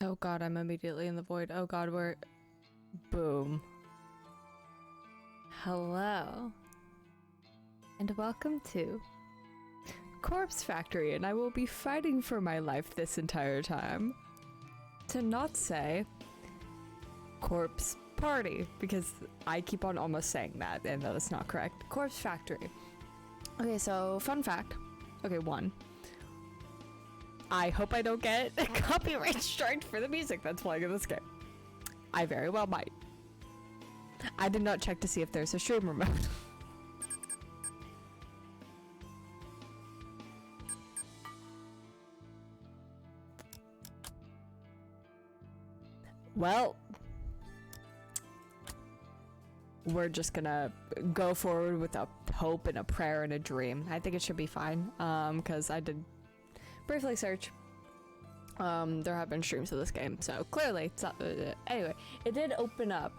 Oh god, I'm immediately in the void. Oh god, we're... Boom. Hello. And welcome to Corpse Factory, and I will be fighting for my life this entire time to not say Corpse Party, because I keep on almost saying that, and that is not correct. Corpse Factory. Okay, so fun fact. Okay, one. I hope I don't get a copyright strike for the music that's playing in this game. I very well might. I did not check to see if there's a streamer mode. Well, we're just gonna go forward with a hope and a prayer and a dream. I think it should be fine, because I did briefly search. There have been streams of this game, so clearly it's not, anyway, it did open up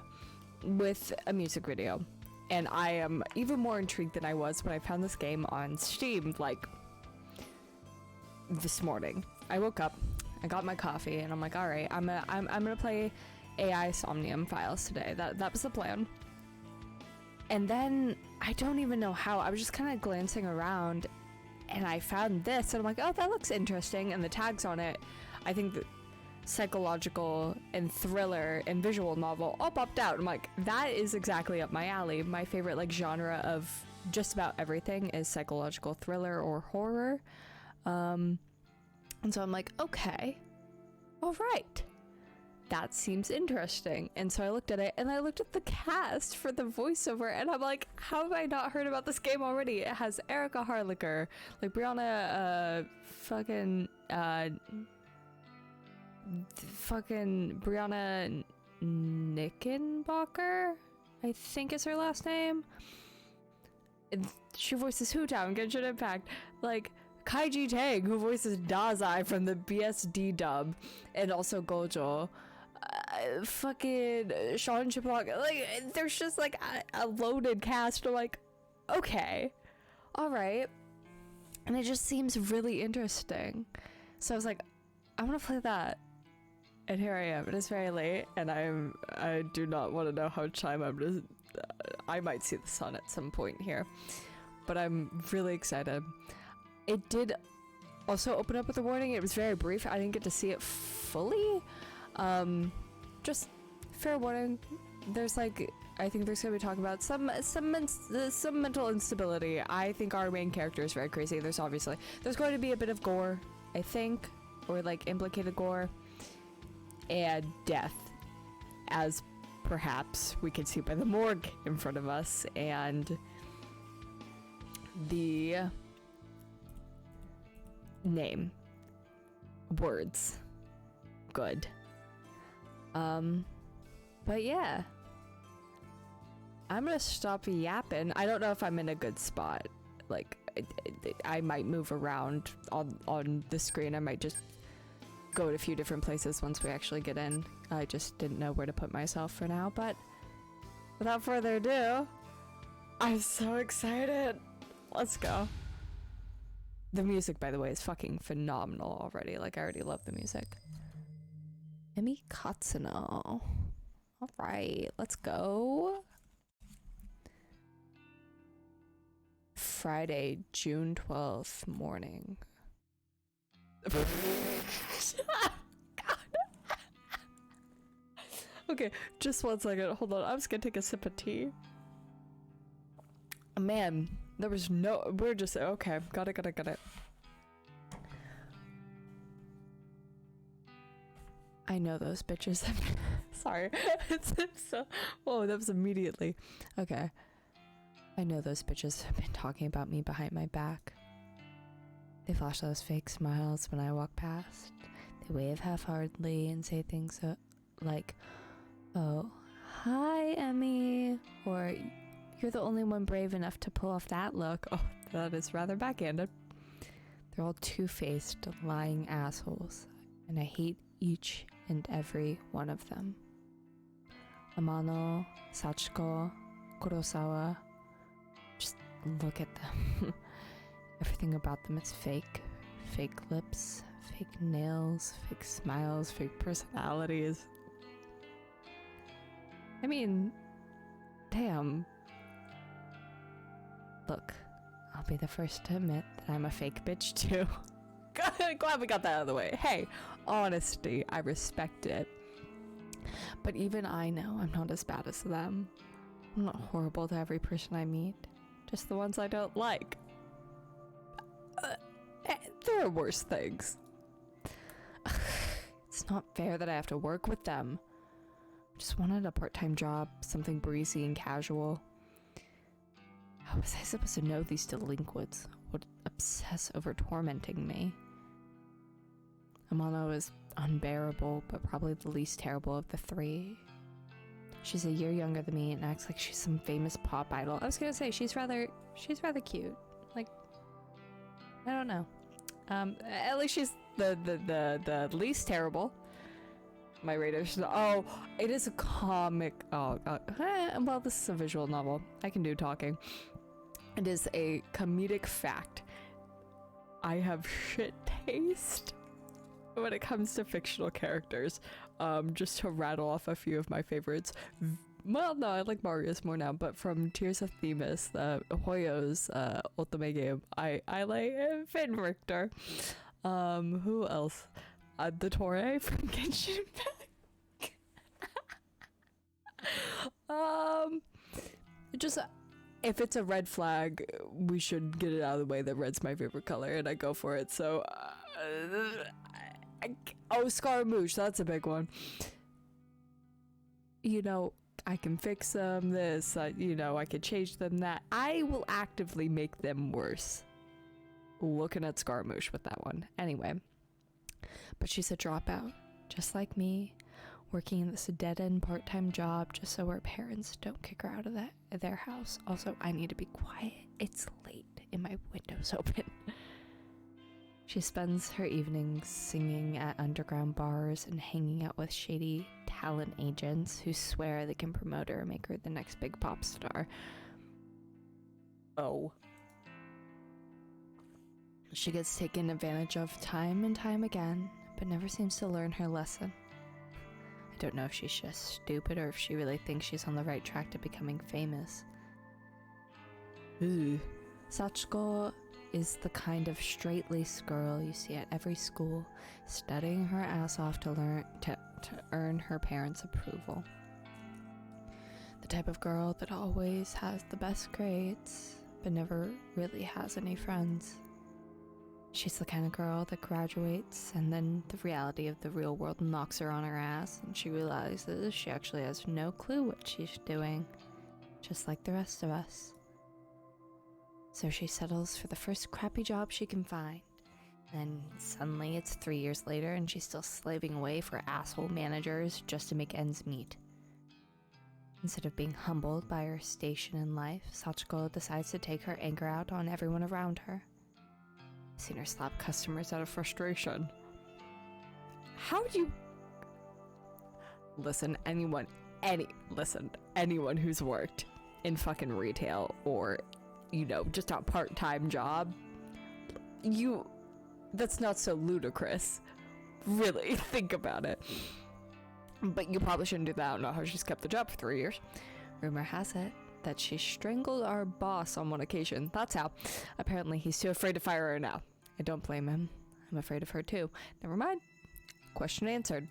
with a music video, and I am even more intrigued than I was when I found this game on Steam, like, this morning. I woke up, I got my coffee, and I'm like, alright, I'm gonna play AI Somnium Files today. That was the plan. And then, I don't even know how, I was just kind of glancing around, and I found this, and I'm like, oh, that looks interesting, and the tags on it, I think the psychological and thriller and visual novel all popped out. I'm like, that is exactly up my alley. My favorite, like, genre of just about everything is psychological thriller or horror. And so I'm like, okay, all right. That seems interesting. And so I looked at it, and I looked at the cast for the voiceover, and I'm like, how have I not heard about this game already? It has Erica Harlicker, like Brianna, Brianna Knickenbocker, I think is her last name. And she voices Hootao in Genshin Impact. Like, Kaiji Tang, who voices Dazai from the BSD dub, and also Gojo. Fucking Sean Chiplock, like, there's just like a loaded cast. I'm like, okay, all right, and it just seems really interesting. So I was like, I want to play that, and here I am. It is very late, and I do not want to know how much time I might see the sun at some point here, but I'm really excited. It did also open up with a warning. It was very brief. I didn't get to see it fully. Just fair warning, there's like, I think there's gonna be talking about some mental instability. I think our main character is very crazy. There's going to be a bit of gore, I think, or like implicated gore, and death, as perhaps we can see by the morgue in front of us, and the name, words, good. But yeah, I'm gonna stop yapping. I don't know if I'm in a good spot. Like, I might move around on the screen. I might just go to a few different places once we actually get in. I just didn't know where to put myself for now, but without further ado, I'm so excited. Let's go. The music, by the way, is fucking phenomenal already. Like, I already love the music. Emi Katsuno. Alright, let's go. Friday, June 12th morning. God. Okay, just 1 second. Hold on. I'm just gonna take a sip of tea. Man, there was no... We're just... Okay, got it. I know those bitches. Sorry. it's so... Whoa, that was immediately. Okay. I know those bitches have been talking about me behind my back. They flash those fake smiles when I walk past. They wave half-heartedly and say things like, oh, hi, Emmy. Or, you're the only one brave enough to pull off that look. Oh, that is rather backhanded. They're all two-faced, lying assholes. And I hate each and every one of them. Amano, Sachiko, Kurosawa. Just look at them. Everything about them is fake. Fake lips, Fake nails, fake smiles, fake personalities. I mean, damn. Look, I'll be the first to admit that I'm a fake bitch too. Glad we got that out of the way. Hey, honesty, I respect it. But even I know I'm not as bad as them. I'm not horrible to every person I meet, just the ones I don't like. There are worse things. It's not fair that I have to work with them. I just wanted a part-time job, something breezy and casual. How was I supposed to know these delinquents would obsess over tormenting me? Amano is unbearable, but probably the least terrible of the three. She's a year younger than me and acts like she's some famous pop idol. I was gonna say she's rather cute. Like, I don't know. At least she's the least terrible. My raters. Oh, it is a comic. Oh, well, this is a visual novel. I can do talking. It is a comedic fact. I have shit taste when it comes to fictional characters. Just to rattle off a few of my favorites. Well, no, I like Marius more now, but from Tears of Themis, Hoyo's ultimate game, I like Finn Richter. Who else? The Torre from Genshin Impact. Just if it's a red flag, we should get it out of the way that red's my favorite color, and I go for it. So, Scaramouche, that's a big one. You know, I can fix them, this, you know, I can change them, that. I will actively make them worse. Looking at Scaramouche with that one. Anyway. But she's a dropout, just like me, working in this dead-end part-time job just so her parents don't kick her out of their house. Also, I need to be quiet. It's late and my window's open. She spends her evenings singing at underground bars and hanging out with shady talent agents who swear they can promote her and make her the next big pop star. Oh. She gets taken advantage of time and time again, but never seems to learn her lesson. I don't know if she's just stupid or if she really thinks she's on the right track to becoming famous. Ooh. Sachiko is the kind of straight-laced girl you see at every school, studying her ass off to earn her parents' approval. The type of girl that always has the best grades, but never really has any friends. She's the kind of girl that graduates and then the reality of the real world knocks her on her ass and she realizes she actually has no clue what she's doing, just like the rest of us. So she settles for the first crappy job she can find. Then suddenly it's 3 years later and she's still slaving away for asshole managers just to make ends meet. Instead of being humbled by her station in life, Sachiko decides to take her anger out on everyone around her. I've seen her slap customers out of frustration. How do you... Listen, anyone who's worked in fucking retail or, you know, just a part-time job, that's not so ludicrous. Really, think about it. But you probably shouldn't do that. I don't know how she's kept the job for 3 years. Rumor has it that she strangled our boss on one occasion. That's how. Apparently he's too afraid to fire her now. I don't blame him. I'm afraid of her too. Never mind. Question answered.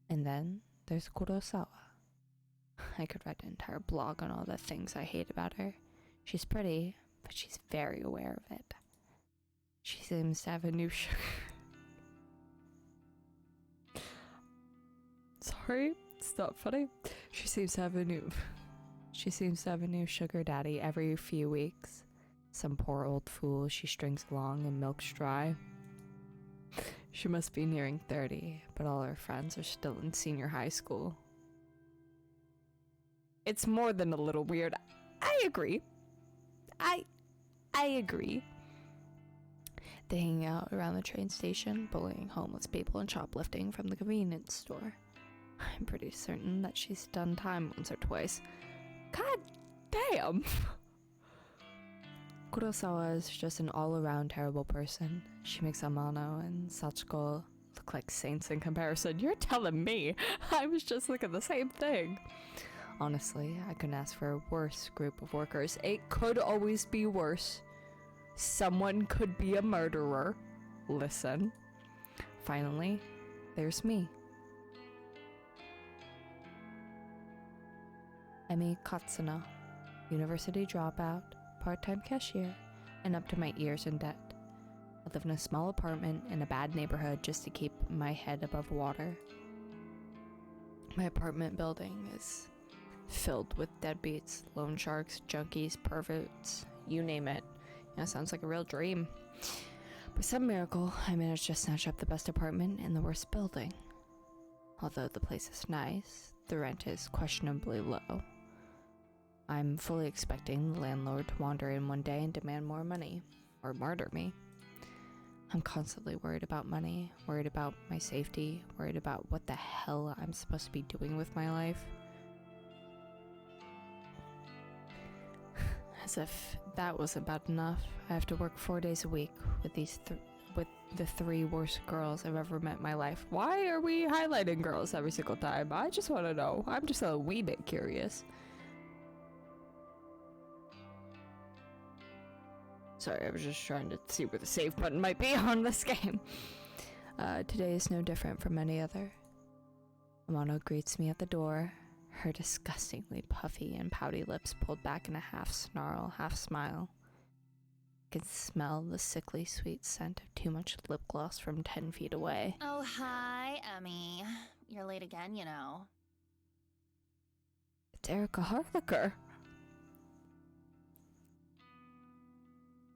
And then there's Kurosawa. I could write an entire blog on all the things I hate about her. She's pretty, but she's very aware of it. She seems to have a new Sorry, it's not funny. She seems to have a new sugar daddy every few weeks. Some poor old fool she strings along and milks dry. She must be nearing 30, but all her friends are still in senior high school. It's more than a little weird. I agree. I agree. They hang out around the train station, bullying homeless people and shoplifting from the convenience store. I'm pretty certain that she's done time once or twice. God damn! Kurosawa is just an all-around terrible person. She makes Amano and Sachiko look like saints in comparison. You're telling me. I was just looking the same thing. Honestly, I couldn't ask for a worse group of workers. It could always be worse. Someone could be a murderer. Listen. Finally, there's me. Emi Katsuna, university dropout, part-time cashier, and up to my ears in debt. I live in a small apartment in a bad neighborhood just to keep my head above water. My apartment building is filled with deadbeats, loan sharks, junkies, perverts, you name it. Yeah, sounds like a real dream. By some miracle, I managed to snatch up the best apartment in the worst building. Although the place is nice, the rent is questionably low. I'm fully expecting the landlord to wander in one day and demand more money, or murder me. I'm constantly worried about money, worried about my safety, worried about what the hell I'm supposed to be doing with my life. As if that wasn't bad enough, I have to work 4 days a week with with the 3 worst girls I've ever met in my life. Why are we highlighting girls every single time? I just want to know. I'm just a wee bit curious. Sorry, I was just trying to see where the save button might be on this game. Today is no different from any other. Amano greets me at the door, her disgustingly puffy and pouty lips pulled back in a half snarl, half smile. I can smell the sickly sweet scent of too much lip gloss from 10 feet away. Oh, hi, Emmy. You're late again, you know. It's Erica Harlicker.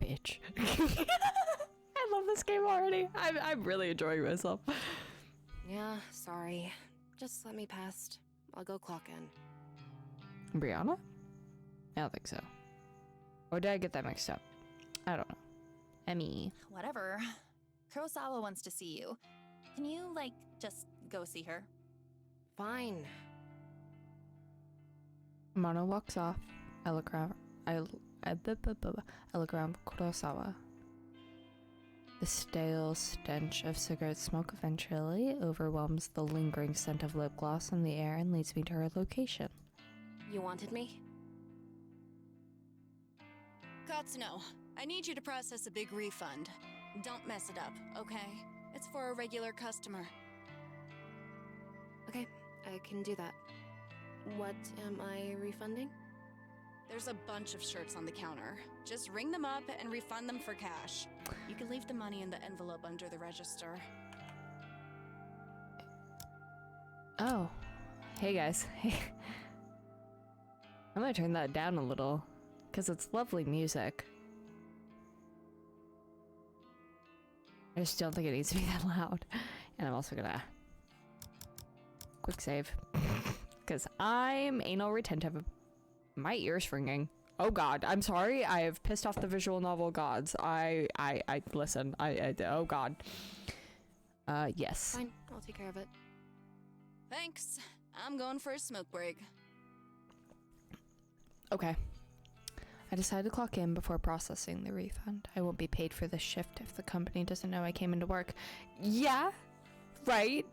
Bitch. I love this game already. I'm really enjoying myself. Yeah, sorry. Just let me past. I'll go clock in. Brianna? I don't think so. Or did I get that mixed up? I don't know. Emmy. Whatever. Kurosawa wants to see you. Can you, like, just go see her? Fine. Amano walks off. I look around. I look around for Kurosawa. The stale stench of cigarette smoke eventually overwhelms the lingering scent of lip gloss in the air and leads me to her location. You wanted me? Katsuno, I need you to process a big refund. Don't mess it up, okay? It's for a regular customer. Okay, I can do that. What am I refunding? There's a bunch of shirts on the counter. Just ring them up and refund them for cash. You can leave the money in the envelope under the register. Oh. Hey guys. Hey. I'm gonna turn that down a little, because it's lovely music. I just don't think it needs to be that loud. And I'm also gonna quick save. Because I'm anal retentive. My ear's ringing. Oh god, I'm sorry. I have pissed off the visual novel gods. Listen. Oh god. Yes. Fine, I'll take care of it. Thanks. I'm going for a smoke break. Okay. I decided to clock in before processing the refund. I won't be paid for this shift if the company doesn't know I came into work. Yeah. Right.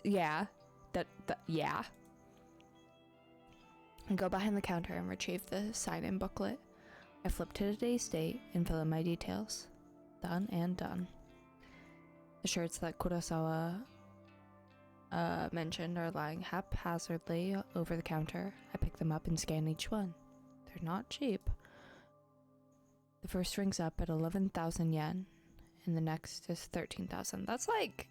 Yeah. Yeah. I go behind the counter and retrieve the sign-in booklet. I flip to today's date and fill in my details. Done and done. The shirts that Kurosawa mentioned are lying haphazardly over the counter. I pick them up and scan each one. They're not cheap. The first rings up at 11,000 yen, and the next is 13,000. That's like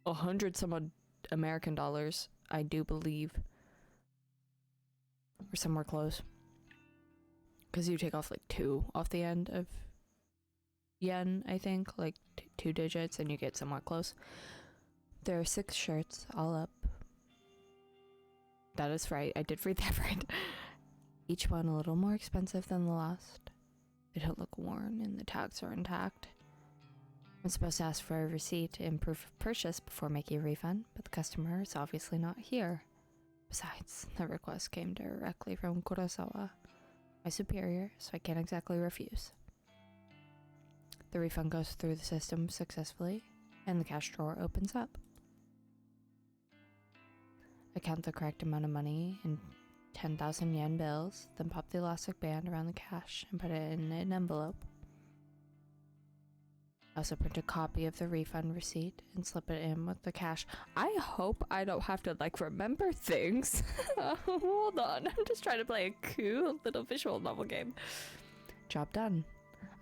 100 some odd American dollars, I do believe. Or somewhere close. Because you take off like 2 off the end of yen, I think. Like 2 digits, and you get somewhat close. There are 6 shirts, all up. That is right, I did read that right. Each one a little more expensive than the last. They don't look worn, and the tags are intact. I'm supposed to ask for a receipt and proof of purchase before making a refund, but the customer is obviously not here. Besides, the request came directly from Kurosawa. my superior, so I can't exactly refuse. The refund goes through the system successfully, and the cash drawer opens up. I count the correct amount of money in 10,000 yen bills, then pop the elastic band around the cash and put it in an envelope. I also print a copy of the refund receipt and slip it in with the cash. I hope I don't have to, like, remember things. Hold on, I'm just trying to play a cool little visual novel game. Job done.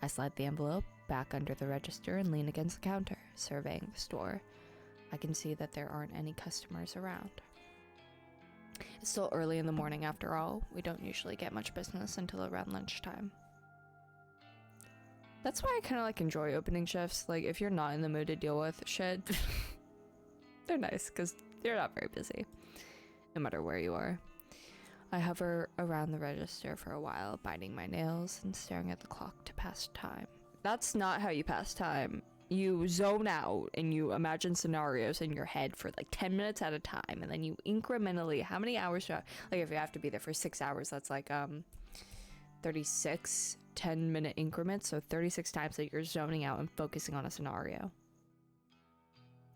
I slide the envelope back under the register and lean against the counter, surveying the store. I can see that there aren't any customers around. It's still early in the morning after all. We don't usually get much business until around lunchtime. That's why I kind of like enjoy opening shifts. Like, if you're not in the mood to deal with shit, they're nice because you're not very busy, no matter where you are. I hover around the register for a while, biting my nails and staring at the clock to pass time. That's not how you pass time. You zone out and you imagine scenarios in your head for like 10 minutes at a time, and then you incrementally, how many hours do I, like, if you have to be there for 6 hours, that's like 36 10-minute increments, so 36 times that you're zoning out and focusing on a scenario.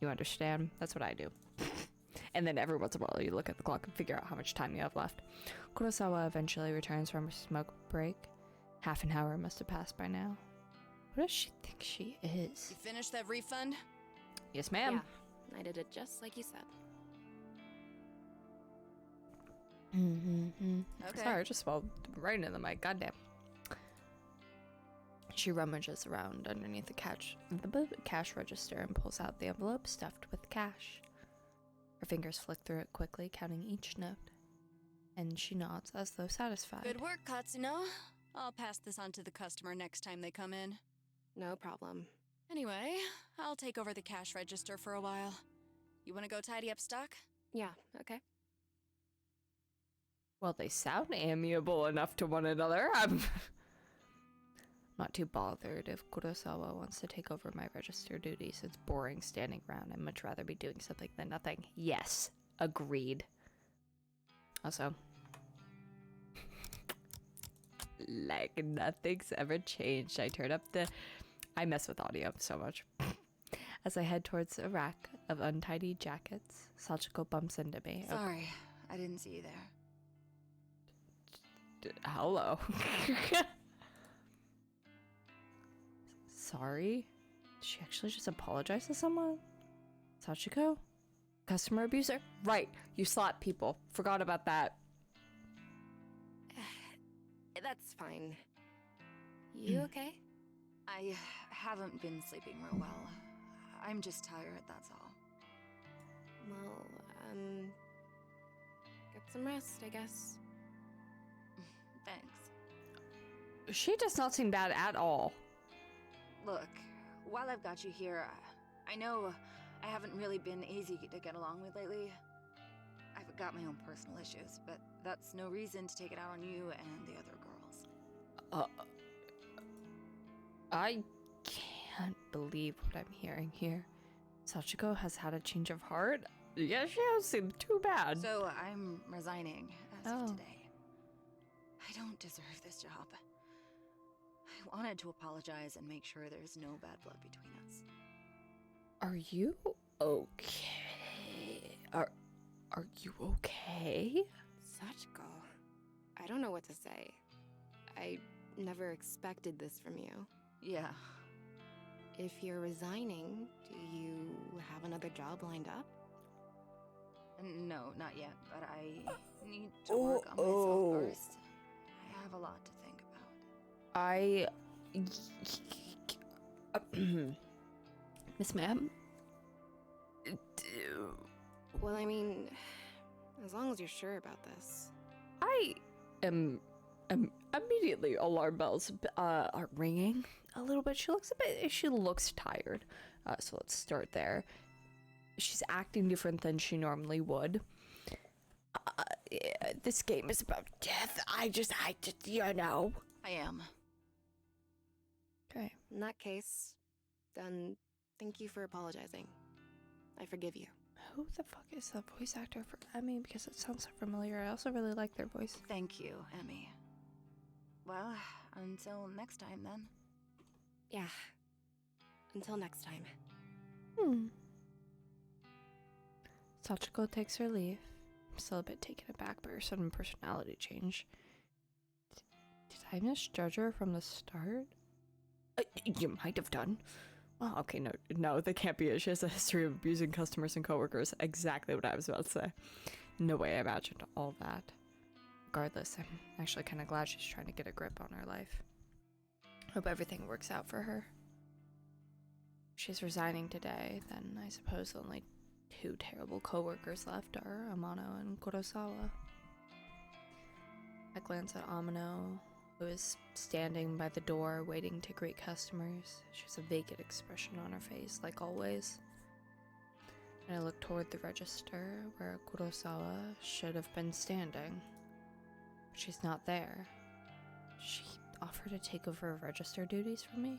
You understand? That's what I do. And then every once in a while you look at the clock and figure out how much time you have left. Kurosawa eventually returns from a smoke break. Half an hour must have passed by now. What does she think she is? You finished that refund? Yes, ma'am. Yeah, I did it just like you said. Okay. Sorry, I just fell right into the mic. Goddamn. She rummages around underneath the cash register and pulls out the envelope stuffed with cash. Her fingers flick through it quickly, counting each note. And she nods as though satisfied. Good work, Katsuno. I'll pass this on to the customer next time they come in. No problem. Anyway, I'll take over the cash register for a while. You want to go tidy up stock? Yeah, okay. Well, they sound amiable enough to one another. I'm not too bothered if Kurosawa wants to take over my register duties. It's boring standing around. I'd much rather be doing something than nothing. Yes, agreed. Also, like nothing's ever changed. I mess with audio so much. As I head towards a rack of untidy jackets, Sachiko bumps into me. Sorry, I didn't see you there. Hello. Sorry? Did she actually just apologize to someone? Sachiko? Customer abuser? Right, you slap people. Forgot about that. That's fine. You okay? I haven't been sleeping real well. I'm just tired, that's all. Well, get some rest, I guess. Thanks. She does not seem bad at all. Look, while I've got you here, I know I haven't really been easy to get along with lately. I've got my own personal issues, but that's no reason to take it out on you and the other girls. I can't believe what I'm hearing here. Sachiko has had a change of heart? Yeah, she doesn't seem too bad. So I'm resigning as Oh. of today. I don't deserve this job. I wanted to apologize and make sure there's no bad blood between us. Are you okay? Are you okay? Sachiko. I don't know what to say. I never expected this from you. Yeah. If you're resigning, do you have another job lined up? No, not yet, but I need to work on myself first. I have a lot to think about. Miss Ma'am? Well, I mean, as long as you're sure about this. I am immediately alarm bells are ringing a little bit. She looks tired. So let's start there. She's acting different than she normally would. This game is about death. I just, you know. I am. Okay. In that case, then thank you for apologizing. I forgive you. Who the fuck is the voice actor for Emmy? Because it sounds so familiar. I also really like their voice. Thank you, Emmy. Well, until next time then. Yeah. Until next time. Sachiko takes her leave. I'm still a bit taken aback by her sudden personality change. Did I misjudge her from the start? You might have done. Oh, okay, no, that can't be it. She has a history of abusing customers and coworkers. Exactly what I was about to say. No way I imagined all that. Regardless, I'm actually kind of glad she's trying to get a grip on her life. Hope everything works out for her. She's resigning today, then I suppose only 2 terrible coworkers left are Amano and Kurosawa. I glance at Amano, who is standing by the door waiting to greet customers. She has a vacant expression on her face, like always. And I look toward the register, where Kurosawa should have been standing. But she's not there. She offered to take over register duties for me?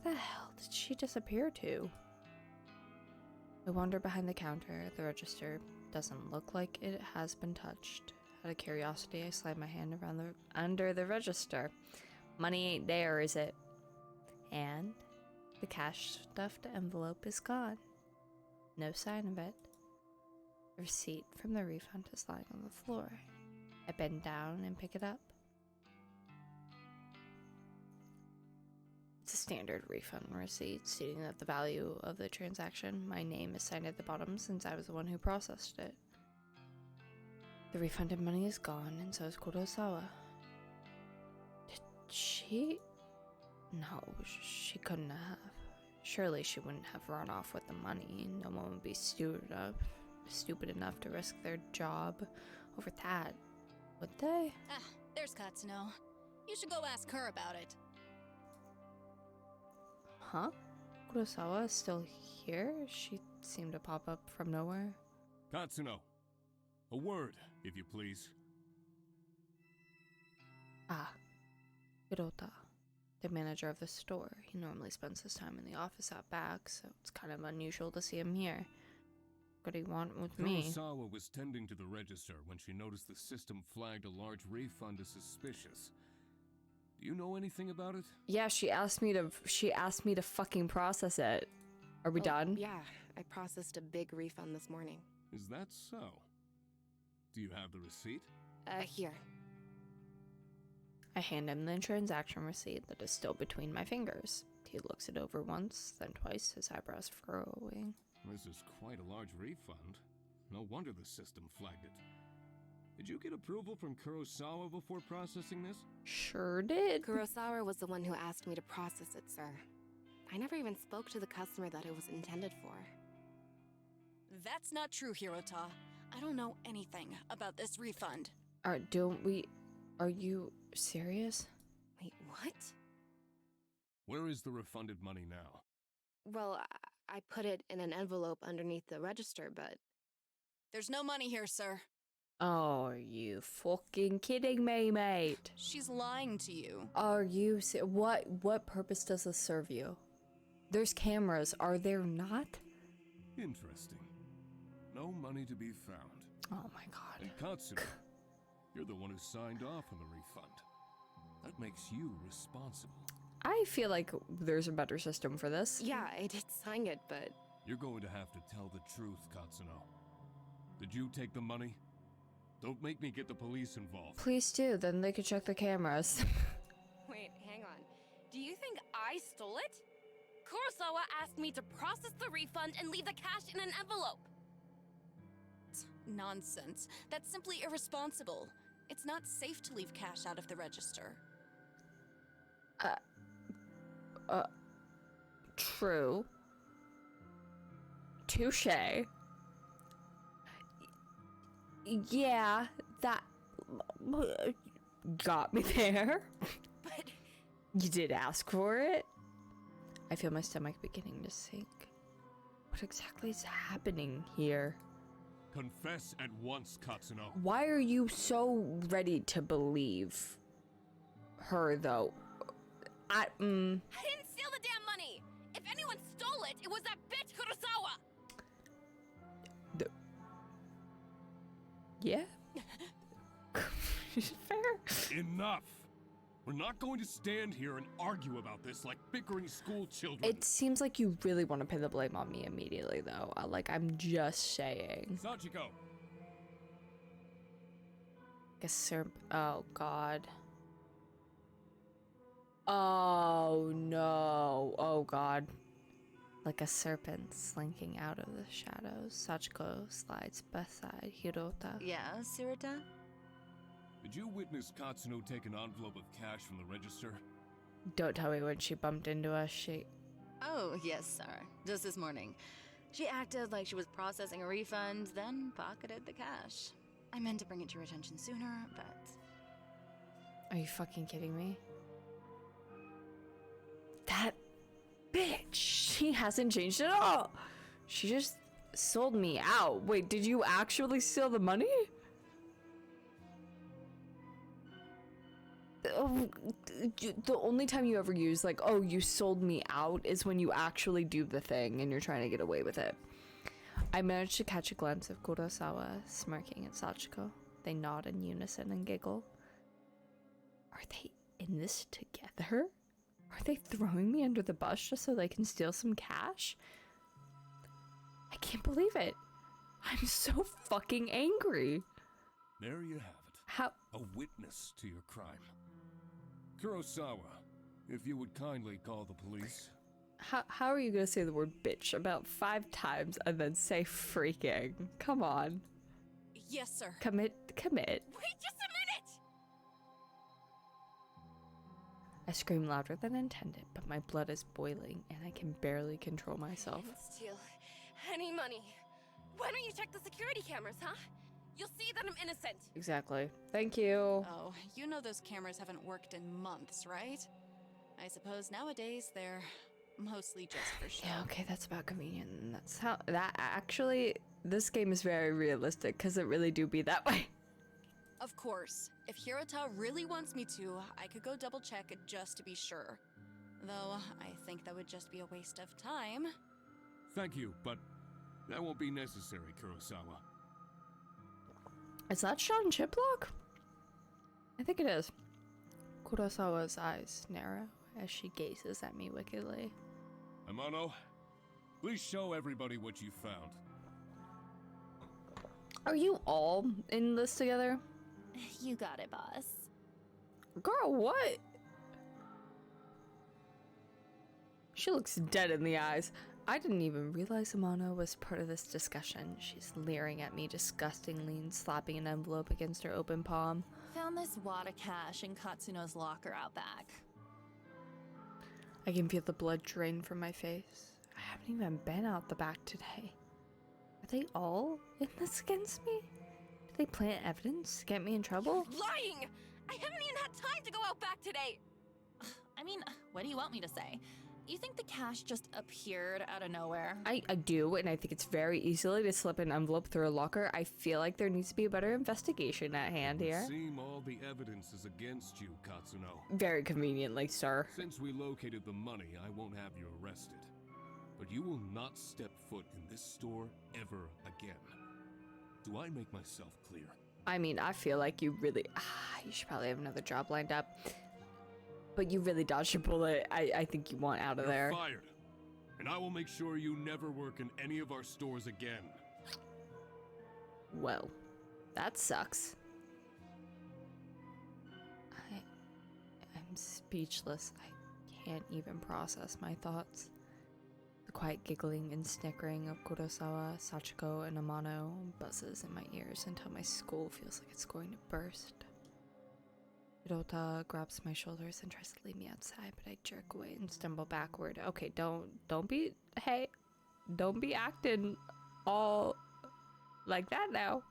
Where the hell did she disappear to? I wander behind the counter. The register doesn't look like it has been touched. Out of curiosity, I slide my hand around under the register. Money ain't there, is it? And the cash-stuffed envelope is gone. No sign of it. The receipt from the refund is lying on the floor. I bend down and pick it up. It's a standard refund receipt stating that the value of the transaction, my name is signed at the bottom since I was the one who processed it. The refunded money is gone, and so is Kurosawa. Did she? No, she couldn't have. Surely she wouldn't have run off with the money. No one would be stupid enough to risk their job over that, would they? Ah, there's Katsuno. You should go ask her about it. Huh? Kurosawa is still here? She seemed to pop up from nowhere. Katsuno, a word, if you please. Ah, Hirota, the manager of the store. He normally spends his time in the office out back, so it's kind of unusual to see him here. What do you want with me? Kurosawa was tending to the register when she noticed the system flagged a large refund as suspicious. Do you know anything about it? Yeah, she asked me to fucking process it. Are we done? Yeah, I processed a big refund this morning. Is that so? Do you have the receipt? Here. I hand him the transaction receipt that is still between my fingers. He looks it over once, then twice, his eyebrows furrowing. This is quite a large refund. No wonder the system flagged it. Did you get approval from Kurosawa before processing this? Sure did. Kurosawa was the one who asked me to process it, sir. I never even spoke to the customer that it was intended for. That's not true, Hirota. I don't know anything about this refund. Are you serious? Wait, what? Where is the refunded money now? Well, I put it in an envelope underneath the register, but... There's no money here, sir. Oh, are you fucking kidding me, mate? She's lying to you. Are you what purpose does this serve you? There's cameras, are there not? Interesting. No money to be found. Oh my god. And Katsuno, you're the one who signed off on the refund. That makes you responsible. I feel like there's a better system for this. Yeah, I did sign it, but... You're going to have to tell the truth, Katsuno. Did you take the money? Don't make me get the police involved. Please do, then they could check the cameras. Wait, hang on. Do you think I stole it? Kurosawa asked me to process the refund and leave the cash in an envelope. Nonsense. That's simply irresponsible. It's not safe to leave cash out of the register. True. Touche. Yeah, that got me there. But... You did ask for it? I feel my stomach beginning to sink. What exactly is happening here? Confess at once, Katsuno. Why are you so ready to believe her, though? I didn't steal the damn money! If anyone stole it, it was that bitch Kurosawa! Yeah? Fair. Enough! We're not going to stand here and argue about this like bickering school children. It seems like you really want to pin the blame on me immediately, though. Like, I'm just saying. Sachiko! Oh, God. Oh, no. Oh, God. Like a serpent slinking out of the shadows, Sachiko slides beside Hirota. Yeah, Sirota? Did you witness Katsuno take an envelope of cash from the register? Don't tell me when she bumped into us, Oh, yes, sir. Just this morning. She acted like she was processing a refund, then pocketed the cash. I meant to bring it to your attention sooner, but... Are you fucking kidding me? That bitch! She hasn't changed at all! She just sold me out. Wait, did you actually steal the money? Oh, the only time you ever use, like, oh, you sold me out is when you actually do the thing and you're trying to get away with it. I managed to catch a glimpse of Kurosawa smirking at Sachiko. They nod in unison and giggle. Are they in this together? Are they throwing me under the bus just so they can steal some cash? I can't believe it. I'm so fucking angry. There you have it. How? A witness to your crime. Kurosawa, if you would kindly call the police. How are you gonna say the word bitch about 5 times and then say freaking? Come on. Yes, sir. Commit. Wait just a minute! I scream louder than intended, but my blood is boiling and I can barely control myself. I didn't steal any money. Why don't you check the security cameras, huh? You'll see that I'm innocent. Exactly. Thank you. Oh, you know those cameras haven't worked in months, right? I suppose nowadays they're mostly just for show. Yeah, okay, that's about convenient. And that's how that actually this game is very realistic because it really do be that way. Of course, if Hirota really wants me to, I could go double check just to be sure. Though I think that would just be a waste of time. Thank you, but that won't be necessary, Kurosawa. Is that Sean Chiplock? I think it is. Kurosawa's eyes narrow as she gazes at me wickedly. Amano, please show everybody what you found. Are you all in this together? You got it, boss. Girl, what? She looks dead in the eyes. I didn't even realize Amano was part of this discussion. She's leering at me disgustingly and slapping an envelope against her open palm. Found this wad of cash in Katsuno's locker out back. I can feel the blood drain from my face. I haven't even been out the back today. Are they all in this against me? Do they plant evidence to get me in trouble? Lying! I haven't even had time to go out back today! I mean, what do you want me to say? You think the cash just appeared out of nowhere? I do, and I think it's very easily to slip an envelope through a locker. I feel like there needs to be a better investigation at hand here. It seems all the evidence is against you, Katsuno. Very conveniently, sir. Since we located the money, I won't have you arrested. But you will not step foot in this store ever again. Do I make myself clear? I mean, I feel like you really... you should probably have another job lined up. But you really dodged your bullet. I think you want out of You're there. fired. And I will make sure you never work in any of our stores again. Well, that sucks. I'm speechless. I can't even process my thoughts. The quiet giggling and snickering of Kurosawa, Sachiko, and Amano buzzes in my ears until my skull feels like it's going to burst. Hirota grabs my shoulders and tries to lead me outside, but I jerk away and stumble backward. Okay, don't be acting all like that now.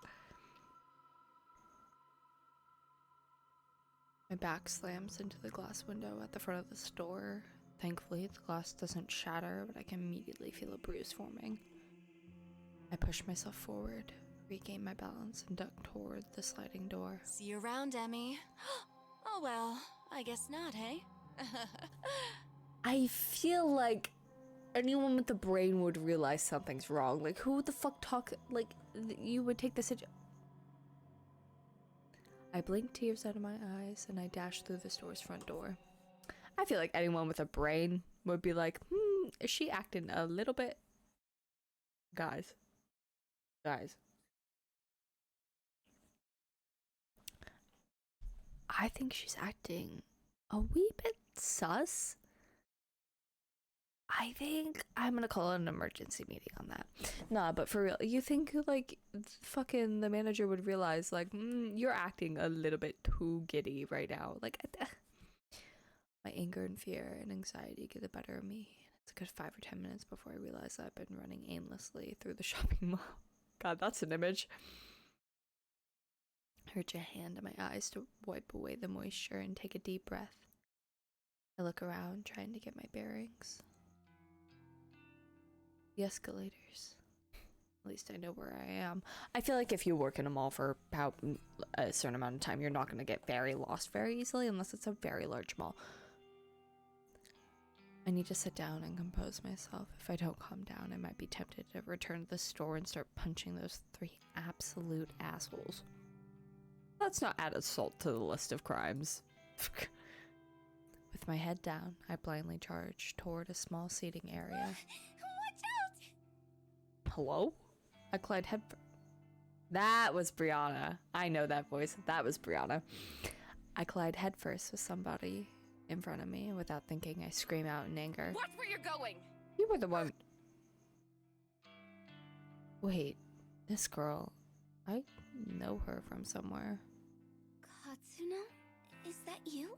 My back slams into the glass window at the front of the store. Thankfully, the glass doesn't shatter, but I can immediately feel a bruise forming. I push myself forward, regain my balance, and duck toward the sliding door. See you around, Emmy. Oh well, I guess not, hey? I feel like anyone with a brain would realize something's wrong. Like, who the fuck you would take this I blinked tears out of my eyes and I dashed through the store's front door. I feel like anyone with a brain would be like, is she acting a little bit? Guys. I think she's acting a wee bit sus. I think I'm gonna call an emergency meeting on that. Nah, but for real, you think like fucking the manager would realize like you're acting a little bit too giddy right now. Like my anger and fear and anxiety get the better of me. It's a good 5 or 10 minutes before I realize I've been running aimlessly through the shopping mall. God, that's an image. I reach a hand to my eyes to wipe away the moisture and take a deep breath. I look around, trying to get my bearings. The escalators. At least I know where I am. I feel like if you work in a mall for about a certain amount of time, you're not going to get very lost very easily unless it's a very large mall. I need to sit down and compose myself. If I don't calm down, I might be tempted to return to the store and start punching those 3 absolute assholes. Let's not add salt to the list of crimes. With my head down, I blindly charge toward a small seating area. Watch out! Hello? I collide head. That was Brianna. I know that voice. That was Brianna. I collide headfirst with somebody in front of me. Without thinking, I scream out in anger. Watch where you're going! You were the one. Wait, this girl. I know her from somewhere. Katsuno? Is that you?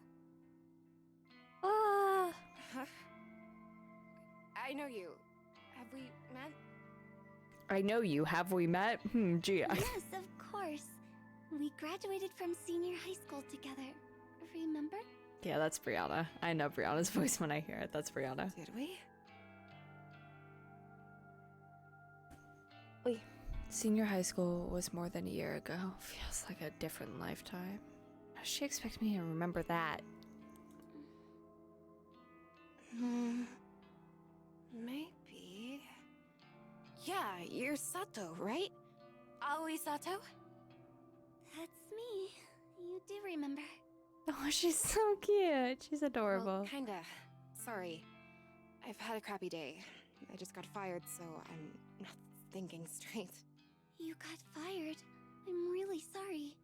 Ah! Huh? I know you. Have we met? I know you. Have we met? Gee. Yes, of course. We graduated from senior high school together. Remember? Yeah, that's Brianna. I know Brianna's voice when I hear it. That's Brianna. Did we? Wait. Senior high school was more than a year ago. Feels like a different lifetime. How does she expect me to remember that? Maybe. Yeah, you're Sato, right? Aoi Sato? That's me. You do remember. Oh, she's so cute. She's adorable. Well, kinda. Sorry. I've had a crappy day. I just got fired, so I'm not thinking straight. You got fired. I'm really sorry.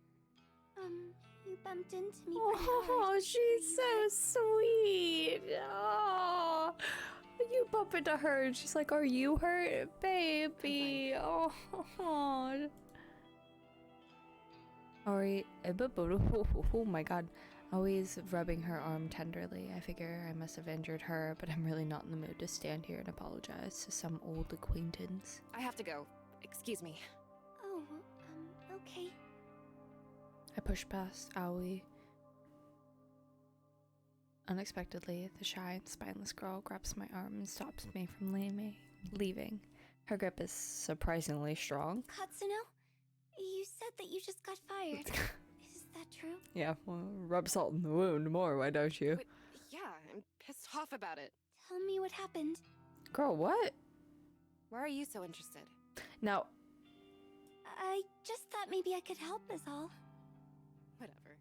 You bumped into me. Oh, she's so sweet. Oh, you bump into her and she's like, "Are you hurt, baby?" Oh. Alright. Oh my god. Always rubbing her arm tenderly. I figure I must have injured her, but I'm really not in the mood to stand here and apologize to some old acquaintance. I have to go. Excuse me. Oh, okay. I push past Aoi. Unexpectedly, the shy and spineless girl grabs my arm and stops me from leaving. Her grip is surprisingly strong. Katsuno, you said that you just got fired. Is that true? Yeah, well, rub salt in the wound more, why don't you? But, yeah, I'm pissed off about it. Tell me what happened. Girl, what? Why are you so interested? Now, I just thought maybe I could help is all. Whatever.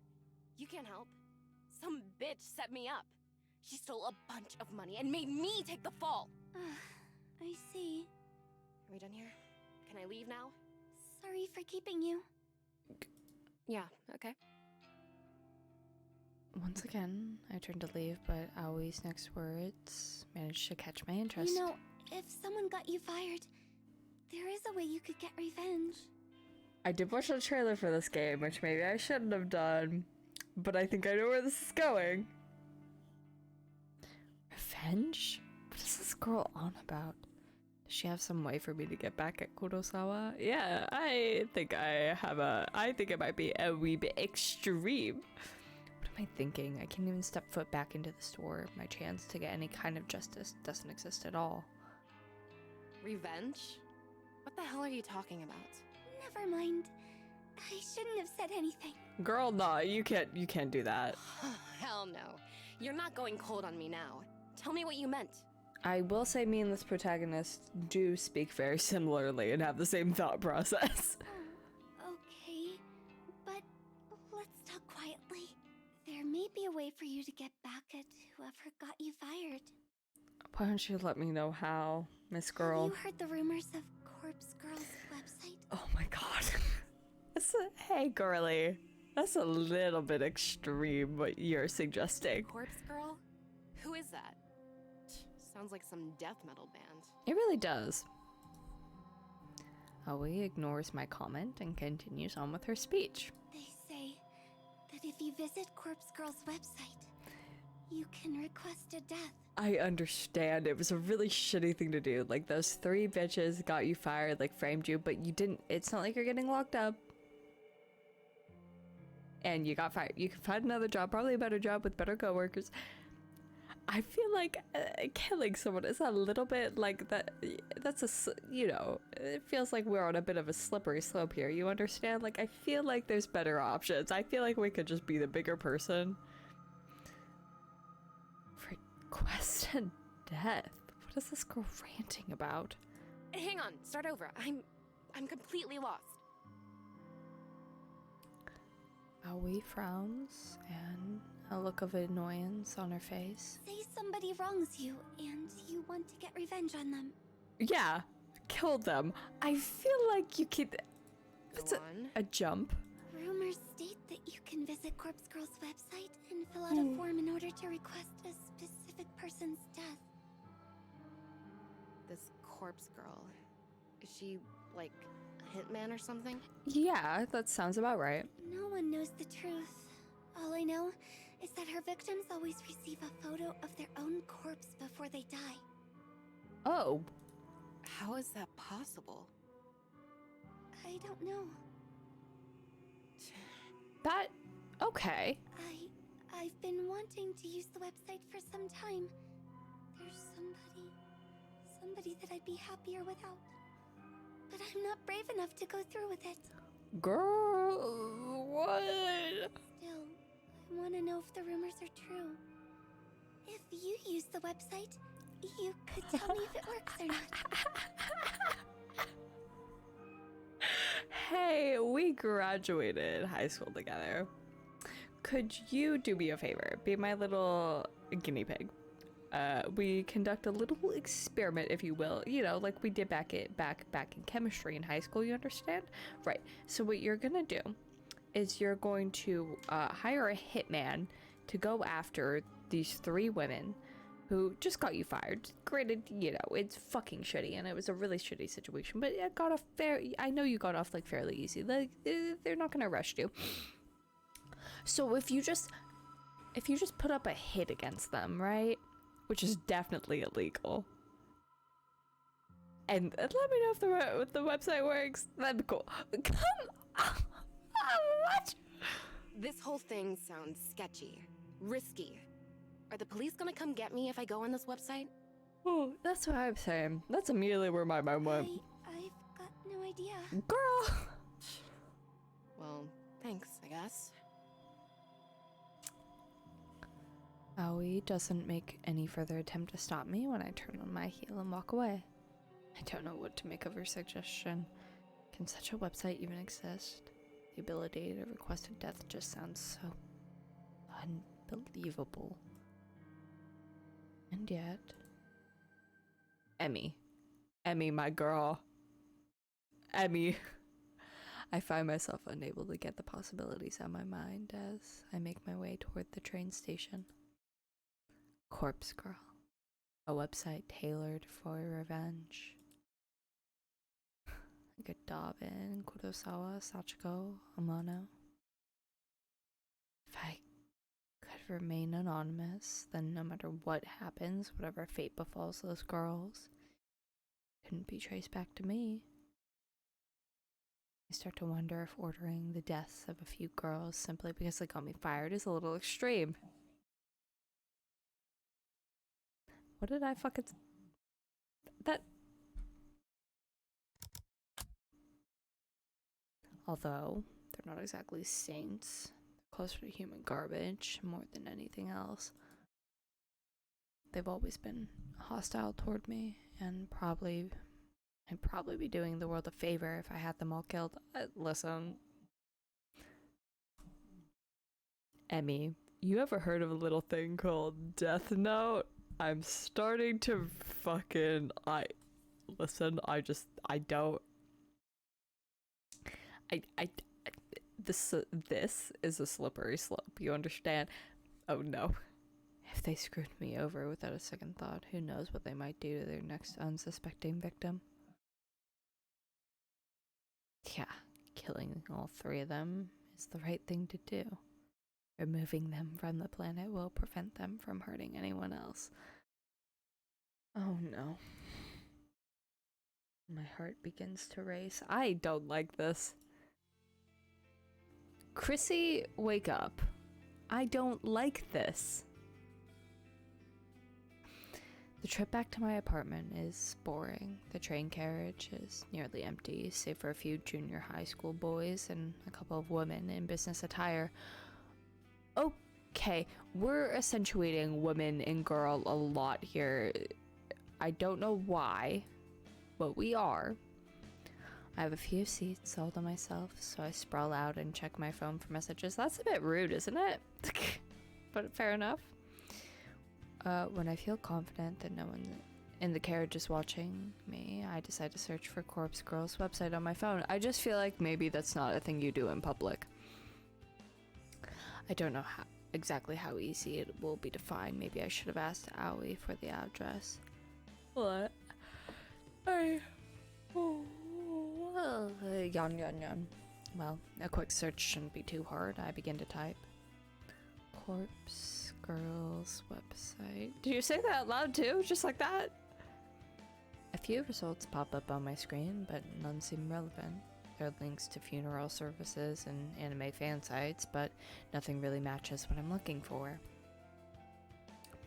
You can't help. Some bitch set me up. She stole a bunch of money and made me take the fall. I see. Are we done here? Can I leave now? Sorry for keeping you. Yeah, okay. once again, I turned to leave, but Aoi's next words managed to catch my interest. You know, if someone got you fired, there is a way you could get revenge. I did watch the trailer for this game, which maybe I shouldn't have done, but I think I know where this is going. Revenge? What is this girl on about? Does she have some way for me to get back at Kurosawa? Yeah, I think it might be a wee bit extreme. What am I thinking? I can't even step foot back into the store. My chance to get any kind of justice doesn't exist at all. Revenge? What the hell are you talking about? Never mind. I shouldn't have said anything. Girl, nah, you can't do that. Hell no. You're not going cold on me now. Tell me what you meant. I will say me and this protagonist do speak very similarly and have the same thought process. Okay, but let's may be a way for you to get back at whoever got you fired. Why don't you let me know how, Miss Girl? Have you heard the rumors of Corpse Girl's website? Oh my god. Hey, girly. That's a little bit extreme what you're suggesting. Corpse Girl? Who is that? Sounds like some death metal band. It really does. Aoi ignores my comment and continues on with her speech. They say that if you visit Corpse Girl's website, you can request a death. I understand. It was a really shitty thing to do. Like, those 3 bitches got you fired, like, framed you, but you didn't. It's not like you're getting locked up. And you got fired. You can find another job, probably a better job with better coworkers. I feel like killing someone is a little bit like that. That's a, you know, it feels like we're on a bit of a slippery slope here. You understand? Like, I feel like there's better options. I feel like we could just be the bigger person. Request and death. What is this girl ranting about? Hang on, start over. I'm completely lost. Aoi frowns and a look of annoyance on her face. Say somebody wrongs you and you want to get revenge on them. Yeah, kill them. I feel like you could. It's Go on. a jump. Rumors state that you can visit Corpse Girl's website and fill out a form in order to request a specific person's death. This Corpse Girl. Is she, like, a hitman or something? Yeah, that sounds about right. No one knows the truth. All I know is that her victims always receive a photo of their own corpse before they die. Oh, How is that possible? I don't know. that. Okay. I've been wanting to use the website for some time. There's somebody that I'd be happier without. But I'm not brave enough to go through with it. Girl, what? Still, I want to know if the rumors are true. If you use the website, you could tell me if it works or not. Hey, we graduated high school together. Could you do me a favor? Be my little guinea pig. We conduct a little experiment, if you will, you know, like we did back in chemistry in high school, you understand? Right. So what you're gonna do is you're going to hire a hitman to go after these 3 women who just got you fired. Granted, you know, it's fucking shitty and it was a really shitty situation, but it got off I know you got off like fairly easy. Like, they're not gonna arrest you. So if you just put up a hit against them, right? Which is definitely illegal. And let me know if the website works. That'd be cool. Come on! What? This whole thing sounds sketchy. Risky. Are the police gonna come get me if I go on this website? Oh, that's what I'm saying. That's immediately where my mind went. I've got no idea. Girl! Well, thanks, I guess. Aoi doesn't make any further attempt to stop me when I turn on my heel and walk away. I don't know what to make of her suggestion. Can such a website even exist? The ability to request a death just sounds so unbelievable. And yet... Emmy, my girl. Emmy. I find myself unable to get the possibilities out of my mind as I make my way toward the train station. Corpse Girl, a website tailored for revenge. Godabin, Kurosawa, Sachiko, Amano. If I could remain anonymous, then no matter what happens, whatever fate befalls those girls, couldn't be traced back to me. I start to wonder if ordering the deaths of a few girls simply because they got me fired is a little extreme. What did I fucking... That... Although, they're not exactly saints. They're closer to human garbage, more than anything else. They've always been hostile toward me, and I'd probably be doing the world a favor if I had them all killed. Listen. Emmy, You ever heard of a little thing called Death Note? I'm starting to fucking listen, I don't this is a slippery slope, you understand? Oh no. If they screwed me over without a second thought, who knows what they might do to their next unsuspecting victim. Yeah, killing all three of them is the right thing to do. Removing them from the planet will prevent them from hurting anyone else. Oh no. My heart begins to race. I don't like this. Chrissy, wake up. I don't like this. The trip back to my apartment is boring. The train carriage is nearly empty, save for a few junior high school boys and a couple of women in business attire. Okay, we're accentuating women and girl a lot here. I don't know why, but we are. I have a few seats all to myself, so I sprawl out and check my phone for messages. That's a bit rude, isn't it? But fair enough. When I feel confident that no one in the carriage is watching me, I decide to search for Corpse Girl's website on my phone. I just feel like maybe that's not a thing you do in public. I don't know exactly how easy it will be to find. Maybe I should have asked Aoi for the address. What? Yawn. Well, a quick search shouldn't be too hard. I begin to type. Corpse Girl's website. Did you say that out loud too? Just like that? A few results pop up on my screen, but none seem relevant. There are links to funeral services and anime fan sites, but nothing really matches what I'm looking for.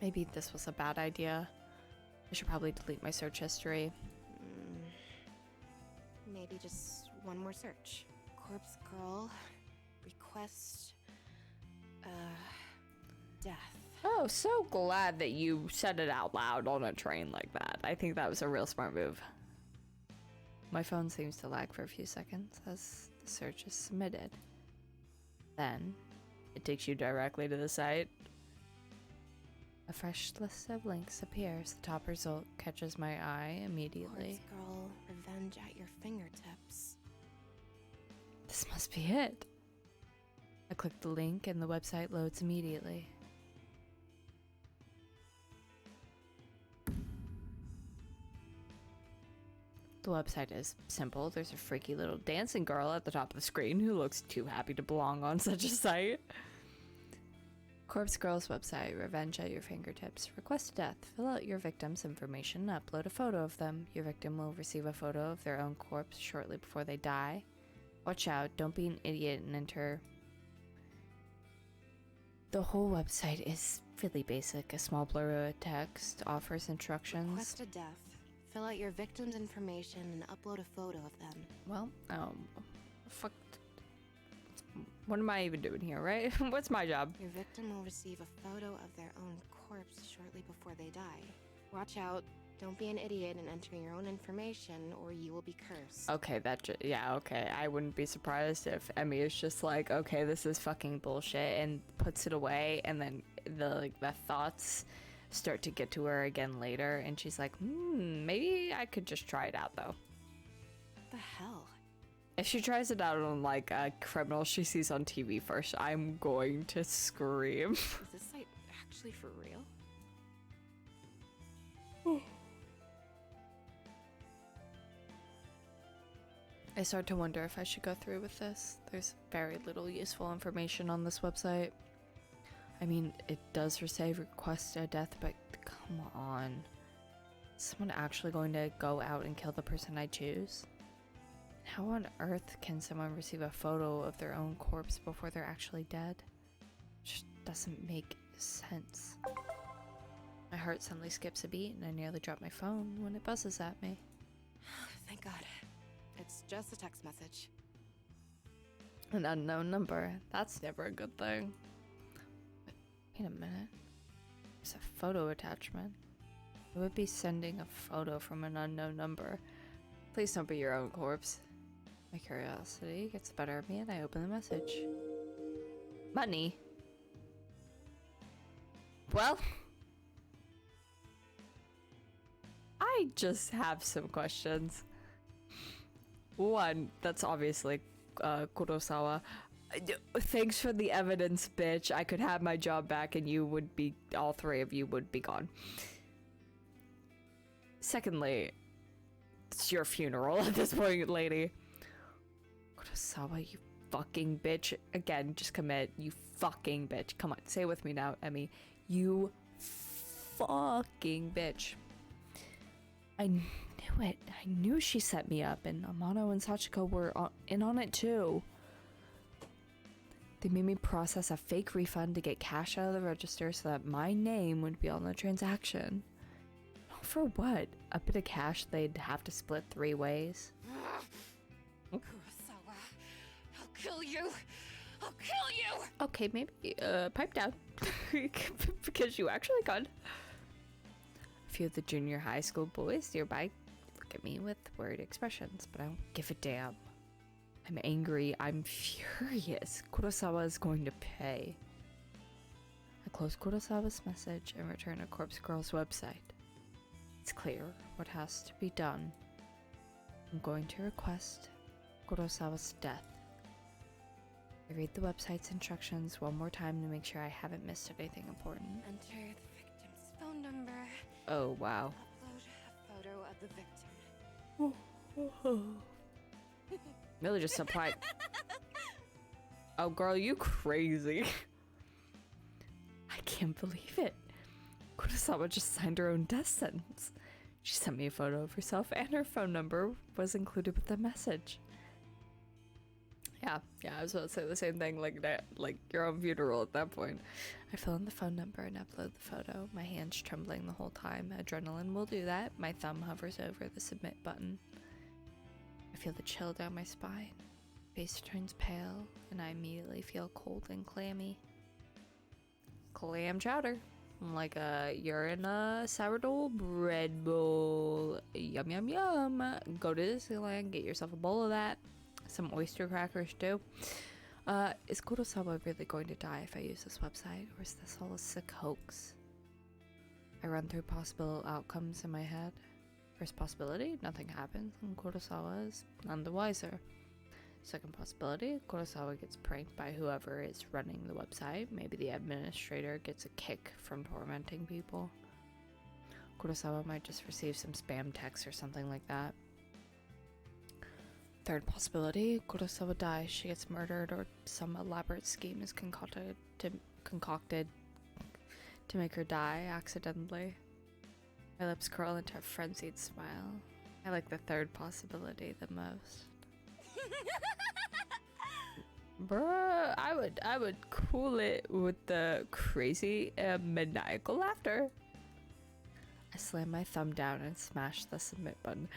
Maybe this was a bad idea. I should probably delete my search history. Maybe just one more search. Corpse Girl. Request. Death. Oh, so glad that you said it out loud on a train like that. I think that was a real smart move. My phone seems to lag for a few seconds as the search is submitted. Then, it takes you directly to the site. A fresh list of links appears. The top result catches my eye immediately. Corpse Girl, revenge at your fingertips. This must be it. I click the link and the website loads immediately. The website is simple. There's a freaky little dancing girl at the top of the screen who looks too happy to belong on such a site. Corpse Girl's website, revenge at your fingertips. Request a death. Fill out your victim's information and upload a photo of them. Your victim will receive a photo of their own corpse shortly before they die. Watch out, don't be an idiot and enter. The whole website is really basic. A small blur of text offers instructions. Request a death. Fill out your victim's information and upload a photo of them. Well, fuck. What am I even doing here, right? What's my job? Your victim will receive a photo of their own corpse shortly before they die. Watch out. Don't be an idiot and enter your own information, or you will be cursed. Okay, yeah, okay. I wouldn't be surprised if Emmy is just like, okay, this is fucking bullshit, and puts it away, and then the thoughts start to get to her again later, and she's like, maybe I could just try it out, though. What the hell? If she tries it out on, like, a criminal she sees on TV first, I'm going to scream. Is this site actually for real? I start to wonder if I should go through with this. There's very little useful information on this website. I mean, it does say request a death, but come on. Is someone actually going to go out and kill the person I choose? How on earth can someone receive a photo of their own corpse before they're actually dead? It just doesn't make sense. My heart suddenly skips a beat and I nearly drop my phone when it buzzes at me. Thank God. It's just a text message. An unknown number. That's never a good thing. Wait a minute. There's a photo attachment. It would be sending a photo from an unknown number. Please don't be your own corpse. My curiosity gets the better of me and I open the message. Money? Well, I just have some questions. One, that's obviously Kurosawa. Thanks for the evidence, bitch. I could have my job back and you would be, all three of you would be gone. Secondly, it's your funeral at this point, lady. Kurosawa, you fucking bitch. Again, just commit. You fucking bitch. Come on, say it with me now, Emmy. You fucking bitch. I knew it. I knew she set me up, and Amano and Sachiko were in on it too. They made me process a fake refund to get cash out of the register so that my name would be on the transaction. For what? A bit of cash they'd have to split 3 ways? Kurosawa, I'll kill you! I'll kill you! Okay, maybe, pipe down. Because you actually could. A few of the junior high school boys nearby look at me with worried expressions, but I don't give a damn. I'm angry. I'm furious. Kurosawa is going to pay. I close Kurosawa's message and return to Corpse Girl's website. It's clear what has to be done. I'm going to request Kurosawa's death. I read the website's instructions one more time to make sure I haven't missed anything important. Enter the victim's phone number. Oh, wow. Upload a photo of the victim. Really just supplied. Oh, girl, you crazy. I can't believe it. Kurosawa just signed her own death sentence. She sent me a photo of herself and her phone number was included with the message. Yeah, I was about to say the same thing, like that, like your own funeral at that point. I fill in the phone number and upload the photo, my hands trembling the whole time. Adrenaline will do that. My thumb hovers over the submit button. I feel the chill down my spine. Face turns pale, and I immediately feel cold and clammy. Clam chowder. Like you're in a sourdough bread bowl. Yum, yum, yum. Go to Disneyland, get yourself a bowl of that. Some oyster crackers too. Is Kurosawa really going to die if I use this website, or is this all a sick hoax? I run through possible outcomes in my head. First possibility, nothing happens and Kurosawa is none the wiser. Second possibility, Kurosawa gets pranked by whoever is running the website. Maybe the administrator gets a kick from tormenting people. Kurosawa might just receive some spam text or something like that. Third possibility, Kurosawa dies, she gets murdered, or some elaborate scheme is concocted to make her die accidentally. My lips curl into a frenzied smile. I like the third possibility the most. Bruh, I would cool it with the crazy maniacal laughter. I slam my thumb down and smash the submit button.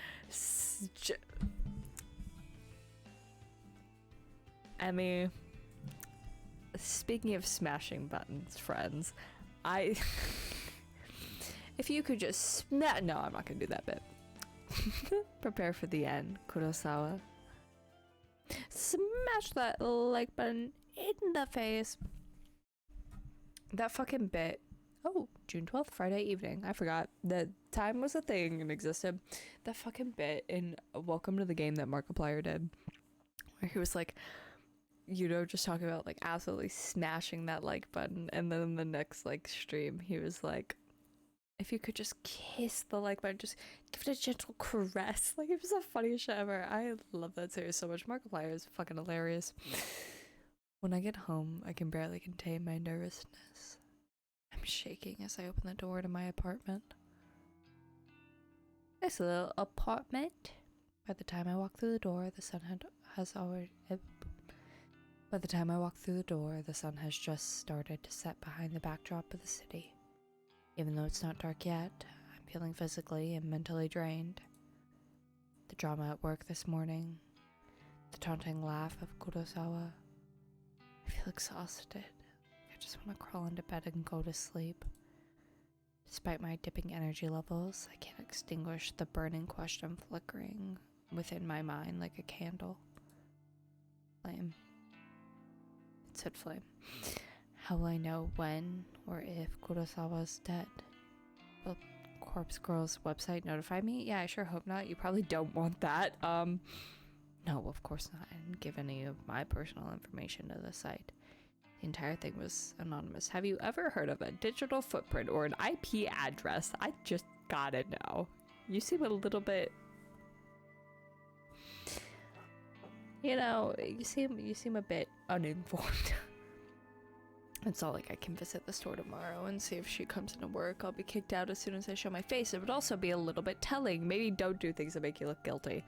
I mean, speaking of smashing buttons, friends, if you could just no, I'm not gonna do that bit. Prepare for the end, Kurosawa. Smash that like button in the face. That fucking bit. Oh, June 12th, Friday evening. I forgot that time was a thing and existed. That fucking bit in Welcome to the Game that Markiplier did, where he was like, you know, just talking about like absolutely smashing that like button, and then in the next like stream he was like, if you could just kiss the like button, just give it a gentle caress. Like, it was the funniest shit ever. I love that series so much. Markiplier is fucking hilarious. When I get home, I can barely contain my nervousness. I'm shaking as I open the door to my apartment. Nice little apartment. By the time I walk through the door, the sun has just started to set behind the backdrop of the city. Even though it's not dark yet, I'm feeling physically and mentally drained. The drama at work this morning, the taunting laugh of Kurosawa. I feel exhausted. I just want to crawl into bed and go to sleep. Despite my dipping energy levels, I can't extinguish the burning question flickering within my mind like a candle. Flame. It said flame. How will I know when or if Kurosawa's dead. Will Corpse Girl's website notify me? Yeah, I sure hope not. You probably don't want that. No, of course not. I didn't give any of my personal information to the site. The entire thing was anonymous. Have you ever heard of a digital footprint or an IP address? I just gotta know. You seem a little bit... You know, you seem a bit uninformed. It's not like I can visit the store tomorrow and see if she comes into work. I'll be kicked out as soon as I show my face. It would also be a little bit telling. Maybe don't do things that make you look guilty.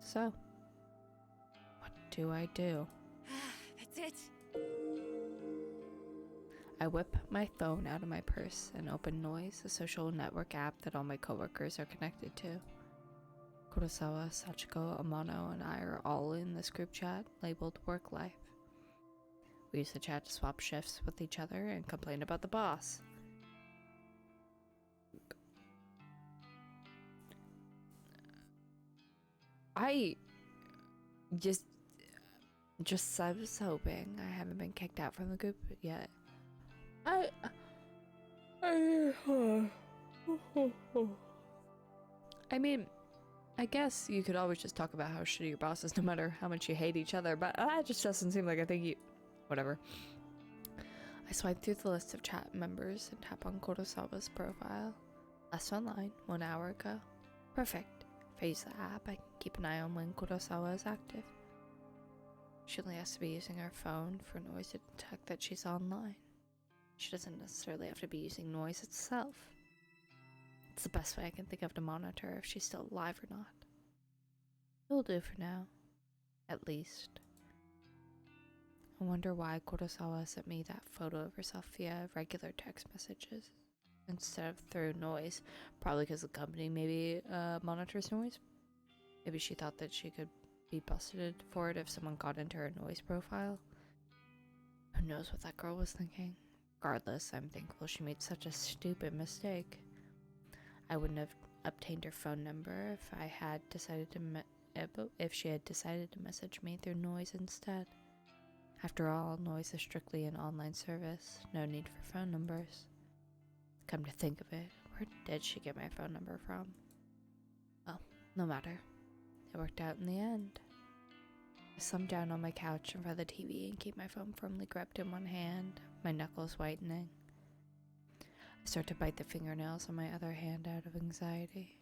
So, what do I do? That's it. I whip my phone out of my purse and open Noise, a social network app that all my coworkers are connected to. Kurosawa, Sachiko, Amano, and I are all in this group chat labeled Work Life. We use the chat to swap shifts with each other and complain about the boss. I was hoping I haven't been kicked out from the group yet. I mean, I guess you could always just talk about how shitty your boss is no matter how much you hate each other, but that just doesn't seem like a thing you... Whatever. I swipe through the list of chat members and tap on Kurosawa's profile. Last online, 1 hour ago. Perfect. If I use the app, I can keep an eye on when Kurosawa is active. She only has to be using her phone for Noise to detect that she's online. She doesn't necessarily have to be using Noise itself. It's the best way I can think of to monitor if she's still alive or not. It'll do for now. At least. I wonder why Kurosawa sent me that photo of herself via regular text messages instead of through Noise. Probably because the company maybe monitors Noise. Maybe she thought that she could be busted for it if someone got into her Noise profile. Who knows what that girl was thinking. Regardless, I'm thankful she made such a stupid mistake. I wouldn't have obtained her phone number if I had decided to if she had decided to message me through Noise instead. After all, Noise is strictly an online service, no need for phone numbers. Come to think of it, where did she get my phone number from? Well, no matter. It worked out in the end. I slump down on my couch in front of the TV and keep my phone firmly gripped in one hand, my knuckles whitening. I start to bite the fingernails on my other hand out of anxiety.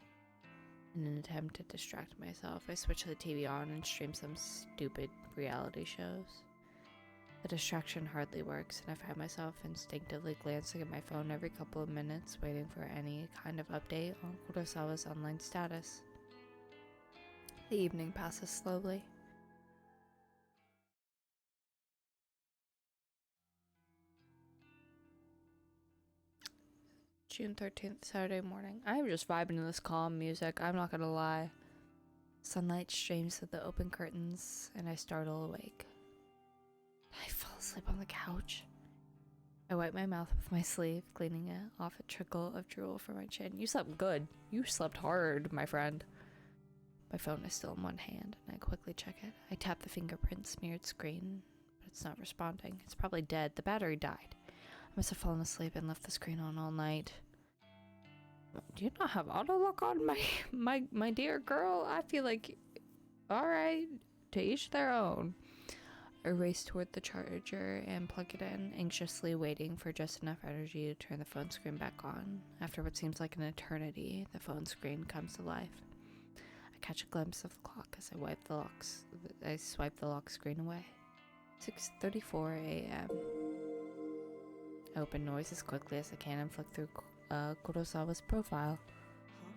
In an attempt to distract myself, I switch the TV on and stream some stupid reality shows. The distraction hardly works, and I find myself instinctively glancing at my phone every couple of minutes, waiting for any kind of update on Kurosawa's online status. The evening passes slowly. June 13th, Saturday morning. I'm just vibing to this calm music, I'm not gonna lie. Sunlight streams through the open curtains, and I startle awake. I fall asleep on the couch. I wipe my mouth with my sleeve, cleaning off a trickle of drool from my chin. You slept good. You slept hard, my friend. My phone is still in one hand, and I quickly check it. I tap the fingerprint smeared screen, but it's not responding. It's probably dead. The battery died. I must have fallen asleep and left the screen on all night. Do you not have auto lock on, my dear girl? I feel like... Alright, to each their own. I race toward the charger and plug it in, anxiously waiting for just enough energy to turn the phone screen back on. After what seems like an eternity, the phone screen comes to life. I catch a glimpse of the clock as I swipe the lock screen away. 6:34 a.m. I open Noise as quickly as I can and flick through Kurosawa's profile. Huh?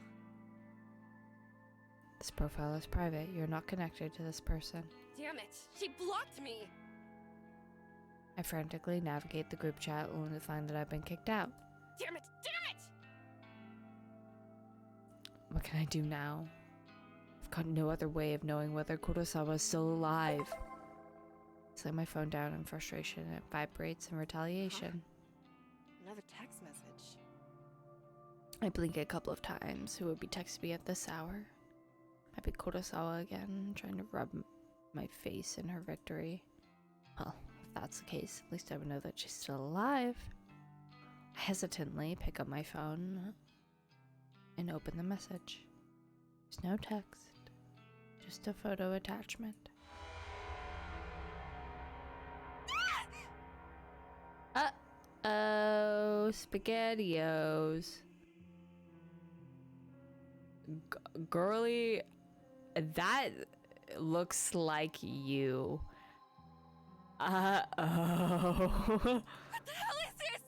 This profile is private. You're not connected to this person. Damn it! She blocked me! I frantically navigate the group chat only to find that I've been kicked out. Damn it! Damn it! What can I do now? I've got no other way of knowing whether Kurosawa is still alive. I slam my phone down in frustration and it vibrates in retaliation. Another text message. I blink a couple of times. Who would be texting me at this hour? Might be Kurosawa again, trying to rub my face in her victory. Well, if that's the case, at least I would know that she's still alive. I hesitantly pick up my phone and open the message. There's no text, just a photo attachment. Uh-oh, SpaghettiOs. Girly, that looks like you. Uh-oh. What the hell is this?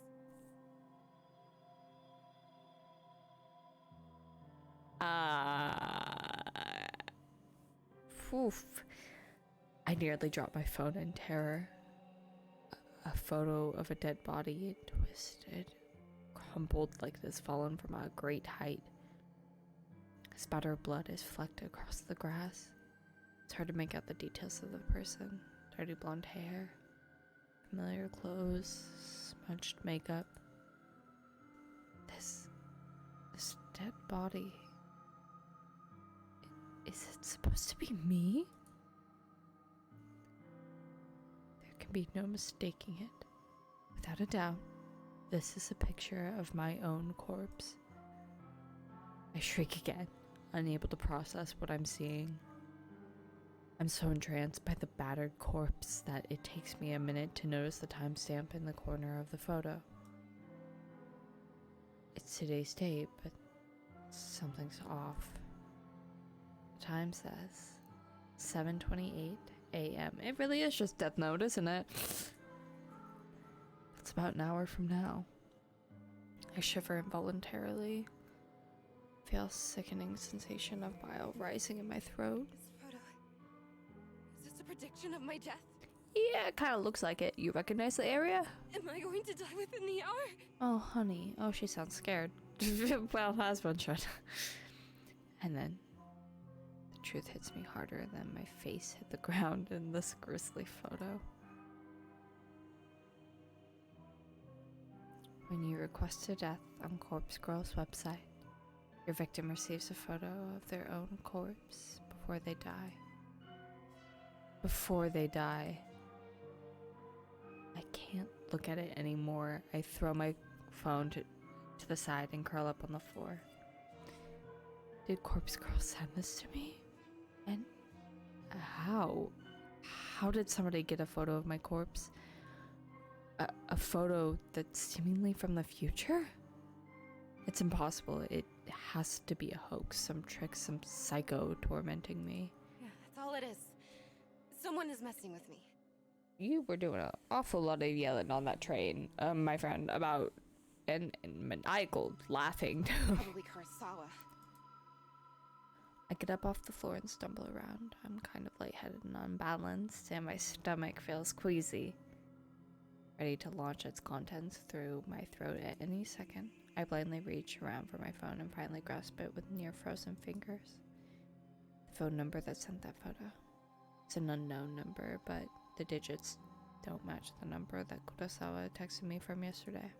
Oof. I nearly dropped my phone in terror. A photo of a dead body, twisted, crumpled like it has fallen from a great height. A spatter of blood is flecked across the grass. It's hard to make out the details of the person. Dirty blonde hair, familiar clothes, smudged makeup. This dead body. Is it supposed to be me? There can be no mistaking it. Without a doubt, this is a picture of my own corpse. I shriek again, unable to process what I'm seeing. I'm so entranced by the battered corpse that it takes me a minute to notice the timestamp in the corner of the photo. It's today's date, but something's off. The time says 7:28 a.m. It really is just Death Note, isn't it? It's about an hour from now. I shiver involuntarily. Feel a sickening sensation of bile rising in my throat. This photo. Is this a prediction of my death? Yeah, it kind of looks like it. You recognize the area? Am I going to die within the hour? Oh, honey. Oh, she sounds scared. Well, as one should. And then the truth hits me harder than my face hit the ground in this grisly photo. When you request a death on Corpse Girl's website, your victim receives a photo of their own corpse before they die. Before they die. I can't look at it anymore. I throw my phone to the side and curl up on the floor. Did Corpse Girl send this to me? And how? How did somebody get a photo of my corpse? A photo that's seemingly from the future? It's impossible. It has to be a hoax, some trick, some psycho tormenting me. Yeah, that's all it is. Someone is messing with me. You were doing an awful lot of yelling on that train, my friend, about and maniacal laughing. Probably Kurosawa. I get up off the floor and stumble around. I'm kind of lightheaded and unbalanced, and my stomach feels queasy, ready to launch its contents through my throat at any second. I blindly reach around for my phone and finally grasp it with near-frozen fingers. The phone number that sent that photo. It's an unknown number, but the digits don't match the number that Kurosawa texted me from yesterday.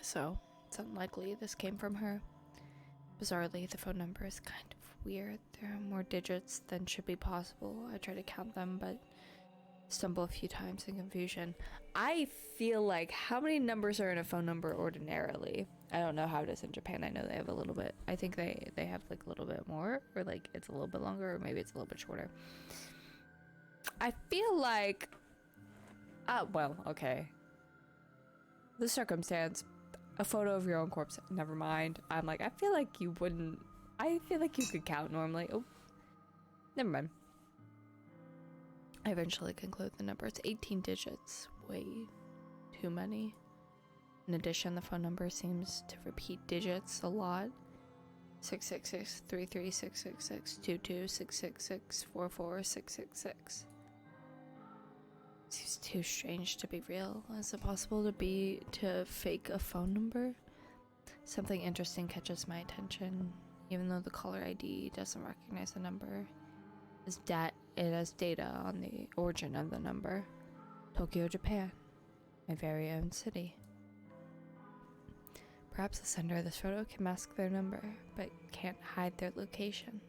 So, it's unlikely this came from her. Bizarrely, the phone number is kind of weird. There are more digits than should be possible. I try to count them, but stumble a few times in confusion. I feel like, how many numbers are in a phone number ordinarily? I don't know how it is in Japan. I know they have a little bit. I think they have like a little bit more, or like it's a little bit longer, or maybe it's a little bit shorter. I feel like, well, okay. The circumstance, a photo of your own corpse, never mind. I'm like, I feel like you wouldn't, I feel like you could count normally. Oh, never mind. I eventually conclude the number. It's 18 digits. Way too many. In addition, the phone number seems to repeat digits a lot. 666-33666-22-666-44666. Seems too strange to be real. Is it possible to fake a phone number? Something interesting catches my attention, even though the caller ID doesn't recognize the number. It has data on the origin of the number. Tokyo, Japan. My very own city. Perhaps the sender of this photo can mask their number, but can't hide their location.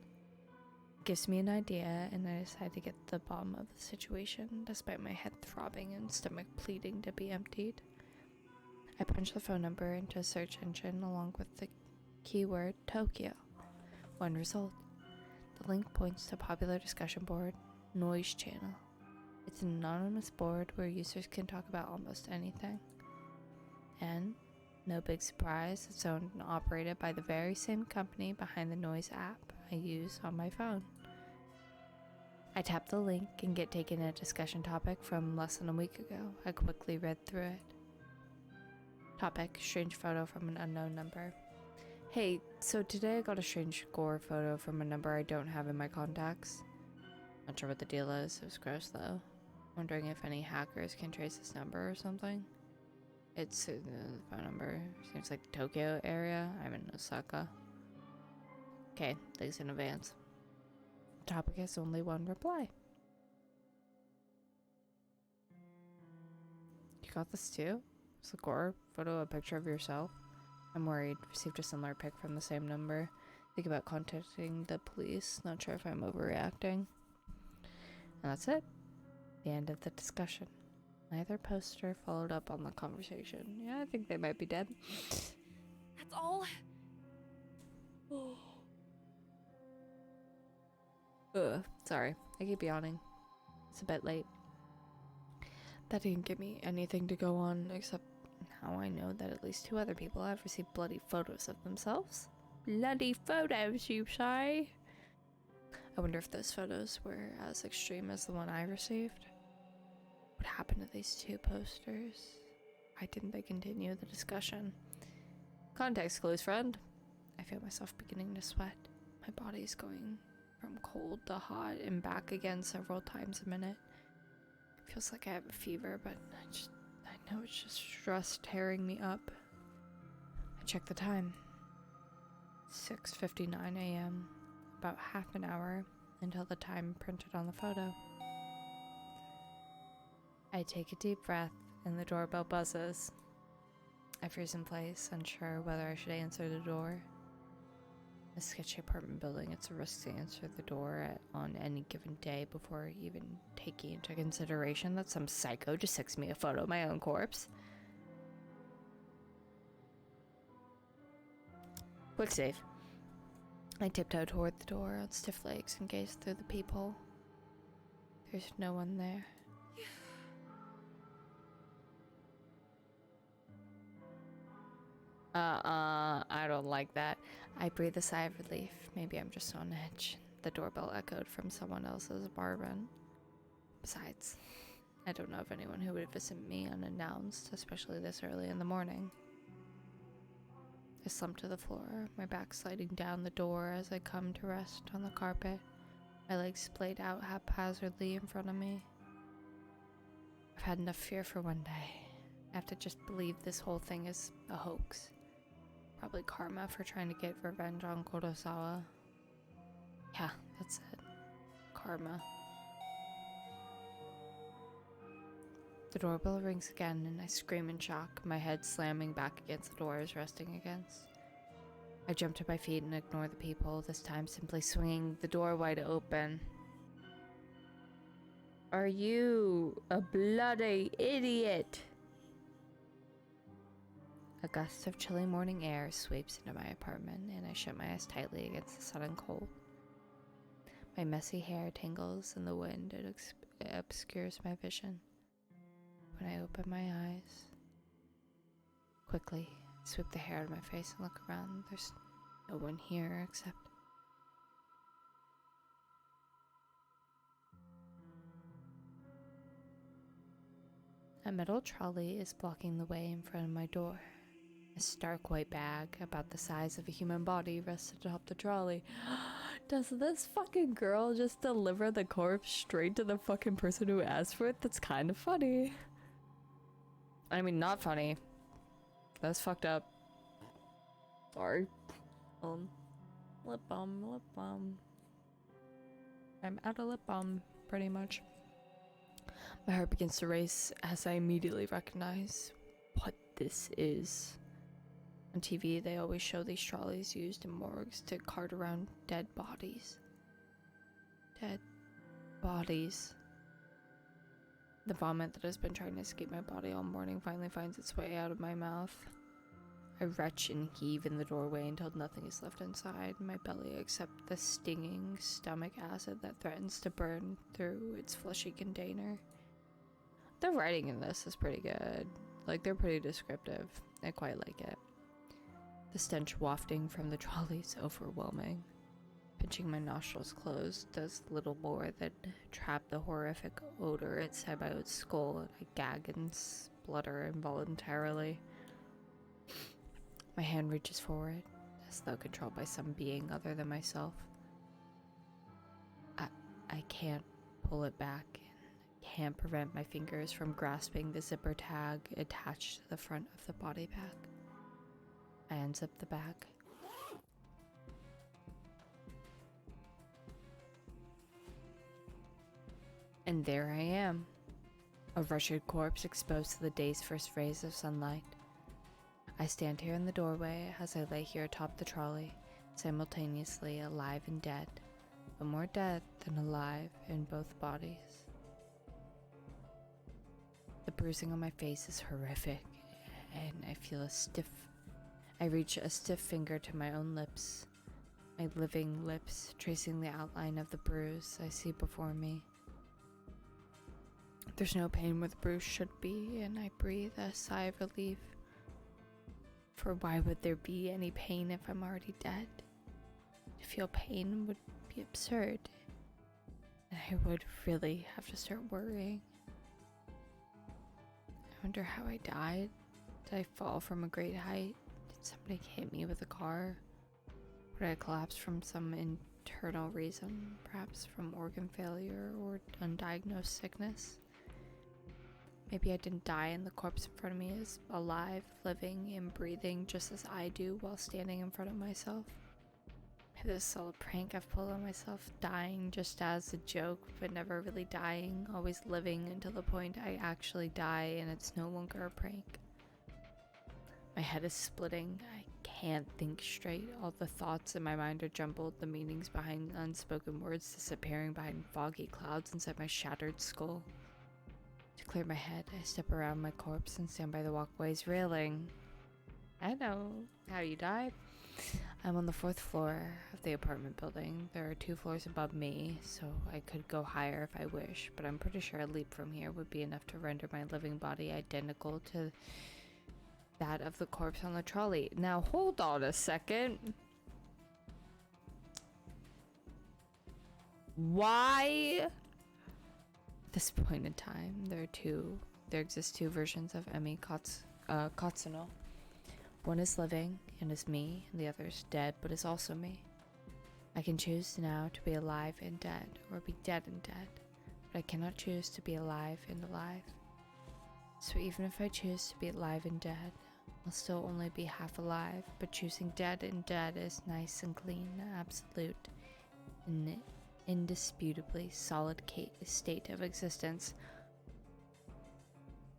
Gives me an idea, and I decide to get to the bottom of the situation, despite my head throbbing and stomach pleading to be emptied. I punch the phone number into a search engine along with the keyword Tokyo. One result. The link points to a popular discussion board, Noise Channel. It's an anonymous board where users can talk about almost anything. And, no big surprise, it's owned and operated by the very same company behind the Noise app I use on my phone. I tap the link and get taken a discussion topic from less than a week ago. I quickly read through it. Topic, strange photo from an unknown number. Hey, so today I got a strange gore photo from a number I don't have in my contacts. Not sure what the deal is, it was gross though. Wondering if any hackers can trace this number or something. It's the phone number, seems like the Tokyo area. I'm in Osaka. Okay, thanks in advance. The topic has only one reply. You got this too? It's a gore photo, a picture of yourself. I'm worried. Received a similar pic from the same number. Think about contacting the police. Not sure if I'm overreacting. And that's it. The end of the discussion. Neither poster followed up on the conversation. Yeah, I think they might be dead. That's all? Ugh, sorry. I keep yawning. It's a bit late. That didn't give me anything to go on, except now I know that at least 2 other people have received bloody photos of themselves. Bloody photos, you say? I wonder if those photos were as extreme as the one I received. What happened to these 2 posters? Why didn't they continue the discussion? Context clues, friend. I feel myself beginning to sweat. My body's going from cold to hot and back again several times a minute. Feels like I have a fever, but I know it's just stress tearing me up. I check the time. 6:59 a.m. About half an hour until the time printed on the photo. I take a deep breath and the doorbell buzzes. I freeze in place, unsure whether I should answer the door. A sketchy apartment building, it's a risk to answer the door on any given day before even taking into consideration that some psycho just sends me a photo of my own corpse. Quick save. I tiptoe toward the door on stiff legs and gaze through the peephole. There's no one there. I don't like that. I breathe a sigh of relief. Maybe I'm just on edge. The doorbell echoed from someone else's apartment. Besides, I don't know of anyone who would visit me unannounced, especially this early in the morning. I slump to the floor, my back sliding down the door as I come to rest on the carpet, my legs splayed out haphazardly in front of me. I've had enough fear for one day. I have to just believe this whole thing is a hoax. Probably karma for trying to get revenge on Kurosawa. Yeah, that's it. Karma. The doorbell rings again and I scream in shock, my head slamming back against the door I was resting against. I jump to my feet and ignore the people, this time simply swinging the door wide open. Are you a bloody idiot? A gust of chilly morning air sweeps into my apartment, and I shut my eyes tightly against the sudden cold. My messy hair tangles in the wind, it obscures my vision. When I open my eyes, quickly I sweep the hair out of my face and look around. There's no one here except... A metal trolley is blocking the way in front of my door. A stark white bag, about the size of a human body, rests atop the trolley. Does this fucking girl just deliver the corpse straight to the fucking person who asked for it? That's kind of funny. I mean, not funny. That's fucked up. Sorry. Lip balm. I'm out of lip balm, pretty much. My heart begins to race as I immediately recognize what this is. On TV, they always show these trolleys used in morgues to cart around dead bodies. dead bodies. The vomit that has been trying to escape my body all morning finally finds its way out of my mouth. I retch and heave in the doorway until nothing is left inside my belly except the stinging stomach acid that threatens to burn through its fleshy container. The writing in this is pretty good. Like, they're pretty descriptive. I quite like it. The stench wafting from the trolley is overwhelming. Pinching my nostrils closed does little more than trap the horrific odor inside my own skull, and I gag and splutter involuntarily. My hand reaches forward, as though controlled by some being other than myself. I can't pull it back, and can't prevent my fingers from grasping the zipper tag attached to the front of the body bag. I unzip the bag. And there I am, a wretched corpse exposed to the day's first rays of sunlight. I stand here in the doorway as I lay here atop the trolley, simultaneously alive and dead, but more dead than alive in both bodies. The bruising on my face is horrific, and I reach a stiff finger to my own lips, my living lips tracing the outline of the bruise I see before me. There's no pain where the bruise should be, and I breathe a sigh of relief. For why would there be any pain if I'm already dead? To feel pain would be absurd, and I would really have to start worrying. I wonder how I died. Did I fall from a great height? Did somebody hit me with a car? Would I collapse from some internal reason, perhaps from organ failure or undiagnosed sickness? Maybe I didn't die and the corpse in front of me is alive, living, and breathing just as I do while standing in front of myself. Maybe this is all a prank I've pulled on myself, dying just as a joke, but never really dying, always living until the point I actually die and it's no longer a prank. My head is splitting. I can't think straight. All the thoughts in my mind are jumbled, the meanings behind unspoken words disappearing behind foggy clouds inside my shattered skull. To clear my head, I step around my corpse and stand by the walkway's railing. I know how you died. I'm on the 4th floor of the apartment building. There are 2 floors above me, so I could go higher if I wish, but I'm pretty sure a leap from here would be enough to render my living body identical to that of the corpse on the trolley. Now hold on a second. Why? At this point in time, there exist 2 versions of Emi Katsuno. One is living and is me, and the other is dead but is also me. I can choose now to be alive and dead, or be dead and dead, but I cannot choose to be alive and alive. So even if I choose to be alive and dead, I'll still only be half alive, but choosing dead and dead is nice and clean, absolute, and indisputably solid state of existence.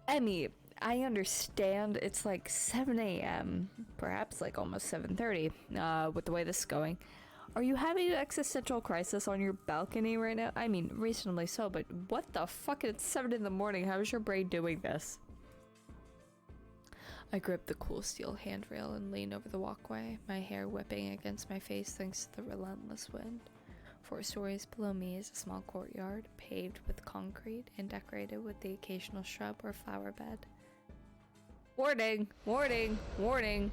Emmy, I understand it's like 7 a.m, perhaps like almost 7:30, with the way this is going. Are you having an existential crisis on your balcony right now? I mean, reasonably so, but what the fuck? It's 7 in the morning. How is your brain doing this? I grip the cool steel handrail and lean over the walkway, my hair whipping against my face thanks to the relentless wind. 4 stories below me is a small courtyard, paved with concrete and decorated with the occasional shrub or flower bed. Warning! Warning! Warning!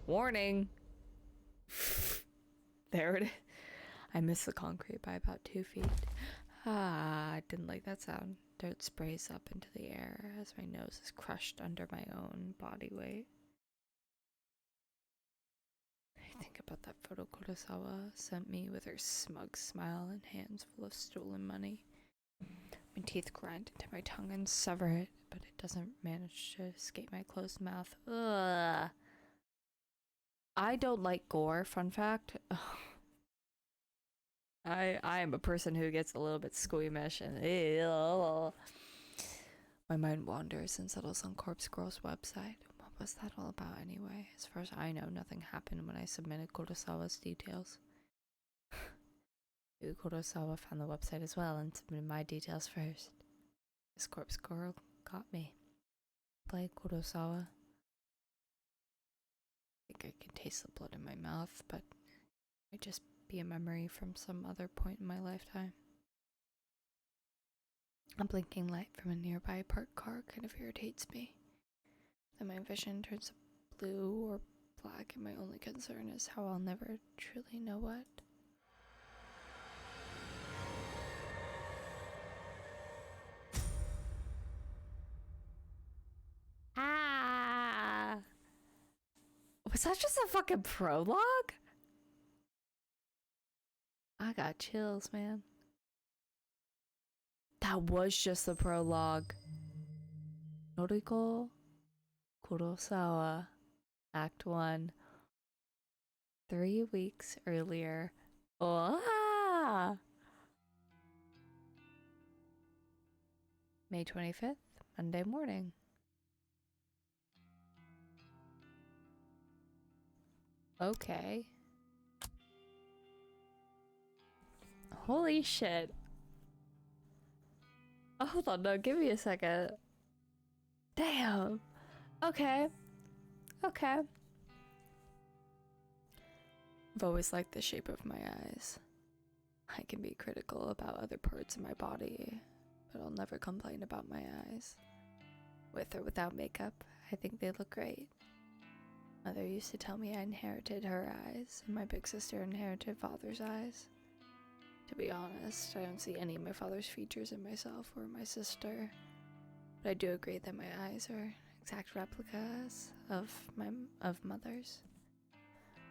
Warning! There it is. I missed the concrete by about 2 feet. I didn't like that sound. Dirt sprays up into the air as my nose is crushed under my own body weight. I think about that photo Kurosawa sent me with her smug smile and hands full of stolen money. My teeth grind into my tongue and sever it, but it doesn't manage to escape my closed mouth. Ugh. I don't like gore, fun fact. I am a person who gets a little bit squeamish and my mind wanders and settles on Corpse Girl's website. What was that all about anyway? As far as I know, nothing happened when I submitted Kurosawa's details. Kurosawa found the website as well and submitted my details first. This corpse girl got me. Play Kurosawa. I think I can taste the blood in my mouth, but it might just be a memory from some other point in my lifetime. A blinking light from a nearby parked car kind of irritates me. Then my vision turns blue or black, and my only concern is how I'll never truly know what. Ah! Was that just a fucking prologue? I got chills, man. That was just the prologue. Noriko Kurosawa, Act 1. 3 weeks earlier. Oh, May 25th, Monday morning. Okay. Holy shit. Oh, hold on, no, give me a second. Damn. Okay. Okay. I've always liked the shape of my eyes. I can be critical about other parts of my body, but I'll never complain about my eyes. With or without makeup, I think they look great. Mother used to tell me I inherited her eyes, and my big sister inherited father's eyes. To be honest, I don't see any of my father's features in myself or my sister, but I do agree that my eyes are exact replicas of mother's.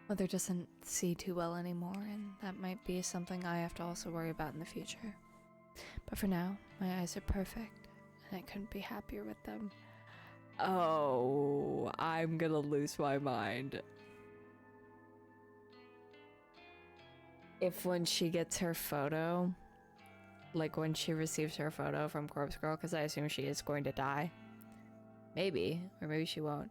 Mother doesn't see too well anymore, and that might be something I have to also worry about in the future. But for now, my eyes are perfect, and I couldn't be happier with them. Oh, I'm gonna lose my mind. If when she gets her photo, like when she receives her photo from Corpse Girl, because I assume she is going to die. Maybe, or maybe she won't.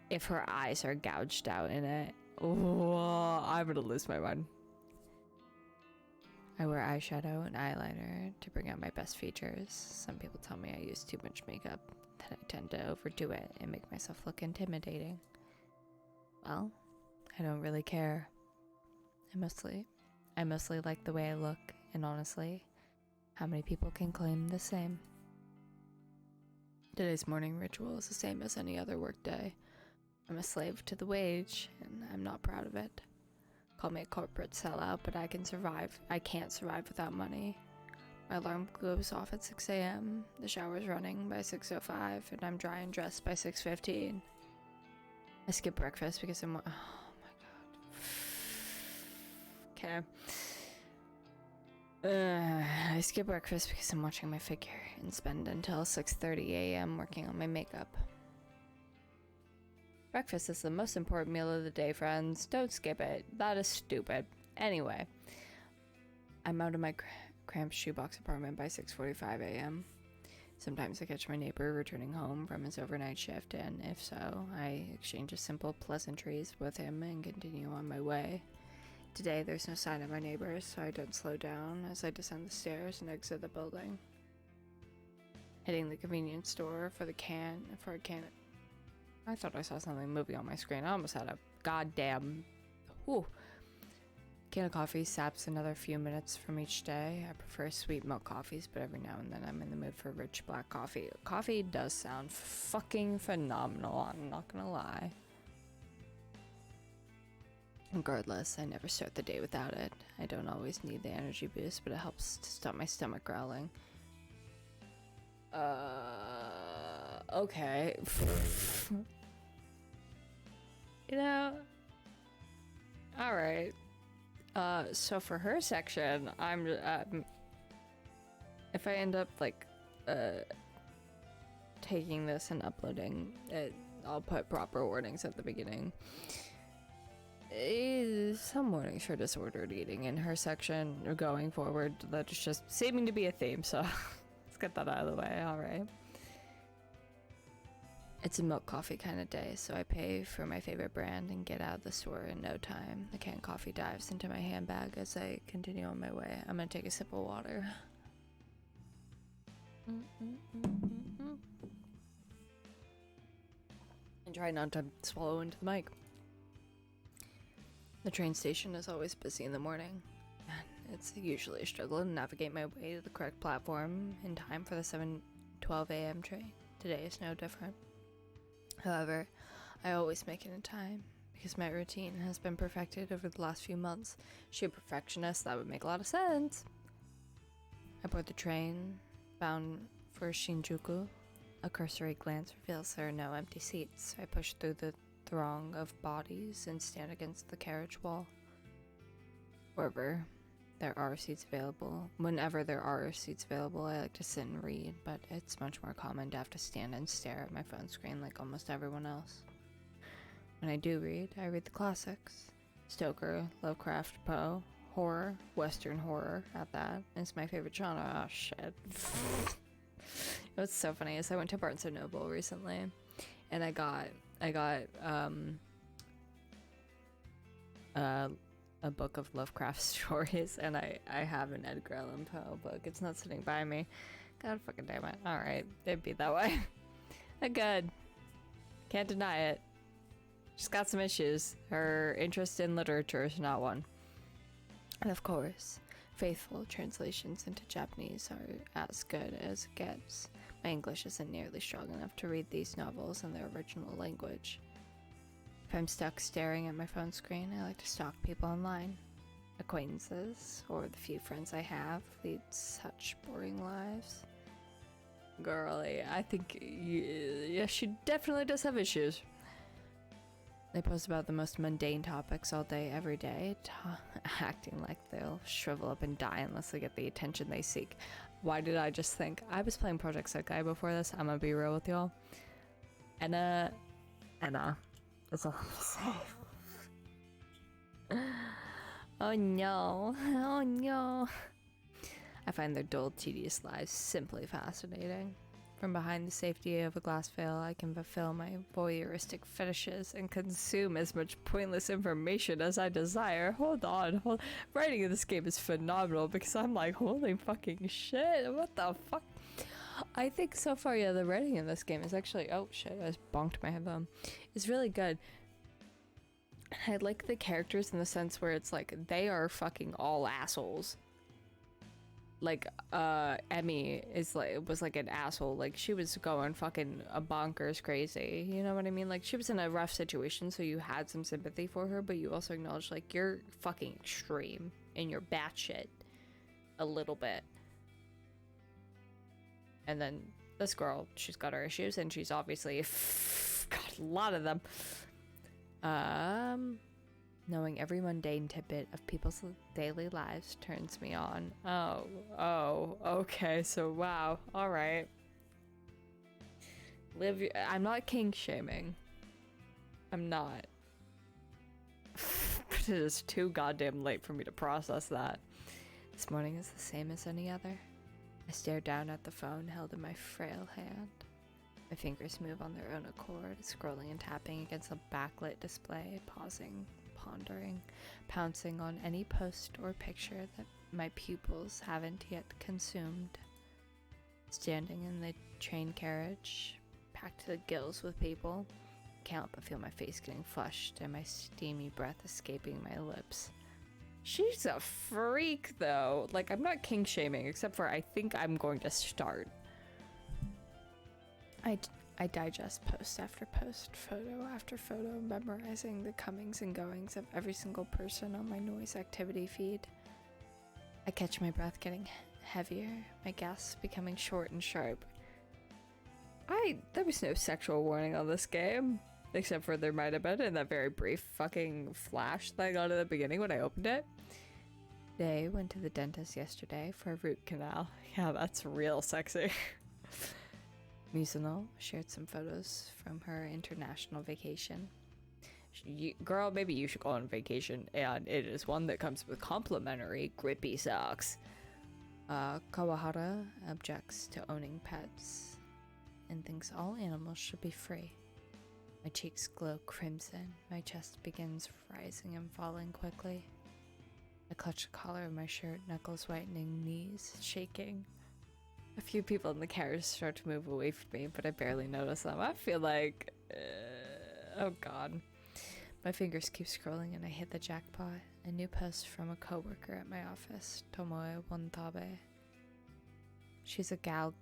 If her eyes are gouged out in it, oh, I'm gonna lose my mind. I wear eyeshadow and eyeliner to bring out my best features. Some people tell me I use too much makeup, that I tend to overdo it and make myself look intimidating. Well, I don't really care. I mostly like the way I look, and honestly, how many people can claim the same? Today's morning ritual is the same as any other workday. I'm a slave to the wage, and I'm not proud of it. Call me a corporate sellout, but I can't survive without money. My alarm goes off at 6 a.m., the shower's running by 6:05, and I'm dry and dressed by 6:15. I skip breakfast because I'm... Oh my god. Okay. I skip breakfast because I'm watching my figure and spend until 6:30 a.m. working on my makeup. Breakfast is the most important meal of the day, friends. Don't skip it. That is stupid. Anyway, I'm out of my cramped shoebox apartment by 6:45 a.m. Sometimes I catch my neighbor returning home from his overnight shift, and if so, I exchange simple pleasantries with him and continue on my way. Today, there's no sign of my neighbors, so I don't slow down as I descend the stairs and exit the building. Hitting the convenience store for a can. I thought I saw something moving on my screen. I almost had a goddamn... Whew. Can of coffee saps another few minutes from each day. I prefer sweet milk coffees, but every now and then I'm in the mood for rich black coffee. Coffee does sound fucking phenomenal, I'm not gonna lie. Regardless, I never start the day without it. I don't always need the energy boost, but it helps to stop my stomach growling. Okay. You know, alright. So for her section, I'm, if I end up, like, taking this and uploading it, I'll put proper warnings at the beginning. Some warnings for disordered eating in her section going forward. That's just seeming to be a theme, so let's get that out of the way, alright. It's a milk coffee kind of day, so I pay for my favorite brand and get out of the store in no time. The canned coffee dives into my handbag as I continue on my way. I'm gonna take a sip of water. And try not to swallow into the mic. The train station is always busy in the morning. It's usually a struggle to navigate my way to the correct platform in time for the 7:12 a.m. train. Today is no different. However, I always make it in time because my routine has been perfected over the last few months. Sheer perfectionist, that would make a lot of sense. I board the train, bound for Shinjuku. A cursory glance reveals there are no empty seats. I push through the throng of bodies and stand against the carriage wall. Whenever there are seats available, I like to sit and read, but it's much more common to have to stand and stare at my phone screen like almost everyone else. When I do read, I read the classics. Stoker, Lovecraft, Poe, horror, Western horror at that. It's my favorite genre. Oh shit. What's so funny is I went to Barnes & Noble recently and I got a book of Lovecraft stories, and I have an Edgar Allan Poe book. It's not sitting by me. God fucking damn it. Alright, it'd be that way. Good. Can't deny it. She's got some issues. Her interest in literature is not one. And of course, faithful translations into Japanese are as good as it gets. My English isn't nearly strong enough to read these novels in their original language. If I'm stuck staring at my phone screen, I like to stalk people online. Acquaintances, or the few friends I have, lead such boring lives. Girly, I think, yeah, she definitely does have issues. They post about the most mundane topics all day, every day, acting like they'll shrivel up and die unless they get the attention they seek. Why did I just think? I was playing Project Sekai before this, I'm gonna be real with y'all. Anna. That's all I'm saying. Oh no. Oh no. I find their dull, tedious lives simply fascinating. From behind the safety of a glass veil, I can fulfill my voyeuristic fetishes and consume as much pointless information as I desire. Hold on. Writing in this game is phenomenal because I'm like, holy fucking shit, what the fuck? I think so far, yeah, the writing in this game is actually, oh shit, I just bonked my headphone. It's really good. I like the characters in the sense where it's like, they are fucking all assholes. Like, Emmy was like an asshole. Like, she was going fucking bonkers crazy. You know what I mean? Like, she was in a rough situation, so you had some sympathy for her, but you also acknowledged, like, you're fucking extreme and you're batshit a little bit. And then this girl, she's got her issues, and she's obviously got a lot of them. Knowing every mundane tidbit of people's daily lives turns me on. Oh, okay, so wow, alright. I'm not kink shaming. I'm not. But it is too goddamn late for me to process that. This morning is the same as any other. I stare down at the phone held in my frail hand. My fingers move on their own accord, scrolling and tapping against a backlit display, pausing, pondering, pouncing on any post or picture that my pupils haven't yet consumed. Standing in the train carriage, packed to the gills with people, can't help but feel my face getting flushed and my steamy breath escaping my lips. She's a freak, though. Like, I'm not kink shaming, except for I think I'm going to start. I digest post after post, photo after photo, memorizing the comings and goings of every single person on my noise activity feed. I catch my breath getting heavier, my gasps becoming short and sharp. There was no sexual warning on this game. Except for there might have been in that very brief fucking flash that I got at the beginning when I opened it. They went to the dentist yesterday for a root canal. Yeah, that's real sexy. Mizuno shared some photos from her international vacation. Girl, maybe you should go on vacation, and it is one that comes with complimentary grippy socks. Kawahara objects to owning pets. and thinks all animals should be free. My cheeks glow crimson, my chest begins rising and falling quickly. I clutch the collar of my shirt, knuckles whitening, knees shaking. A few people in the carriage start to move away from me, but I barely notice them. I feel like... oh god. My fingers keep scrolling and I hit the jackpot. A new post from a coworker at my office, Tomoe Wantabe. She's a gal...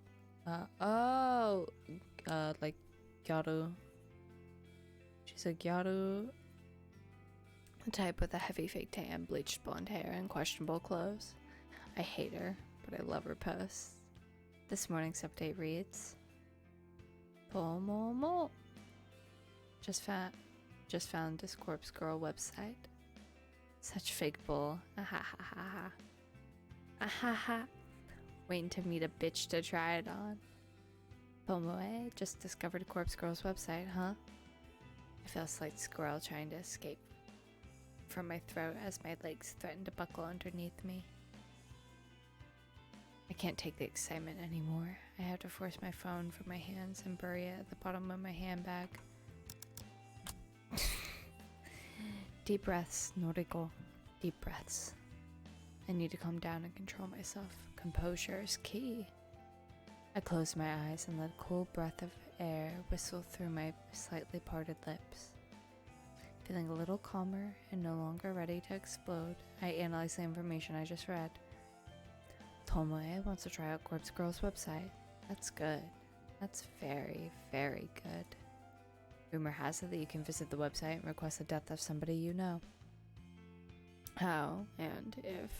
like gyaru. She's a gyaru, the type with a heavy fake tan, bleached blonde hair, and questionable clothes. I hate her, but I love her posts. This morning's update reads, Pomomo. Just found this corpse girl website. Such fake bull. Ahahaha. Ahaha. Waiting to meet a bitch to try it on. Pomoe just discovered a corpse girl's website, huh? I feel a slight squirrel trying to escape from my throat as my legs threaten to buckle underneath me. I can't take the excitement anymore. I have to force my phone from my hands and bury it at the bottom of my handbag. Deep breaths, Noriko. Deep breaths. I need to calm down and control myself. Composure is key. I close my eyes and let a cool breath of air whistle through my slightly parted lips. Feeling a little calmer and no longer ready to explode, I analyze the information I just read. Tomoe wants to try out Corpse Girl's website. That's good. That's very, very good. Rumor has it that you can visit the website and request the death of somebody you know. How and if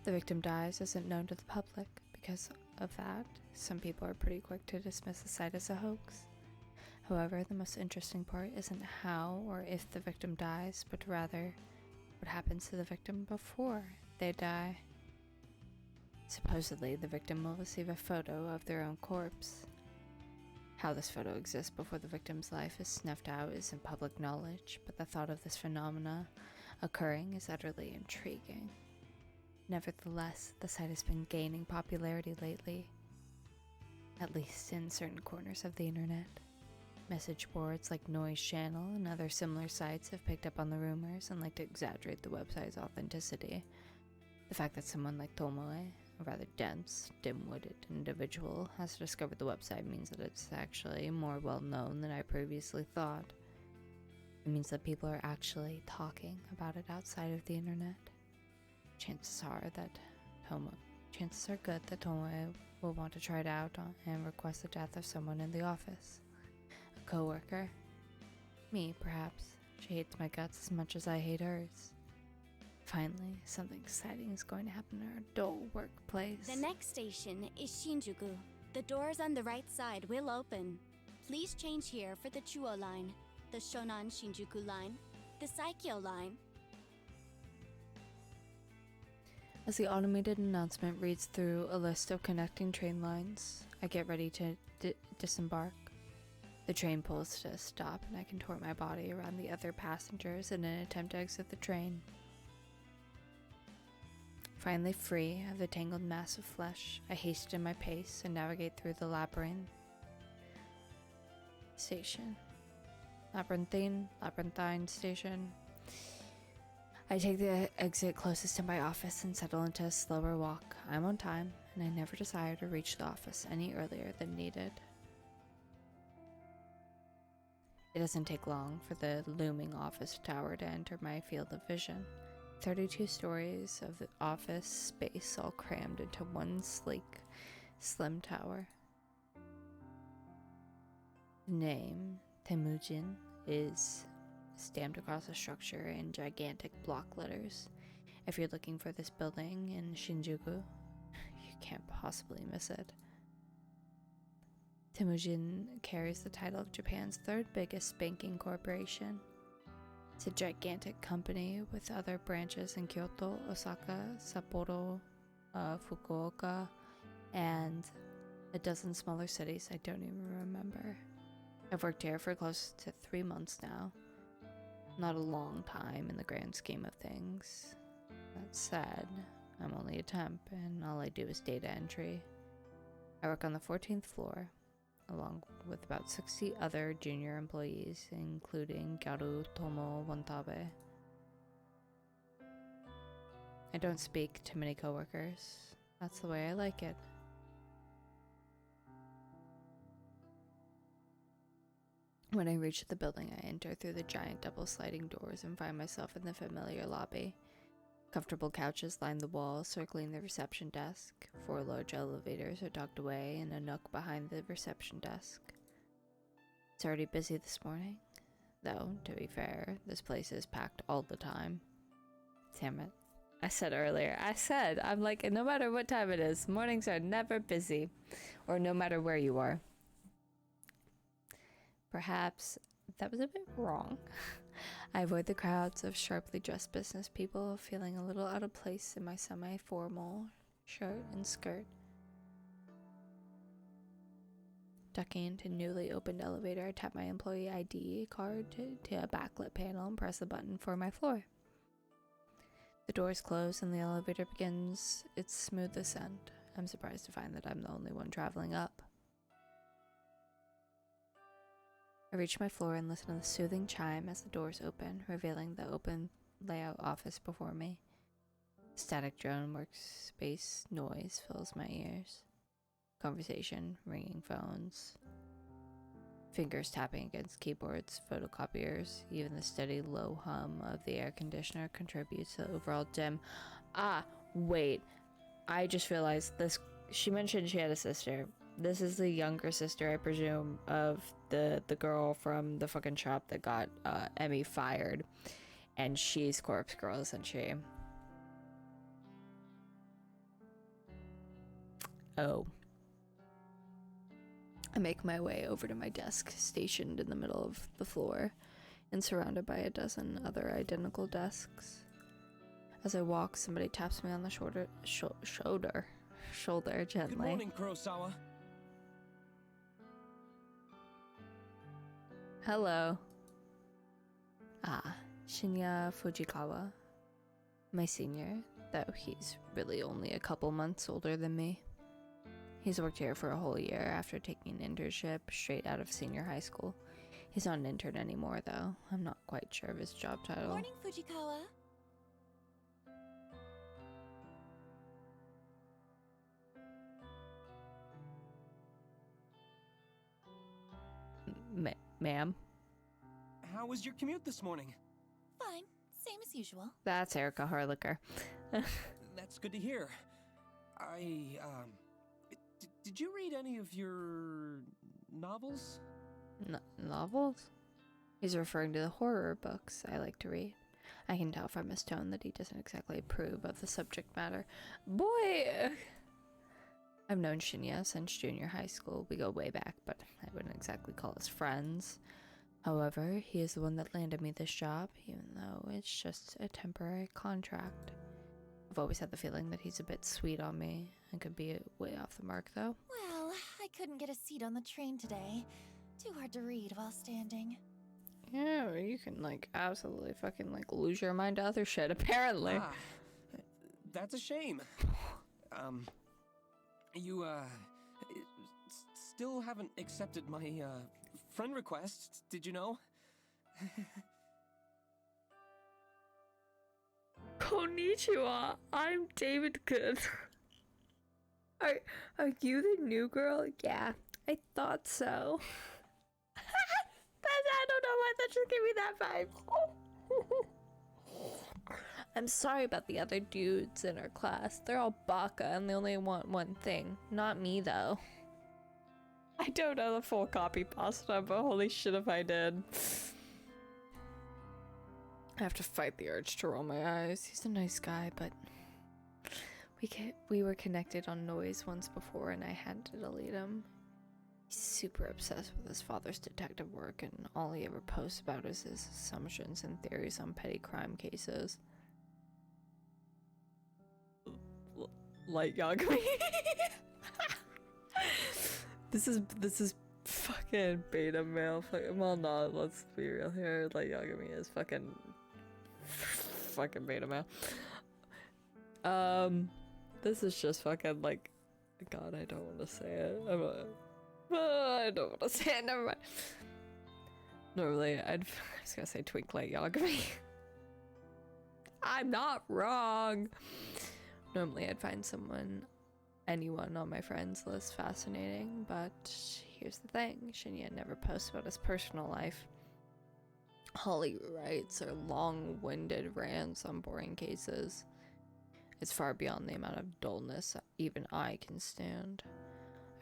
the victim dies isn't known to the public. Because of that, some people are pretty quick to dismiss the site as a hoax. However, the most interesting part isn't how or if the victim dies, but rather what happens to the victim before they die. Supposedly, the victim will receive a photo of their own corpse. How this photo exists before the victim's life is snuffed out isn't public knowledge, but the thought of this phenomena occurring is utterly intriguing. Nevertheless, the site has been gaining popularity lately, at least in certain corners of the internet. Message boards like Noise Channel and other similar sites have picked up on the rumors and like to exaggerate the website's authenticity. The fact that someone like Tomoe, a rather dense, dim-witted individual, has discovered the website means that it's actually more well-known than I previously thought. It means that people are actually talking about it outside of the internet. Chances are good that Tomoe will want to try it out and request the death of someone in the office. A coworker. Me, perhaps. She hates my guts as much as I hate hers. Finally, something exciting is going to happen in our dull workplace. The next station is Shinjuku. The doors on the right side will open. Please change here for the Chuo line, the Shonan Shinjuku line, the Saikyo line. As the automated announcement reads through a list of connecting train lines, I get ready to disembark. The train pulls to a stop and I contort my body around the other passengers in an attempt to exit the train. Finally free of the tangled mass of flesh, I hasten my pace and navigate through the labyrinthine station. I take the exit closest to my office and settle into a slower walk. I'm on time, and I never desire to reach the office any earlier than needed. It doesn't take long for the looming office tower to enter my field of vision. 32 stories of the office space all crammed into one sleek, slim tower. The name, Temujin, is stamped across the structure in gigantic block letters. If you're looking for this building in Shinjuku, you can't possibly miss it. Temujin carries the title of Japan's third biggest banking corporation. It's a gigantic company with other branches in Kyoto, Osaka, Sapporo, Fukuoka, and a dozen smaller cities I don't even remember. I've worked here for close to 3 months now. Not a long time in the grand scheme of things. That said, I'm only a temp and all I do is data entry. I work on the 14th floor, along with about 60 other junior employees, including Garu Tomo Wantabe. I don't speak to many coworkers. That's the way I like it. When I reach the building, I enter through the giant double sliding doors and find myself in the familiar lobby. Comfortable couches line the walls, circling the reception desk. 4 large elevators are docked away in a nook behind the reception desk. It's already busy this morning. Though, to be fair, this place is packed all the time. Damn it. I said earlier, I'm like, no matter what time it is, mornings are never busy. Or no matter where you are. Perhaps that was a bit wrong. I avoid the crowds of sharply dressed business people, feeling a little out of place in my semi-formal shirt and skirt. Ducking into newly opened elevator, I tap my employee ID card to a backlit panel and press the button for my floor. The doors close and the elevator begins its smooth ascent. I'm surprised to find that I'm the only one traveling up. I reach my floor and listen to the soothing chime as the doors open, revealing the open layout office before me. Static drone workspace noise fills my ears. Conversation, ringing phones, fingers tapping against keyboards, photocopiers. Even the steady low hum of the air conditioner contributes to the overall dim. Ah, wait. I just realized this. She mentioned she had a sister. This is the younger sister, I presume, of the girl from the fucking shop that got Emmy fired. And she's Corpse Girl, isn't she? Oh. I make my way over to my desk, stationed in the middle of the floor, and surrounded by a dozen other identical desks. As I walk, somebody taps me on the shoulder gently. Good morning, Kurosawa. Hello. Ah, Shinya Fujikawa. My senior, though he's really only a couple months older than me. He's worked here for a whole year after taking an internship straight out of senior high school. He's not an intern anymore, though. I'm not quite sure of his job title. Morning, Fujikawa. Ma'am? How was your commute this morning? Fine, same as usual. That's Erica Harlicker. That's good to hear. Did you read any of your novels? Novels? He's referring to the horror books I like to read. I can tell from his tone that he doesn't exactly approve of the subject matter. Boy! I've known Shinya since junior high school. We go way back, but I wouldn't exactly call us friends. However, he is the one that landed me this job, even though it's just a temporary contract. I've always had the feeling that he's a bit sweet on me and could be way off the mark, though. Well, I couldn't get a seat on the train today. Too hard to read while standing. Yeah, you can, absolutely fucking, lose your mind to other shit, apparently. Ah, that's a shame. You, still haven't accepted my, friend request, did you know? Konnichiwa, I'm David Good. Are you the new girl? Yeah, I thought so. I don't know why that just gave me that vibe. I'm sorry about the other dudes in our class. They're all baka and they only want one thing. Not me, though. I don't know the full copy pasta, but holy shit if I did. I have to fight the urge to roll my eyes. He's a nice guy, but we were connected on Noise once before and I had to delete him. He's super obsessed with his father's detective work and all he ever posts about is his assumptions and theories on petty crime cases. Light Yagami. This is fucking beta male. Well, no, let's be real here. Light Yagami is fucking beta male. This is just fucking God, I don't want to say it. I don't want to say it, never mind. Normally, I was gonna say Twinklight Yagami. I'm not wrong. Normally, I'd find anyone on my friends list fascinating, but here's the thing. Shinya never posts about his personal life. All he writes are long-winded rants on boring cases. It's far beyond the amount of dullness even I can stand.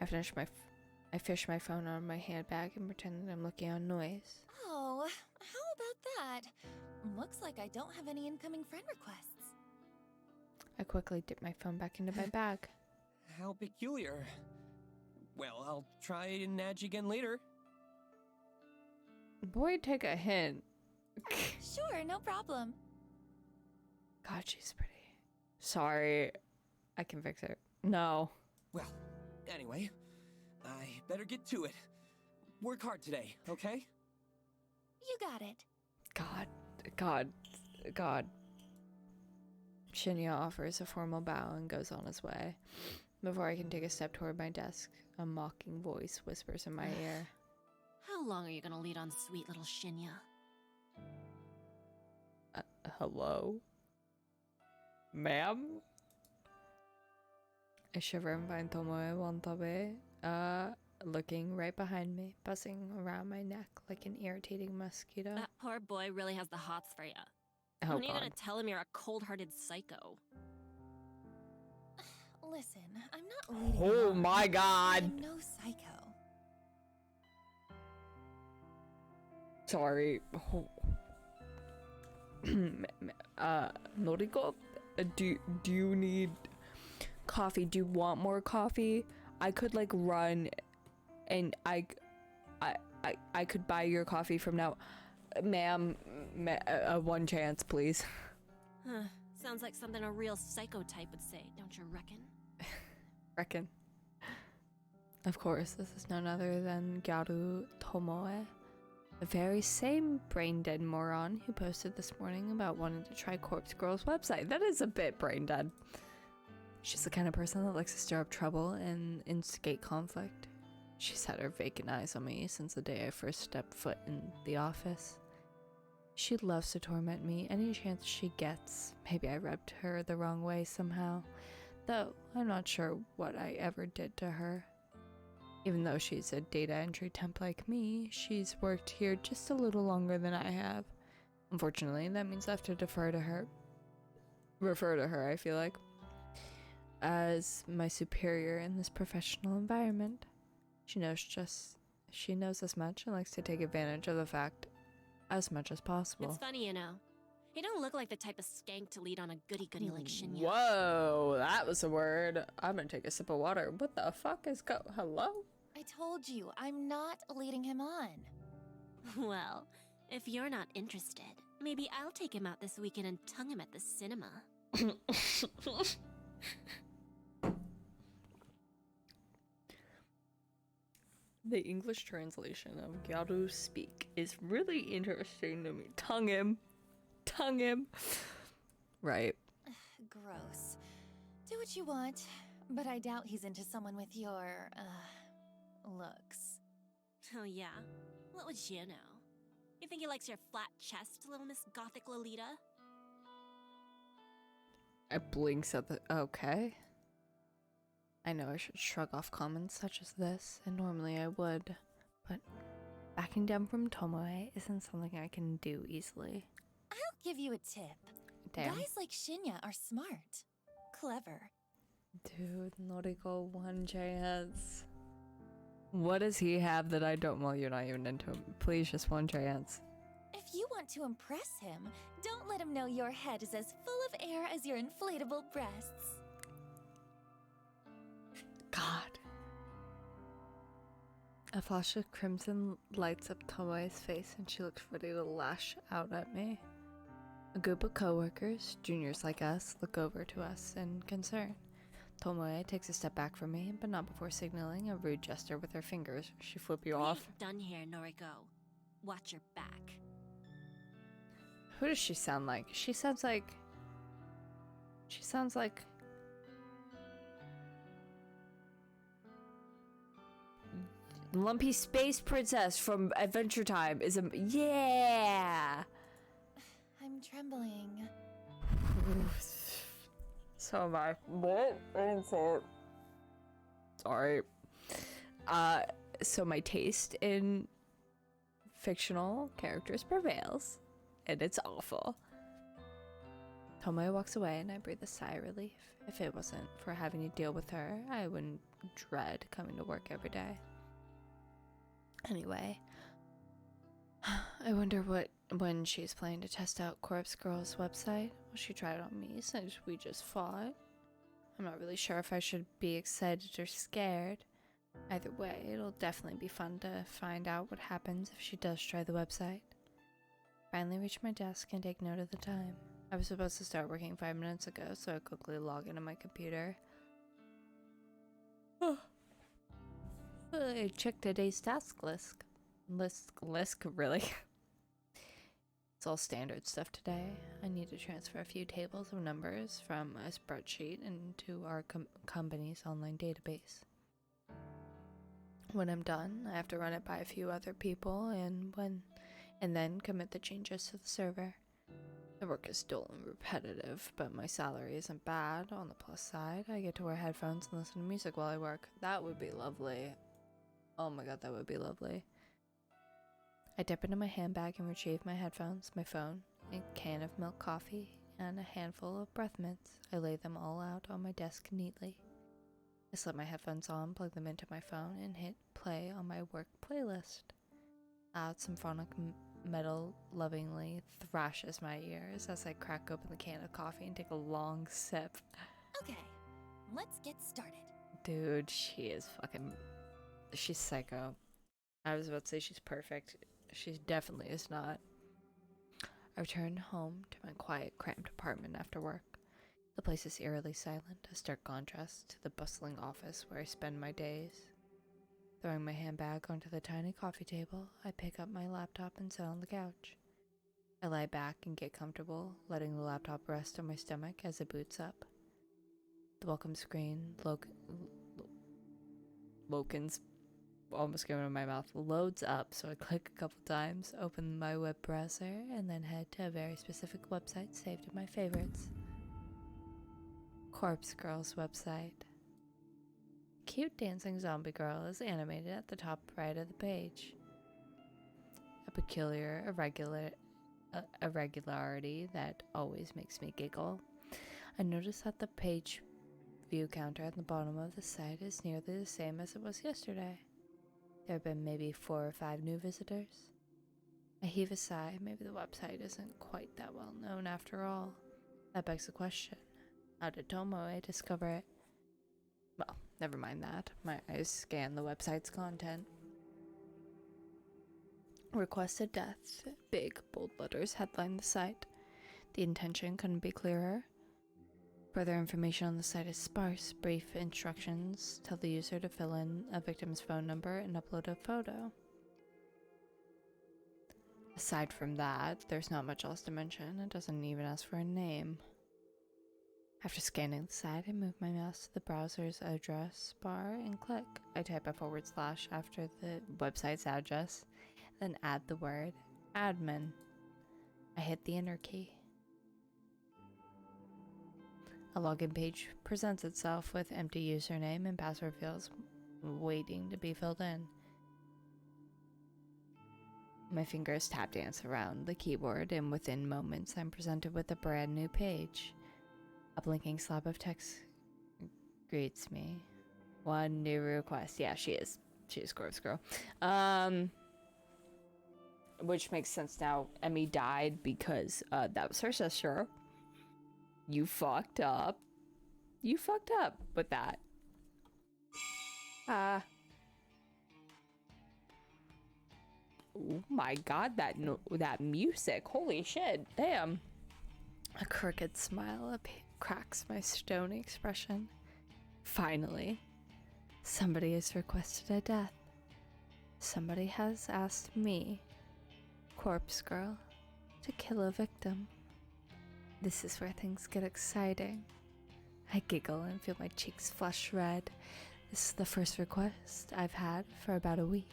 I fish my phone out of my handbag and pretend that I'm looking on noise. Oh, how about that? Looks like I don't have any incoming friend requests. I quickly dip my phone back into my bag. How peculiar. Well, I'll try and add you again later. Boy, take a hint. Sure, no problem. God, she's pretty. Sorry. I can fix it. No. Well, anyway, I better get to it. Work hard today, okay? You got it. God. Shinya offers a formal bow and goes on his way. Before I can take a step toward my desk, a mocking voice whispers in my ear. How long are you gonna lead on sweet little Shinya? Hello? Ma'am? I shiver and find Tomoe Wantabe, looking right behind me, buzzing around my neck like an irritating mosquito. That poor boy really has the hots for ya. Oh, When are you God. gonna tell him you're a cold-hearted psycho? Listen, I'm not leading Oh him on. my God. I'm no psycho. Sorry. Noriko, do you need coffee? Do you want more coffee? I could like run and I could buy your coffee from now. Ma'am, one chance, please. Huh. Sounds like something a real psycho type would say, don't you reckon? Reckon. Of course, this is none other than Gyaru Tomoe, the very same brain-dead moron who posted this morning about wanting to try Corpse Girl's website. That is a bit brain-dead. She's the kind of person that likes to stir up trouble and instigate conflict. She's had her vacant eyes on me since the day I first stepped foot in the office. She loves to torment me any chance she gets. Maybe I rubbed her the wrong way somehow, though I'm not sure what I ever did to her. Even though she's a data entry temp like me, she's worked here just a little longer than I have. Unfortunately, that means I have to refer to her, I feel like, as my superior in this professional environment. She knows as much and likes to take advantage of the fact as much as possible. It's funny, you know. You don't look like the type of skank to lead on a goody-goody like Shinya. Whoa, that was a word. I'm gonna take a sip of water. What the fuck is hello? I told you, I'm not leading him on. Well, if you're not interested, maybe I'll take him out this weekend and tongue him at the cinema. The English translation of Gyaru speak is really interesting to me. Tongue him. Right. Gross. Do what you want, but I doubt he's into someone with your, looks. Oh yeah? What would you know? You think he likes your flat chest, little Miss Gothic Lolita? I blinks at the... Okay. I know I should shrug off comments such as this, and normally I would, but backing down from Tomoe isn't something I can do easily. I'll give you a tip. Damn. Guys like Shinya are smart. Clever. Dude, Noriko, one chance. What does he have that I don't? Well, you're not even into him. Please, just one chance. If you want to impress him, don't let him know your head is as full of air as your inflatable breasts. God. A flash of crimson lights up Tomoe's face and she looks ready to lash out at me. A group of coworkers, juniors like us, look over to us in concern. Tomoe takes a step back from me, but not before signaling a rude gesture with her fingers. She flip you off. We ain't done here, Noriko. Watch your back. Who does she sound like? She sounds like... Lumpy Space Princess from Adventure Time is a yeah. I'm trembling. So am I. What? I didn't say it. Sorry. So my taste in fictional characters prevails, and it's awful. Tomoe walks away, and I breathe a sigh of relief. If it wasn't for having to deal with her, I wouldn't dread coming to work every day. Anyway, I wonder when she's planning to test out Corpse Girl's website. Will she try it on me since we just fought? I'm not really sure if I should be excited or scared. Either way, it'll definitely be fun to find out what happens if she does try the website. Finally reach my desk and take note of the time. I was supposed to start working 5 minutes ago, so I quickly log into my computer. I checked today's task list. List, really? It's all standard stuff today. I need to transfer a few tables of numbers from a spreadsheet into our company's online database. When I'm done, I have to run it by a few other people and then commit the changes to the server. The work is dull and repetitive, but my salary isn't bad. On the plus side, I get to wear headphones and listen to music while I work. That would be lovely. Oh my god, that would be lovely. I dip into my handbag and retrieve my headphones, my phone, a can of milk coffee, and a handful of breath mints. I lay them all out on my desk neatly. I slip my headphones on, plug them into my phone, and hit play on my work playlist. Loud symphonic metal lovingly thrashes my ears as I crack open the can of coffee and take a long sip. Okay, let's get started. Dude, she's psycho. I was about to say she's perfect. She definitely is not. I return home to my quiet, cramped apartment after work. The place is eerily silent, a stark contrast to the bustling office where I spend my days. Throwing my handbag onto the tiny coffee table, I pick up my laptop and sit on the couch. I lie back and get comfortable, letting the laptop rest on my stomach as it boots up. The welcome screen, Loken's almost going in my mouth, loads up, so I click a couple times, open my web browser, and then head to a very specific website saved in my favorites. Corpse Girl's website. Cute dancing zombie girl is animated at the top right of the page. A peculiar irregularity that always makes me giggle. I notice that the page view counter at the bottom of the site is nearly the same as it was yesterday. There have been maybe 4 or 5 new visitors. I heave a sigh. Maybe the website isn't quite that well known after all. That begs the question. How did Tomoe discover it? Well, never mind that. My eyes scan the website's content. Requested death. Big, bold letters headline the site. The intention couldn't be clearer. Further information on the site is sparse. Brief instructions tell the user to fill in a victim's phone number and upload a photo. Aside from that, there's not much else to mention. It doesn't even ask for a name. After scanning the site, I move my mouse to the browser's address bar and click. I type a / after the website's address, then add the word admin. I hit the enter key. A login page presents itself with empty username and password fields waiting to be filled in. My fingers tap dance around the keyboard, and within moments I'm presented with a brand new page. A blinking slab of text greets me. One new request. Yeah, she is. She is Corpse Girl. Which makes sense now. Emmy died because that was her sister. You fucked up. You fucked up with that. Oh my god, that music. Holy shit. Damn. A crooked smile cracks my stony expression. Finally, somebody has requested a death. Somebody has asked me, Corpse Girl, to kill a victim. This is where things get exciting. I giggle and feel my cheeks flush red. This is the first request I've had for about a week.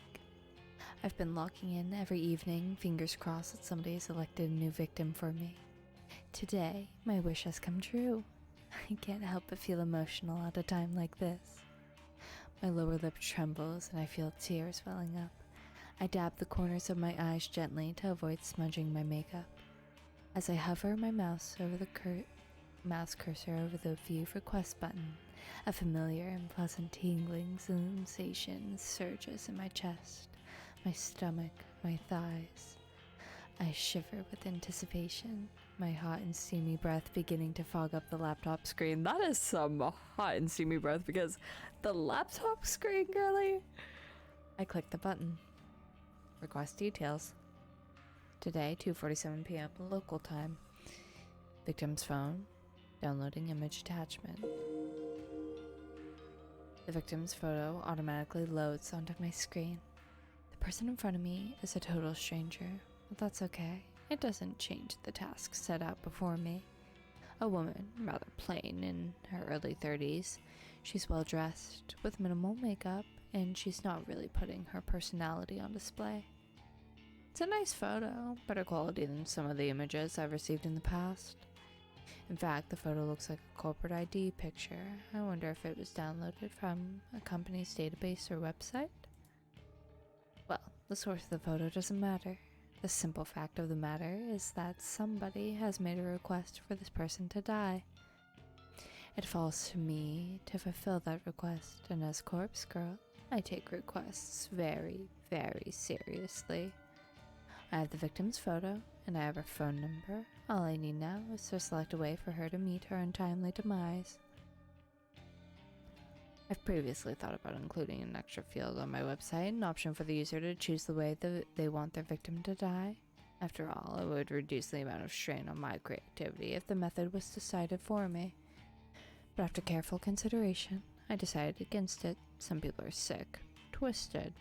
I've been locking in every evening, fingers crossed that somebody has elected a new victim for me. Today, my wish has come true. I can't help but feel emotional at a time like this. My lower lip trembles and I feel tears welling up. I dab the corners of my eyes gently to avoid smudging my makeup. As I hover my mouse cursor over the View Request button, a familiar and pleasant tingling sensation surges in my chest, my stomach, my thighs. I shiver with anticipation, my hot and steamy breath beginning to fog up the laptop screen. That is some hot and steamy breath, because the laptop screen, girly. I click the button. Request details. Today, 2:47 p.m. local time. Victim's phone. Downloading image attachment. The victim's photo automatically loads onto my screen. The person in front of me is a total stranger, but that's okay. It doesn't change the task set out before me. A woman, rather plain, in her early 30s. She's well dressed, with minimal makeup, and she's not really putting her personality on display. It's a nice photo, better quality than some of the images I've received in the past. In fact, the photo looks like a corporate ID picture. I wonder if it was downloaded from a company's database or website? Well, the source of the photo doesn't matter. The simple fact of the matter is that somebody has made a request for this person to die. It falls to me to fulfill that request, and as Corpse Girl, I take requests very, very seriously. I have the victim's photo, and I have her phone number. All I need now is to select a way for her to meet her untimely demise. I've previously thought about including an extra field on my website, an option for the user to choose the way that they want their victim to die. After all, it would reduce the amount of strain on my creativity if the method was decided for me. But after careful consideration, I decided against it. Some people are sick, twisted.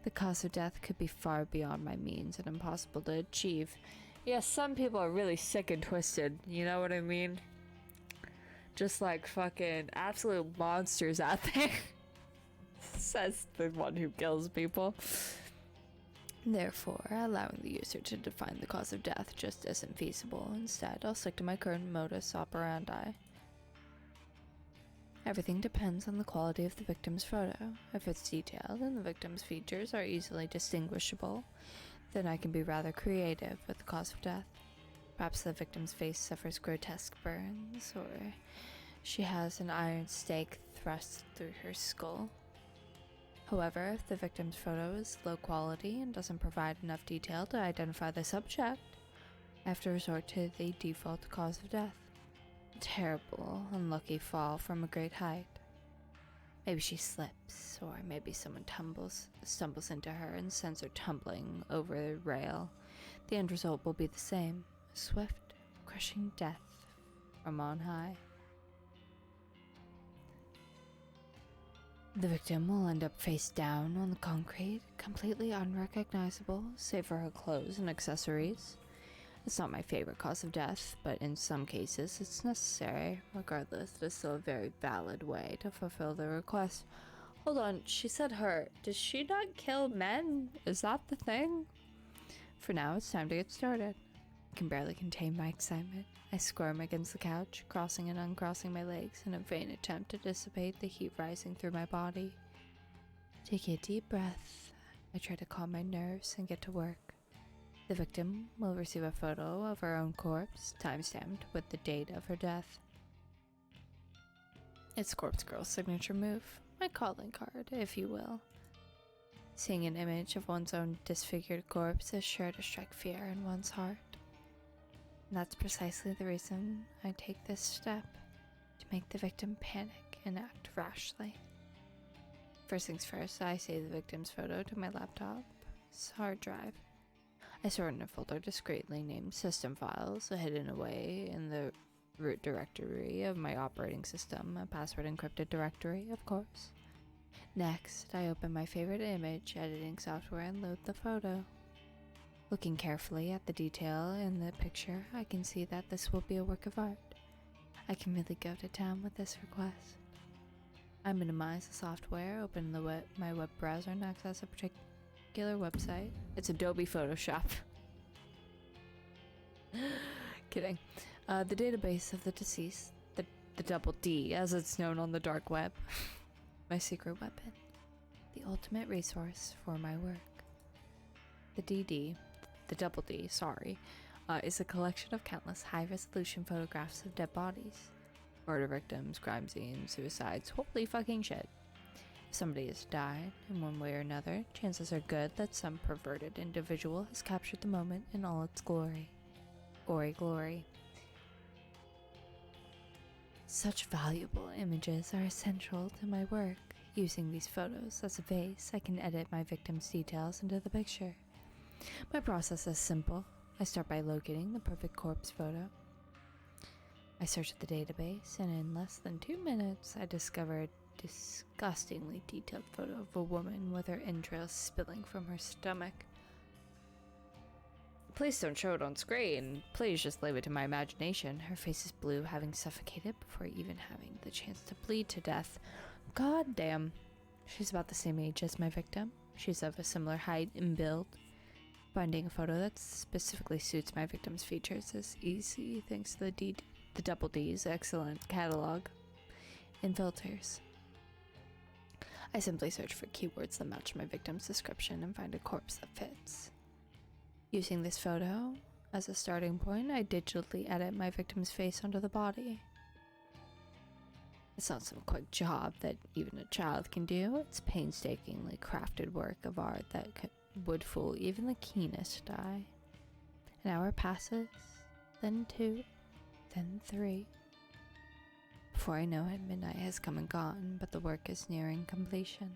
The cause of death could be far beyond my means and impossible to achieve. Yes, some people are really sick and twisted, you know what I mean? Just like fucking absolute monsters out there. Says the one who kills people. Therefore, allowing the user to define the cause of death just isn't feasible. Instead, I'll stick to my current modus operandi. Everything depends on the quality of the victim's photo. If it's detailed and the victim's features are easily distinguishable, then I can be rather creative with the cause of death. Perhaps the victim's face suffers grotesque burns, or she has an iron stake thrust through her skull. However, if the victim's photo is low quality and doesn't provide enough detail to identify the subject, I have to resort to the default cause of death. A terrible, unlucky fall from a great height. Maybe she slips, or maybe someone stumbles into her and sends her tumbling over the rail. The end result will be the same. Swift, crushing death from on high. The victim will end up face down on the concrete, completely unrecognizable, save for her clothes and accessories. It's not my favorite cause of death, but in some cases it's necessary. Regardless, it is still a very valid way to fulfill the request. Hold on, she said her. Does she not kill men? Is that the thing? For now, it's time to get started. I can barely contain my excitement. I squirm against the couch, crossing and uncrossing my legs in a vain attempt to dissipate the heat rising through my body. Taking a deep breath, I try to calm my nerves and get to work. The victim will receive a photo of her own corpse, time-stamped with the date of her death. It's Corpse Girl's signature move, my calling card, if you will. Seeing an image of one's own disfigured corpse is sure to strike fear in one's heart. And that's precisely the reason I take this step, to make the victim panic and act rashly. First things first, I save the victim's photo to my laptop's hard drive. I store it in a folder discreetly named System Files, hidden away in the root directory of my operating system, a password encrypted directory, of course. Next, I open my favorite image editing software and load the photo. Looking carefully at the detail in the picture, I can see that this will be a work of art. I can really go to town with this request. I minimize the software, open my web browser, and access a particular website. It's Adobe Photoshop. Kidding. The database of the deceased, the double D, as it's known on the dark web. My secret weapon. The ultimate resource for my work. The double D, is a collection of countless high-resolution photographs of dead bodies. Murder victims, crime scenes, suicides, holy fucking shit. If somebody has died in one way or another, chances are good that some perverted individual has captured the moment in all its glory. Gory glory. Such valuable images are essential to my work. Using these photos as a base, I can edit my victim's details into the picture. My process is simple. I start by locating the perfect corpse photo. I search the database, and in less than 2 minutes, I discover a disgustingly detailed photo of a woman with her entrails spilling from her stomach. Please don't show it on screen. Please just leave it to my imagination. Her face is blue, having suffocated before even having the chance to bleed to death. God damn. She's about the same age as my victim. She's of a similar height and build. Finding a photo that specifically suits my victim's features is easy thanks to the double D's excellent catalog and filters. I simply search for keywords that match my victim's description and find a corpse that fits. Using this photo as a starting point, I digitally edit my victim's face onto the body. It's not some quick job that even a child can do. It's painstakingly crafted work of art that would fool even the keenest eye. An hour passes, then 2, then 3. Before I know it, midnight has come and gone, but the work is nearing completion.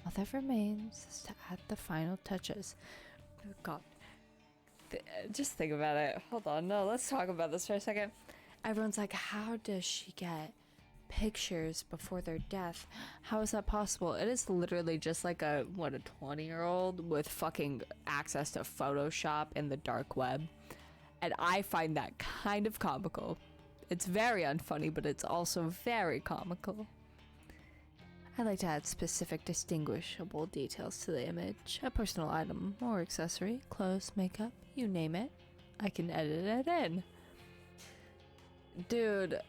All that remains is to add the final touches. Oh God. Just think about it. Hold on, no, let's talk about this for a second. Everyone's like, how does she get pictures before their death? How is that possible? It is literally just like a 20-year-old with fucking access to Photoshop and the dark web. And I find that kind of comical. It's very unfunny, but it's also very comical. I like to add specific distinguishable details to the image. A personal item or accessory, clothes, makeup, you name it. I can edit it in. Dude,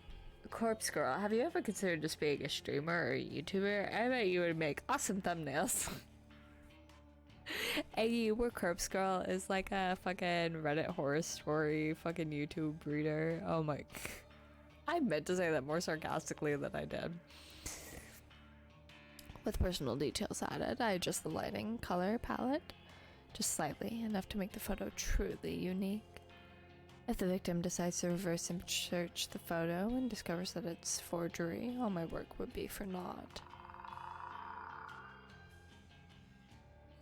Corpse Girl, have you ever considered just being a streamer or a YouTuber? I bet you would make awesome thumbnails. Hey, where Corpse Girl is like a fucking Reddit horror story fucking YouTube breeder. Oh my. I meant to say that more sarcastically than I did. With personal details added, I adjust the lighting, color palette, just slightly, enough to make the photo truly unique. If the victim decides to reverse image search the photo and discovers that it's forgery, all my work would be for naught.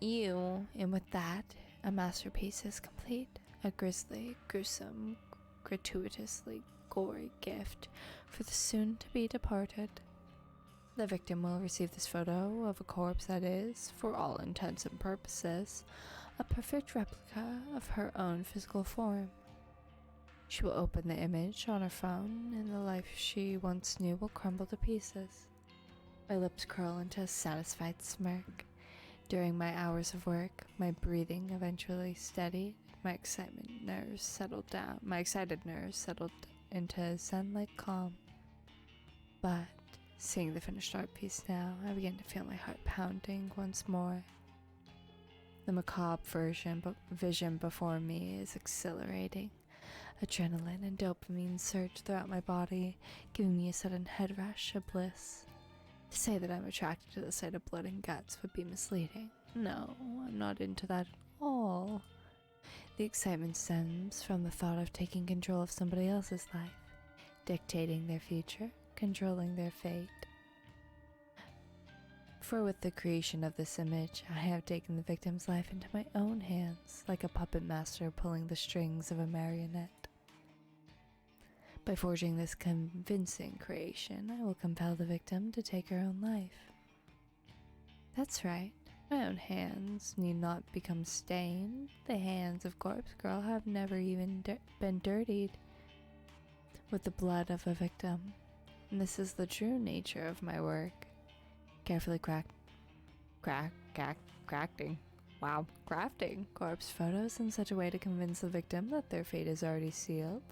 And with that, a masterpiece is complete. A grisly, gruesome, gratuitously gory gift for the soon-to-be departed. The victim will receive this photo of a corpse that is, for all intents and purposes, a perfect replica of her own physical form. She will open the image on her phone, and the life she once knew will crumble to pieces. My lips curl into a satisfied smirk. During my hours of work, my breathing eventually steadied, my excited nerves settled into zen-like calm. But seeing the finished art piece now, I begin to feel my heart pounding once more. The macabre vision before me is exhilarating. Adrenaline and dopamine surge throughout my body, giving me a sudden head rush of bliss. To say that I'm attracted to the sight of blood and guts would be misleading. No, I'm not into that at all. The excitement stems from the thought of taking control of somebody else's life, dictating their future, controlling their fate. For with the creation of this image, I have taken the victim's life into my own hands, like a puppet master pulling the strings of a marionette. By forging this convincing creation, I will compel the victim to take her own life. That's right, my own hands need not become stained. The hands of Corpse Girl have never even been dirtied with the blood of a victim. And this is the true nature of my work. carefully crafting corpse photos in such a way to convince the victim that their fate is already sealed,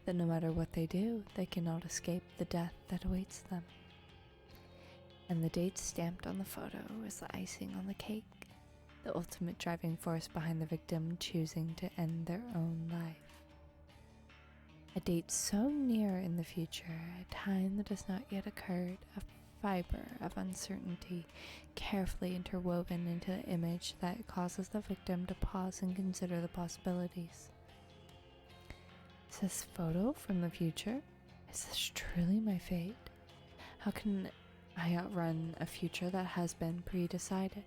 that no matter what they do, they cannot escape the death that awaits them. And the date stamped on the photo is the icing on the cake, the ultimate driving force behind the victim choosing to end their own life. A date so near in the future, a time that has not yet occurred, a fiber of uncertainty carefully interwoven into the image that causes the victim to pause and consider the possibilities. Is this photo from the future? Is this truly my fate? How can I outrun a future that has been pre-decided?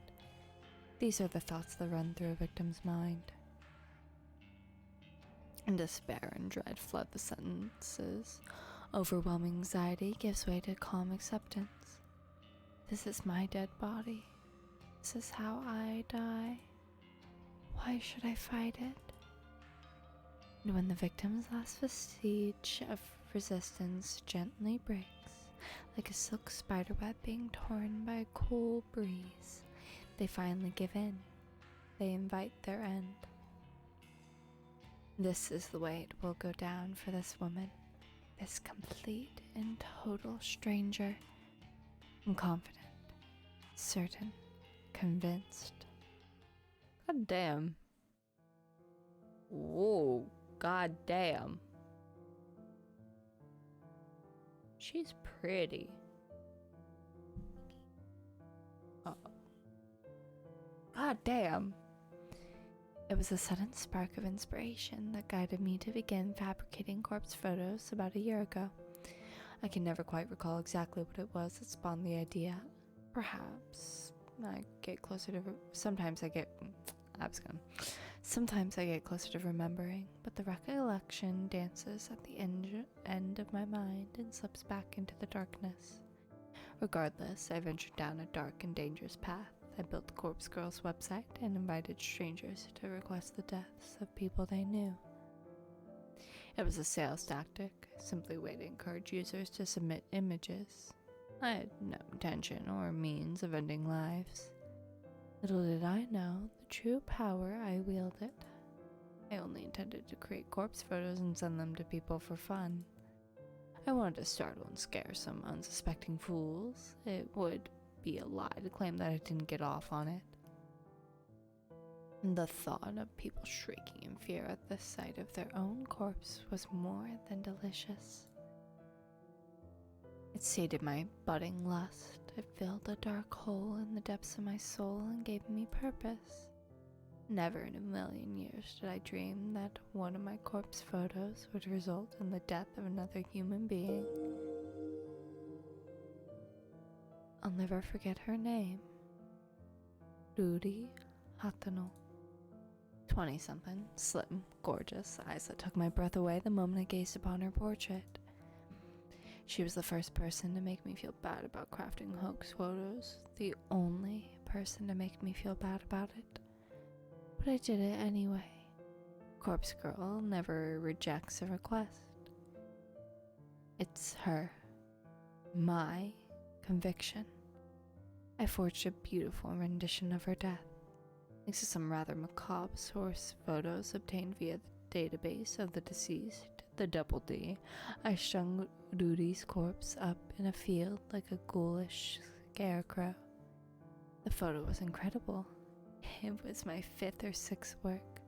These are the thoughts that run through a victim's mind. And despair and dread flood the sentences. Overwhelming anxiety gives way to calm acceptance. This is my dead body. This is how I die. Why should I fight it? And when the victim's last vestige of resistance gently breaks, like a silk spiderweb being torn by a cool breeze, they finally give in. They invite their end. This is the way it will go down for this woman, this complete and total stranger. I'm confident, certain, convinced. God damn. Whoa, god damn. She's pretty. God damn. It was a sudden spark of inspiration that guided me to begin fabricating corpse photos about a year ago. I can never quite recall exactly what it was that spawned the idea. Perhaps I get closer to sometimes I get closer to remembering, but the recollection dances at the end of my mind and slips back into the darkness. Regardless, I ventured down a dark and dangerous path. I built the Corpse Girls website and invited strangers to request the deaths of people they knew. It was a sales tactic, simply a way to encourage users to submit images. I had no intention or means of ending lives. Little did I know the true power I wielded. I only intended to create corpse photos and send them to people for fun. I wanted to startle and scare some unsuspecting fools. It would be a lie to claim that I didn't get off on it. The thought of people shrieking in fear at the sight of their own corpse was more than delicious. It sated my budding lust. It filled a dark hole in the depths of my soul and gave me purpose. Never in a million years did I dream that one of my corpse photos would result in the death of another human being. I'll never forget her name. Ruri Hatano. 20-something, slim, gorgeous, eyes that took my breath away the moment I gazed upon her portrait. She was the first person to make me feel bad about crafting hoax photos, the only person to make me feel bad about it. But I did it anyway. Corpse Girl never rejects a request. It's her. My conviction. I forged a beautiful rendition of her death. Thanks to some rather macabre source photos obtained via the database of the deceased, the Double D, I strung Rudy's corpse up in a field like a ghoulish scarecrow. The photo was incredible. It was my 5th or 6th work,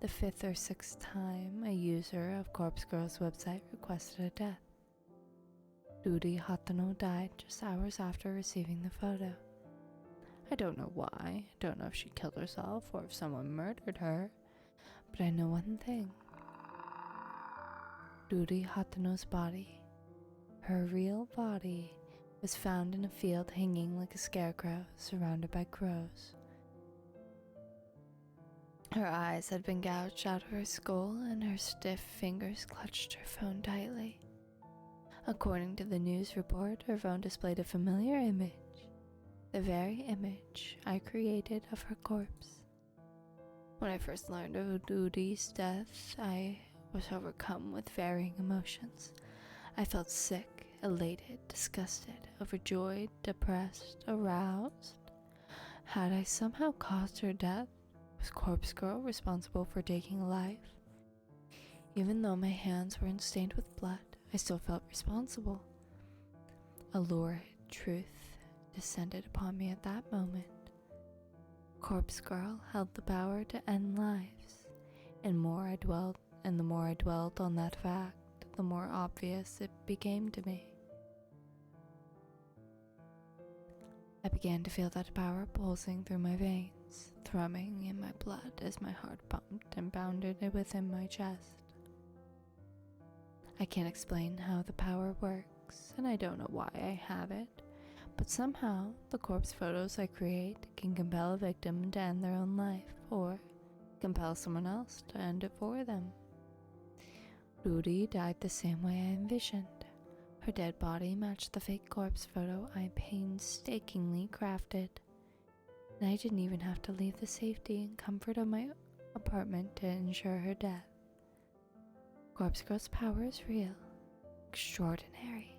the 5th or 6th time a user of Corpse Girl's website requested a death. Rudy Hatano died just hours after receiving the photo. I don't know why, I don't know if she killed herself or if someone murdered her, but I know one thing. Ruri Hatano's body, her real body, was found in a field hanging like a scarecrow surrounded by crows. Her eyes had been gouged out of her skull and her stiff fingers clutched her phone tightly. According to the news report, her phone displayed a familiar image, the very image I created of her corpse. When I first learned of Rudy's death, I was overcome with varying emotions. I felt sick elated, disgusted, overjoyed, depressed, aroused? Had I somehow caused her death? Was Corpse Girl responsible for taking a life? Even though my hands weren't stained with blood, I still felt responsible. A lurid truth descended upon me at that moment. Corpse Girl held the power to end lives, and the more I dwelled on that fact, the more obvious it became to me. I began to feel that power pulsing through my veins, thrumming in my blood as my heart pumped and pounded within my chest. I can't explain how the power works, and I don't know why I have it, but somehow the corpse photos I create can compel a victim to end their own life, or compel someone else to end it for them. Rudy died the same way I envisioned. Her dead body matched the fake corpse photo I painstakingly crafted, and I didn't even have to leave the safety and comfort of my apartment to ensure her death. Corpse Girl's power is real, extraordinary,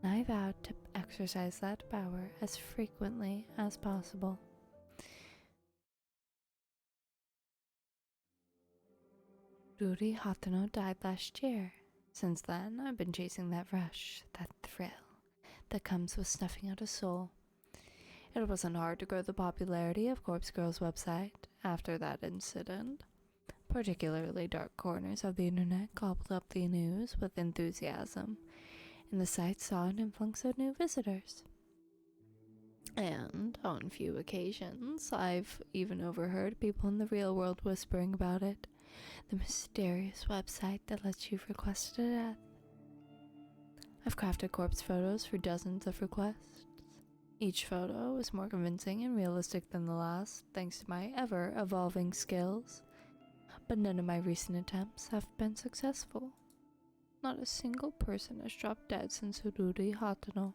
and I vowed to exercise that power as frequently as possible. Ruri Hatano died last year. Since then, I've been chasing that rush, that thrill, that comes with snuffing out a soul. It wasn't hard to grow the popularity of Corpse Girl's website after that incident. Particularly dark corners of the internet gobbled up the news with enthusiasm, and the site saw an influx of new visitors. And, on few occasions, I've even overheard people in the real world whispering about it. The mysterious website that lets you request a death. I've crafted corpse photos for dozens of requests. Each photo is more convincing and realistic than the last, thanks to my ever-evolving skills. But none of my recent attempts have been successful. Not a single person has dropped dead since Ururi Hatano.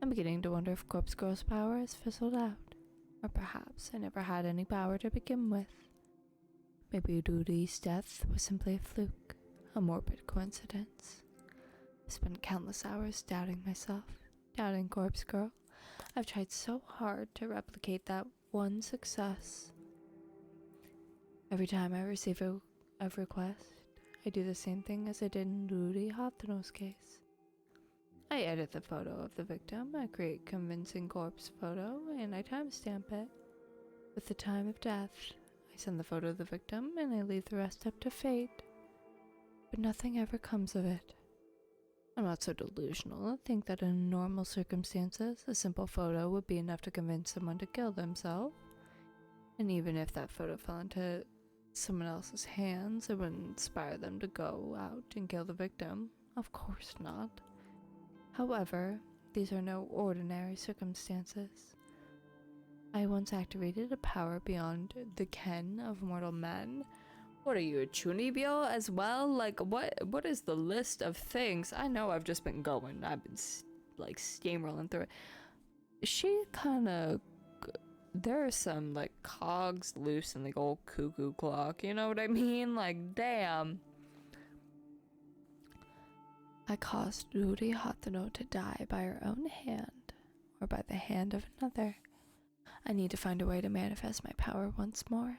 I'm beginning to wonder if Corpse Girl's power has fizzled out, or perhaps I never had any power to begin with. Maybe Ururi's death was simply a fluke, a morbid coincidence. I spent countless hours doubting myself, doubting Corpse Girl. I've tried so hard to replicate that one success. Every time I receive a request, I do the same thing as I did in Ruri Hatano's case. I edit the photo of the victim, I create a convincing corpse photo, and I timestamp it. With the time of death, I send the photo of the victim, and I leave the rest up to fate. But nothing ever comes of it. I'm not so delusional to think that in normal circumstances, a simple photo would be enough to convince someone to kill themselves. And even if that photo fell into someone else's hands, it wouldn't inspire them to go out and kill the victim. Of course not. However, these are no ordinary circumstances. I once activated a power beyond the ken of mortal men. What are you, a chunibyo as well? Like, what is the list of things? I know I've just been going. I've been, like, steamrolling through it. She kind of... There are some, like, cogs loose in the old cuckoo clock. You know what I mean? Like, damn. I caused Ruri Hatano to die by her own hand, or by the hand of another. I need to find a way to manifest my power once more,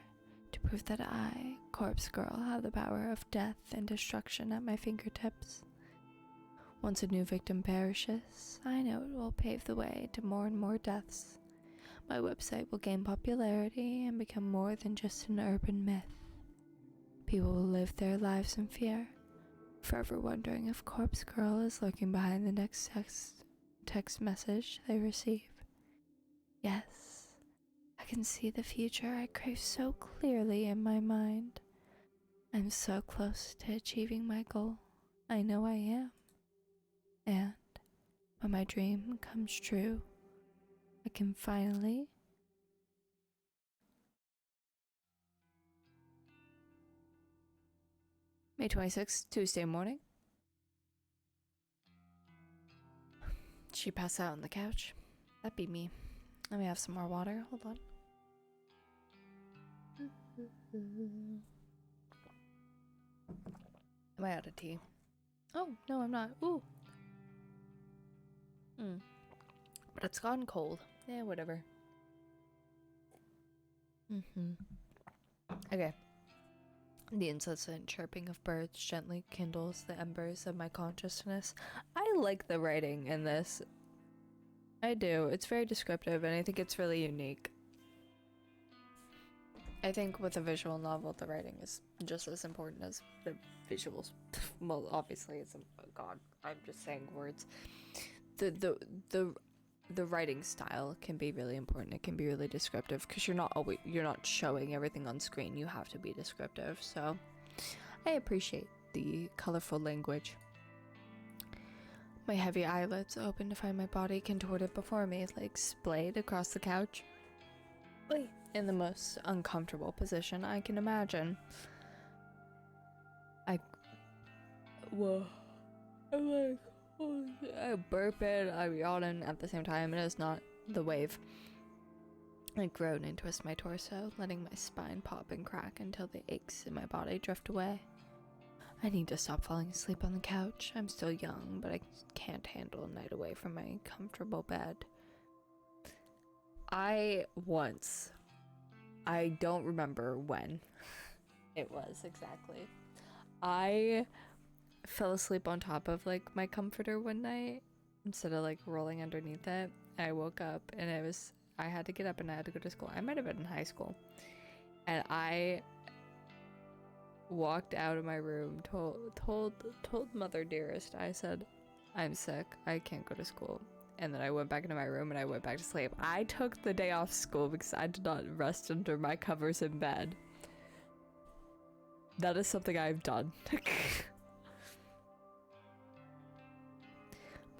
to prove that I, Corpse Girl, have the power of death and destruction at my fingertips. Once a new victim perishes, I know it will pave the way to more and more deaths. My website will gain popularity and become more than just an urban myth. People will live their lives in fear, forever wondering if Corpse Girl is lurking behind the next text message they receive. Yes, I can see the future I crave so clearly in my mind. I'm so close to achieving my goal. I know I am. And when my dream comes true, I can finally... May 26th, Tuesday morning. She passed out on the couch. That'd be me. Let me have some more water. Hold on. Am I out of tea? Oh, no, I'm not. Ooh. But it's gone cold. Yeah, whatever. Okay. The incessant chirping of birds gently kindles the embers of my consciousness. I like the writing in this. I do. It's very descriptive, and I think it's really unique. I think with a visual novel, the writing is just as important as the visuals. Well, obviously, it's God. I'm just saying words. The writing style can be really important. It can be really descriptive because you're not showing everything on screen. You have to be descriptive. So I appreciate the colorful language. My heavy eyelids open to find my body contorted before me, legs splayed across the couch, in the most uncomfortable position I can imagine. I'm burping, I'm yawning at the same time. It is not the wave. I groan and twist my torso, letting my spine pop and crack until the aches in my body drift away. I need to stop falling asleep on the couch. I'm still young, but I can't handle a night away from my comfortable bed. I don't remember when it was exactly. I fell asleep on top of like my comforter one night instead of like rolling underneath it. I woke up and I had to get up and I had to go to school. I might have been in high school. And I walked out of my room, told Mother Dearest, I said, I'm sick, I can't go to school. And then I went back into my room and I went back to sleep. I took the day off school because I did not rest under my covers in bed. That is something I've done.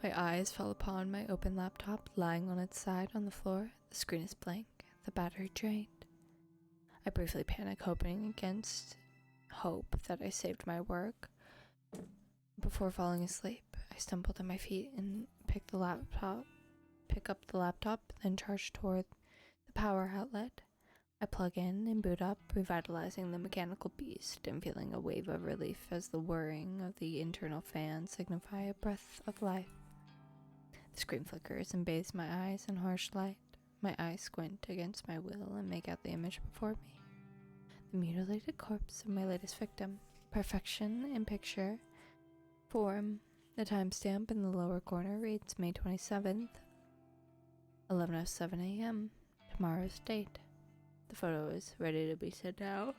My eyes fell upon my open laptop lying on its side on the floor. The screen is blank, the battery drained. I briefly panic, hoping against hope that I saved my work. Before falling asleep, I stumble to my feet and pick up the laptop, then charge toward the power outlet. I plug in and boot up, revitalizing the mechanical beast and feeling a wave of relief as the whirring of the internal fan signify a breath of life. The screen flickers and bathes my eyes in harsh light. My eyes squint against my will and make out the image before me. The mutilated corpse of my latest victim. Perfection in picture form. The timestamp in the lower corner reads May 27th, 11:07 a.m. Tomorrow's date. The photo is ready to be sent out.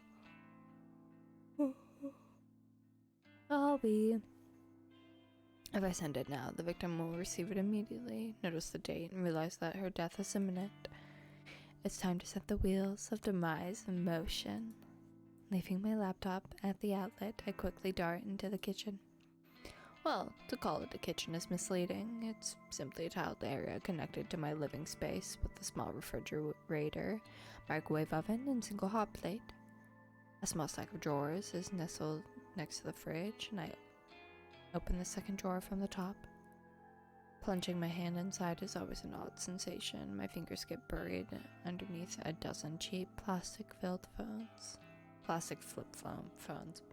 If I send it now, the victim will receive it immediately, notice the date, and realize that her death is imminent. It's time to set the wheels of demise in motion. Leaving my laptop at the outlet, I quickly dart into the kitchen. Well, to call it a kitchen is misleading. It's simply a tiled area connected to my living space with a small refrigerator, microwave oven, and single hot plate. A small stack of drawers is nestled next to the fridge, and I open the second drawer from the top. Plunging my hand inside is always an odd sensation. My fingers get buried underneath a dozen cheap plastic-filled phones. Plastic flip phone phones.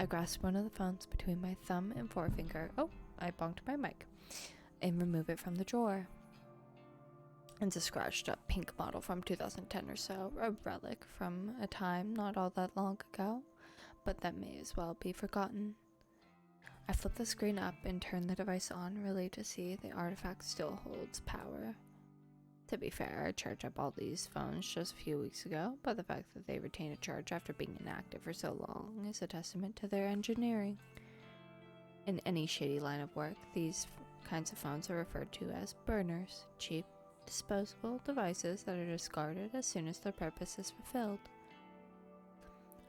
I grasp one of the phones between my thumb and forefinger. Oh, I bonked my mic. And remove it from the drawer. It's a scratched up pink model from 2010 or so, a relic from a time not all that long ago, but that may as well be forgotten. I flip the screen up and turn the device on, relieved to see the artifact still holds power. To be fair, I charged up all these phones just a few weeks ago, but the fact that they retain a charge after being inactive for so long is a testament to their engineering. In any shady line of work, these kinds of phones are referred to as burners, cheap, disposable devices that are discarded as soon as their purpose is fulfilled.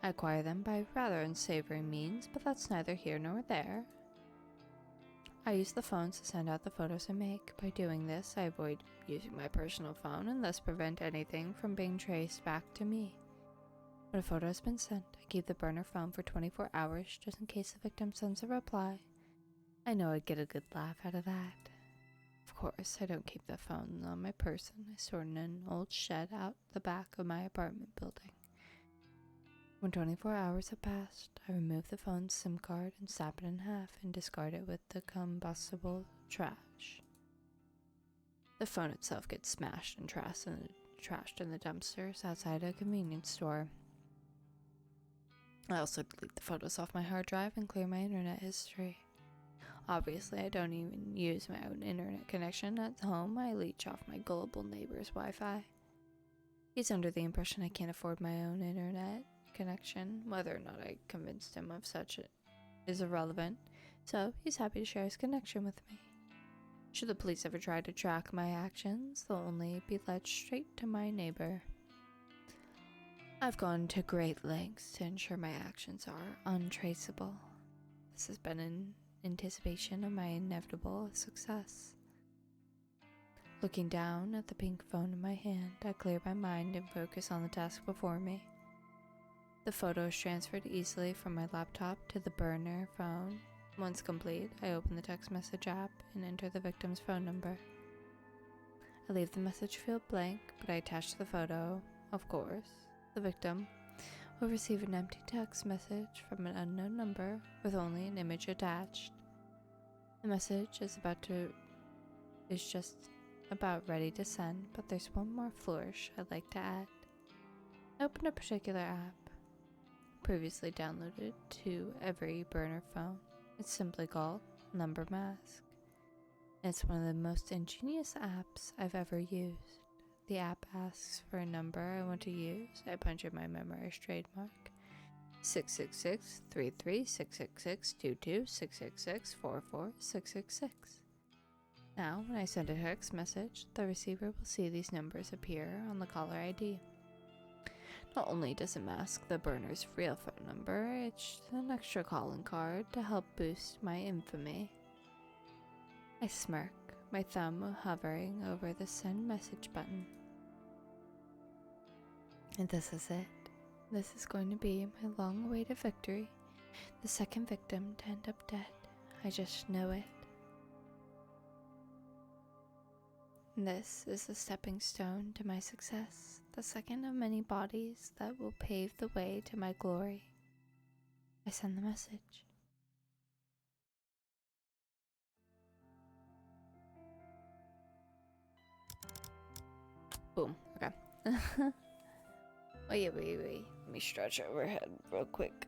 I acquire them by rather unsavory means, but that's neither here nor there. I use the phones to send out the photos I make. By doing this, I avoid using my personal phone and thus prevent anything from being traced back to me. When a photo has been sent, I keep the burner phone for 24 hours just in case the victim sends a reply. I know I'd get a good laugh out of that. Of course, I don't keep the phone on my person. I store it in an old shed out the back of my apartment building. When 24 hours have passed, I remove the phone's SIM card and snap it in half and discard it with the combustible trash. The phone itself gets smashed and trashed in the dumpsters outside a convenience store. I also delete the photos off my hard drive and clear my internet history. Obviously, I don't even use my own internet connection at home. I leech off my gullible neighbor's Wi-Fi. He's under the impression I can't afford my own internet connection. Whether or not I convinced him of such is irrelevant, so he's happy to share his connection with me. Should the police ever try to track my actions, they'll only be led straight to my neighbor. I've gone to great lengths to ensure my actions are untraceable. This has been in anticipation of my inevitable success. Looking down at the pink phone in my hand, I clear my mind and focus on the task before me. The photo is transferred easily from my laptop to the burner phone. Once complete, I open the text message app and enter the victim's phone number. I leave the message field blank, but I attach the photo. Of course, the victim will receive an empty text message from an unknown number with only an image attached. The message is just about ready to send, but there's one more flourish I'd like to add. I open a particular app, previously downloaded to every burner phone. It's simply called Number Mask. It's one of the most ingenious apps I've ever used. The app asks for a number I want to use. I punch in my memorized trademark: 666-33-666-22-666-44-666. Now, when I send a text message, the receiver will see these numbers appear on the caller ID. Not only does it mask the burner's real phone number, it's an extra calling card to help boost my infamy. I smirk, my thumb hovering over the send message button. And this is it. This is going to be my long-awaited victory. The second victim to end up dead. I just know it. This is the stepping stone to my success, the second of many bodies that will pave the way to my glory. I send the message. Boom. Okay. Wait. Let me stretch overhead real quick.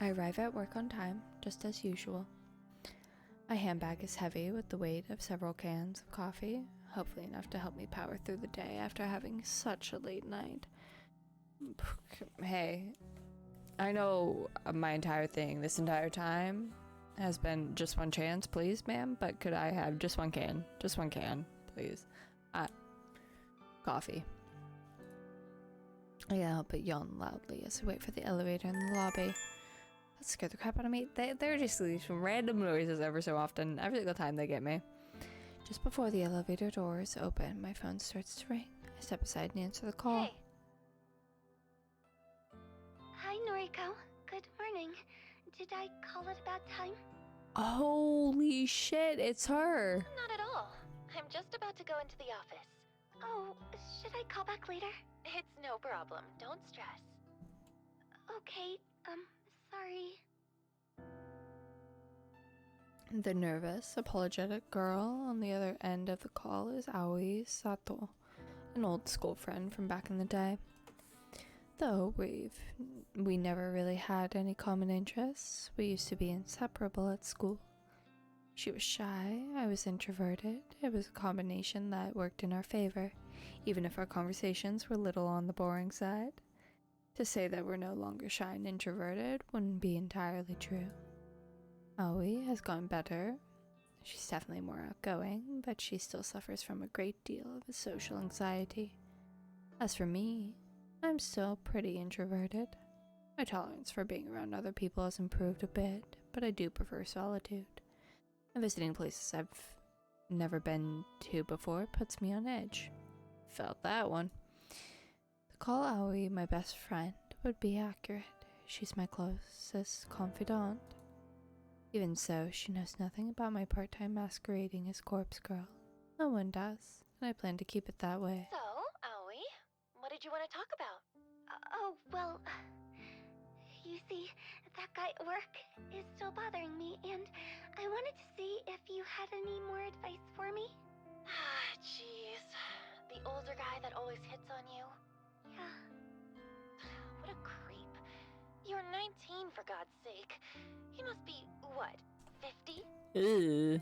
I arrive at work on time, just as usual. My handbag is heavy with the weight of several cans of coffee, hopefully enough to help me power through the day after having such a late night. Hey, I know my entire thing this entire time has been just one chance, please, ma'am, but could I have just one can? Just one can, please. Coffee. I can't help but yawn loudly as I wait for the elevator in the lobby. That scared the crap out of me. They're just these random noises ever so often, every single time they get me. Just before the elevator doors open, my phone starts to ring. I step aside and answer the call. Hey. Hi, Noriko. Good morning. Did I call at a bad time? Holy shit, it's her. Not at all. I'm just about to go into the office. Oh, should I call back later? It's no problem. Don't stress. Okay, sorry. The nervous, apologetic girl on the other end of the call is Aoi Sato, an old school friend from back in the day. Though we never really had any common interests, we used to be inseparable at school. She was shy, I was introverted. It was a combination that worked in our favor, even if our conversations were little on the boring side. To say that we're no longer shy and introverted wouldn't be entirely true. Aoi has gotten better. She's definitely more outgoing, but she still suffers from a great deal of social anxiety. As for me, I'm still pretty introverted. My tolerance for being around other people has improved a bit, but I do prefer solitude. And visiting places I've never been to before puts me on edge. Felt that one. To call Aoi my best friend would be accurate. She's my closest confidant. Even so, she knows nothing about my part-time masquerading as corpse girl. No one does, and I plan to keep it that way. So, Aoi, what did you want to talk about? Oh, well, you see, that guy at work is still bothering me, and I wanted to see if you had any more advice for me. Ah, jeez. The older guy that always hits on you? Yeah. What a creep. You're 19, for God's sake. He must be, what, 50? Ugh.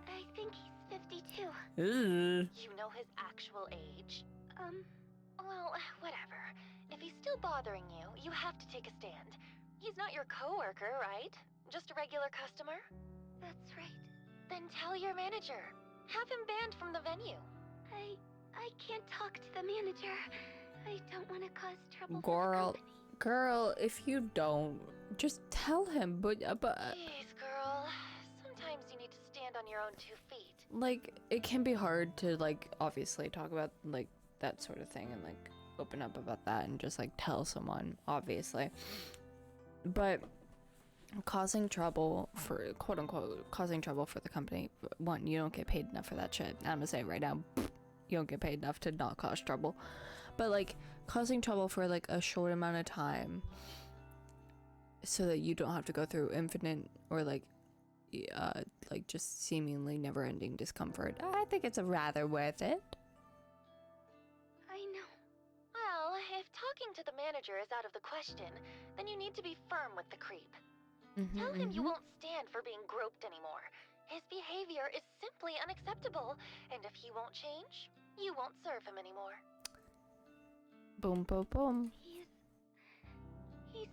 I think he's 52. Ugh. You know his actual age? Um, Well, whatever. If he's still bothering you, you have to take a stand. He's not your coworker, right? Just a regular customer? that's right. Then tell your manager. Have him banned from the venue. I can't talk to the manager. I don't want to cause trouble for the Girl, company. girl, if you don't, just tell him. But Jeez, girl. Sometimes you need to stand on your own 2 feet. like, it can be hard to like obviously talk about like that sort of thing and like open up about that and just like tell someone, obviously. But causing trouble for quote unquote causing trouble for the company, one, you don't get paid enough for that shit. I'm gonna say it right now, you don't get paid enough to not cause trouble. But like causing trouble for like a short amount of time so that you don't have to go through infinite or like just seemingly never-ending discomfort, I think it's rather worth it. I know. Well, if talking to the manager is out of the question, then you need to be firm with the creep. Tell him you won't stand for being groped anymore. His behavior is simply unacceptable, and if he won't change, you won't serve him anymore. Boom, boom, boom. He's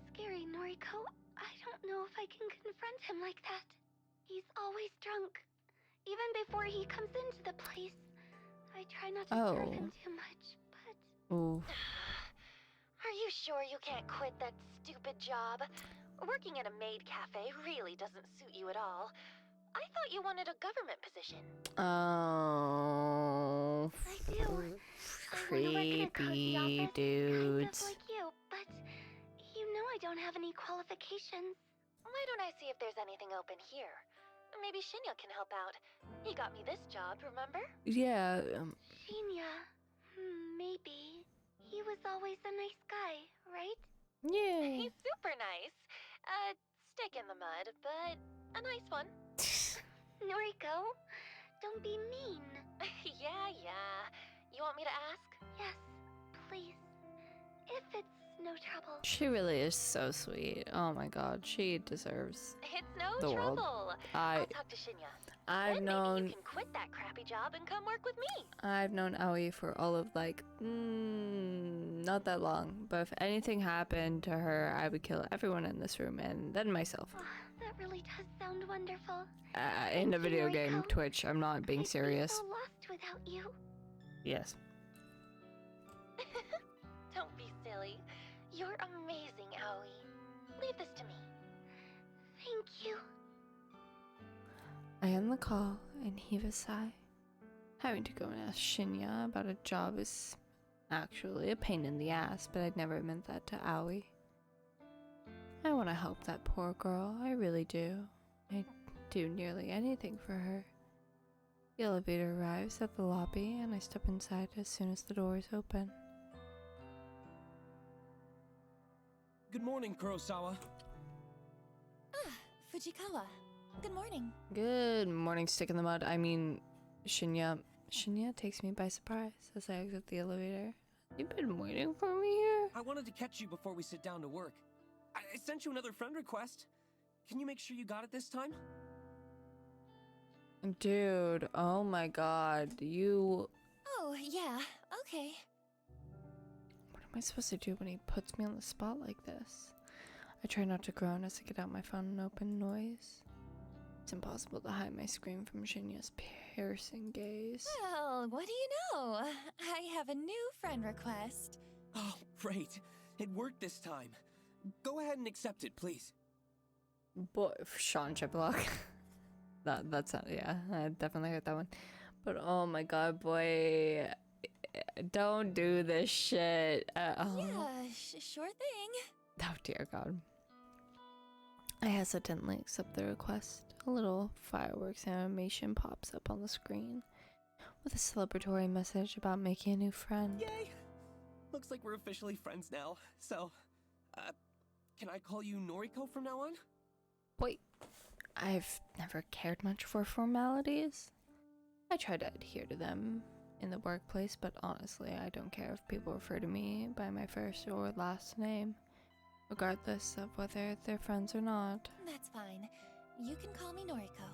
scary, Noriko. I don't know if I can confront him like that. He's always drunk. Even before he comes into the place. I try not to serve him too much, but... Ooh. Are you sure you can't quit that stupid job? Working at a maid cafe really doesn't suit you at all. I thought you wanted a government position. Oh, I do. I want to work in a cozy creepy office, kind dudes. of like you, but you know I don't have any qualifications. Why don't I see if there's anything open here? Maybe Shinya can help out. He got me this job, remember? Yeah. Shinya, maybe. He was always a nice guy, right? Yeah. He's super nice. Stick in the mud, but a nice one. Noriko, don't be mean. Yeah. You want me to ask? Yes, please. If it's no trouble. She really is so sweet. Oh my god, she deserves It's no the world. trouble. I'll talk to Shinya. I've Then known maybe you can quit that crappy job and come work with me. I've known Aoi for all of like not that long, but if anything happened to her, I would kill everyone in this room and then myself. Oh, that really does sound wonderful. In a Thank you, video game, Noriko. Twitch. I'm not being I'd serious. be so lost without you. Yes. Don't be silly. You're amazing, Aoi. Leave this to me. Thank you. I end the call and heave a sigh. Having to go and ask Shinya about a job is actually a pain in the ass, but I'd never meant that to Aoi. I want to help that poor girl, I really do. I'd do nearly anything for her. The elevator arrives at the lobby and I step inside as soon as the doors open. Good morning, Kurosawa. Ah, Fujikawa. Good morning. Good morning, stick in the mud. I mean, Shinya. Shinya takes me by surprise as I exit the elevator. You've been waiting for me here? I wanted to catch you before we sit down to work. I sent you another friend request. Can you make sure you got it this time? Dude, oh my god, you... Oh, yeah, okay. What am I supposed to do when he puts me on the spot like this? I try not to groan as I get out my phone and open noise. It's impossible to hide my scream from Shinya's piercing gaze. Well, what do you know? I have a new friend request. Oh, great. It worked this time. Go ahead and accept it, please. Boy, Sean Chiplock. That's not, yeah, I definitely heard that one. But oh my god, boy, don't do this shit. Yeah, sure thing. Oh dear god. I hesitantly accept the request. A little fireworks animation pops up on the screen with a celebratory message about making a new friend. Yay! A looks like we're officially friends now. So, can I call you Noriko from now on? Wait, I've never cared much for formalities. I try to adhere to them in the workplace, but honestly, I don't care if people refer to me by my first or last name, regardless of whether they're friends or not. That's fine. You can call me Noriko.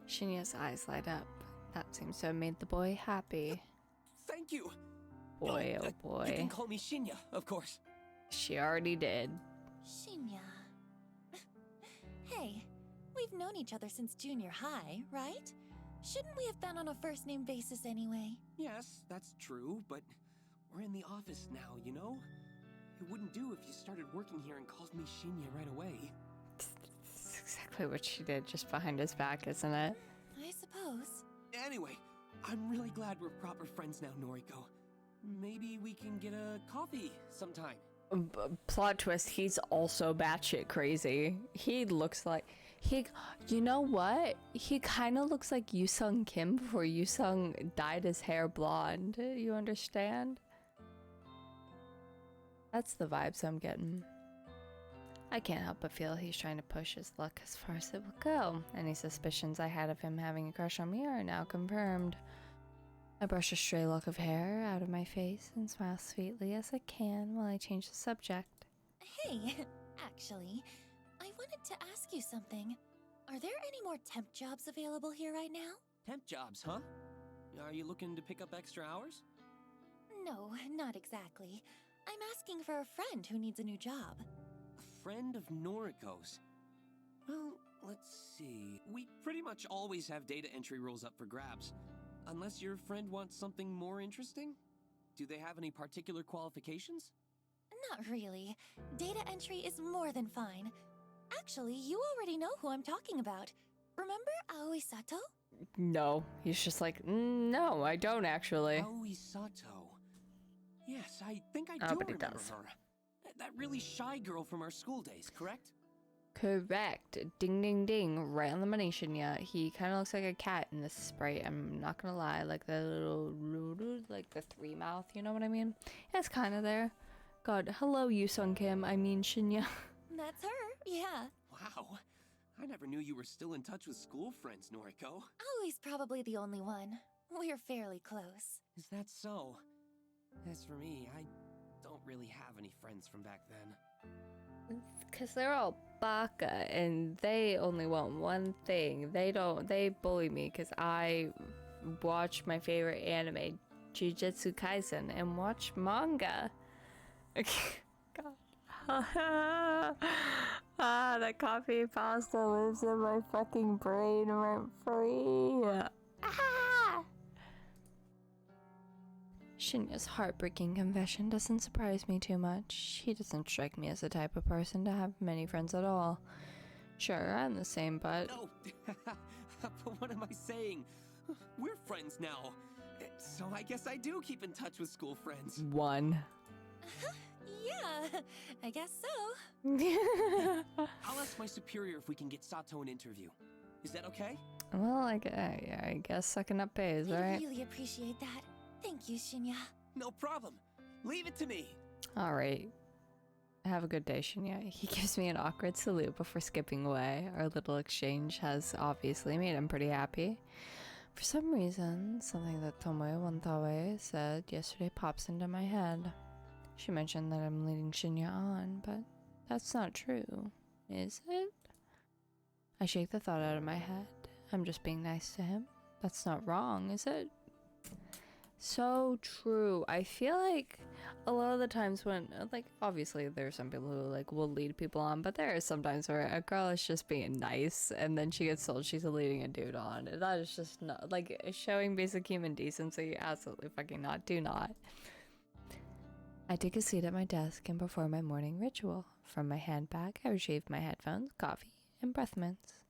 Shinya's eyes light up. That seems to have made the boy happy. Thank you! Boy, oh boy. You can call me Shinya, of course. She already did. Shinya. Hey, we've known each other since junior high, right? Shouldn't we have been on a first-name basis anyway? Yes, that's true, but we're in the office now, you know? It wouldn't do if you started working here and called me Shinya right away. That's exactly what she did, just behind his back, isn't it? I suppose. Anyway, I'm really glad we're proper friends now, Noriko. Maybe we can get a coffee sometime. Plot twist, he's also batshit crazy. He looks like... You know what? He kind of looks like Yoo-sung Kim before Yoo-sung dyed his hair blonde. You understand? That's the vibes I'm getting. I can't help but feel he's trying to push his luck as far as it will go. Any suspicions I had of him having a crush on me are now confirmed. I brush a stray lock of hair out of my face and smile sweetly as I can while I change the subject. Hey, actually, I wanted to ask you something. Are there any more temp jobs available here right now? Temp jobs, huh? Are you looking to pick up extra hours? No, not exactly. I'm asking for a friend who needs a new job. A friend of Noriko's. Well, let's see. We pretty much always have data entry roles up for grabs. Unless your friend wants something more interesting? Do they have any particular qualifications? Not really. Data entry is more than fine. Actually, you already know who I'm talking about. Remember Aoi Sato? No. He's just like, no, I don't actually. Aoi Sato. Yes, I think I Oh, do but he remember does. her. That really shy girl from our school days, correct? Correct. Ding ding ding. Right on the money, Shinya. He kind of looks like a cat in this sprite. I'm not gonna lie. Like the little, like the three mouth, you know what I mean? It's kind of there. God, hello, Yoo-sung Kim. I mean, Shinya. That's her, yeah. Wow. I never knew you were still in touch with school friends, Noriko. Aoi's probably the only one. We're fairly close. Is that so? As for me, I don't really have any friends from back then. Because they're all baka and they only want one thing. They bully me because I watch my favorite anime, Jujutsu Kaisen, and watch manga. God. That coffee pasta lives in my fucking brain rent free. Shinya's heartbreaking confession doesn't surprise me too much. He doesn't strike me as the type of person to have many friends at all. Sure, I'm the same, but... No! But what am I saying? We're friends now. So I guess I do keep in touch with school friends. One. Yeah, I guess so. I'll ask my superior if we can get Sato an interview. Is that okay? Well, I guess sucking up pays, I right? really appreciate that. Thank you, Shinya. No problem. Leave it to me. Alright. Have a good day, Shinya. He gives me an awkward salute before skipping away. Our little exchange has obviously made him pretty happy. For some reason, something that Tomoe Wantawe said yesterday pops into my head. She mentioned that I'm leading Shinya on, but that's not true, is it? I shake the thought out of my head. I'm just being nice to him. That's not wrong, is it? So true. I feel like a lot of the times when, like, obviously there's some people who, like, will lead people on, but there are some times where a girl is just being nice and then she gets told she's leading a dude on. And that is just not, like, showing basic human decency. Absolutely fucking not. Do not. I take a seat at my desk and perform my morning ritual. From my handbag, I retrieve my headphones, coffee, and breath mints.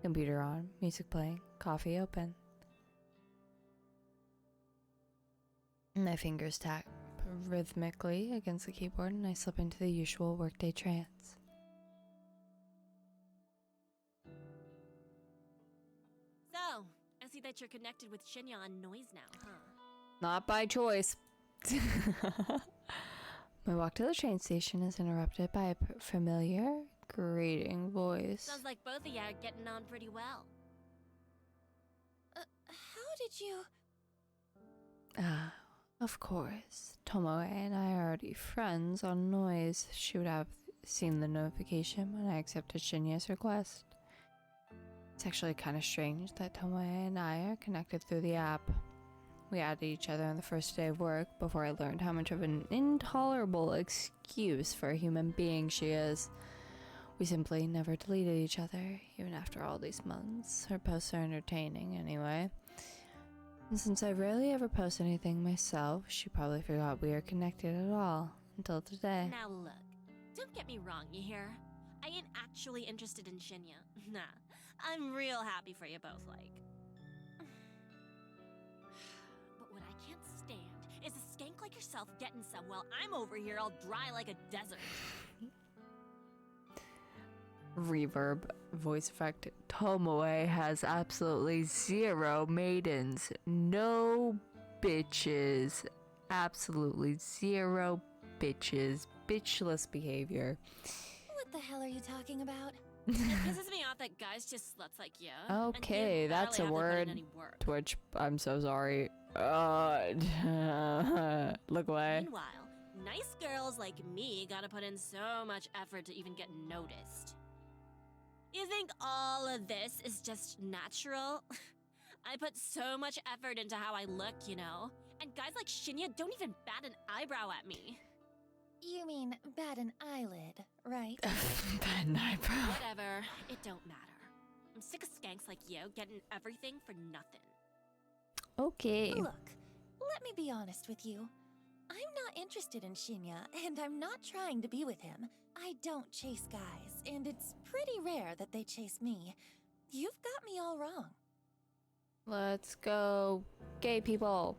Computer on, music playing, coffee open. My fingers tap rhythmically against the keyboard and I slip into the usual workday trance. So, I see that you're connected with Shinya on noise now, huh? Not by choice. My walk to the train station is interrupted by a familiar, grating voice. Sounds like both of you are getting on pretty well. How did you... Ah, of course. Tomoe and I are already friends on Noise. She would have seen the notification when I accepted Shinya's request. It's actually kind of strange that Tomoe and I are connected through the app. We added each other on the first day of work before I learned how much of an intolerable excuse for a human being she is. We simply never deleted each other, even after all these months. Her posts are entertaining anyway. And since I rarely ever post anything myself, she probably forgot we are connected at all, until today. Now look, don't get me wrong, you hear? I ain't actually interested in Shinya. Nah, I'm real happy for you both, like. But what I can't stand is a skank like yourself getting some while I'm over here all dry like a desert. Reverb voice effect. Tomoe has absolutely zero maidens. No bitches. Absolutely zero bitches. Bitchless behavior. What the hell are you talking about? It pisses me off that guys just sluts like you. and Okay, you that's a barely have to put in word. any work. Twitch, I'm so sorry. Look away. Meanwhile, nice girls like me gotta put in so much effort to even get noticed. You think all of this is just natural? I put so much effort into how I look, you know? And guys like Shinya don't even bat an eyebrow at me. You mean bat an eyelid, right? Bad eyebrow. Whatever, it don't matter. I'm sick of skanks like you getting everything for nothing. Okay. Look, let me be honest with you. I'm not interested in Shinya, and I'm not trying to be with him. I don't chase guys, and it's pretty rare that they chase me. You've got me all wrong. Let's go, gay people.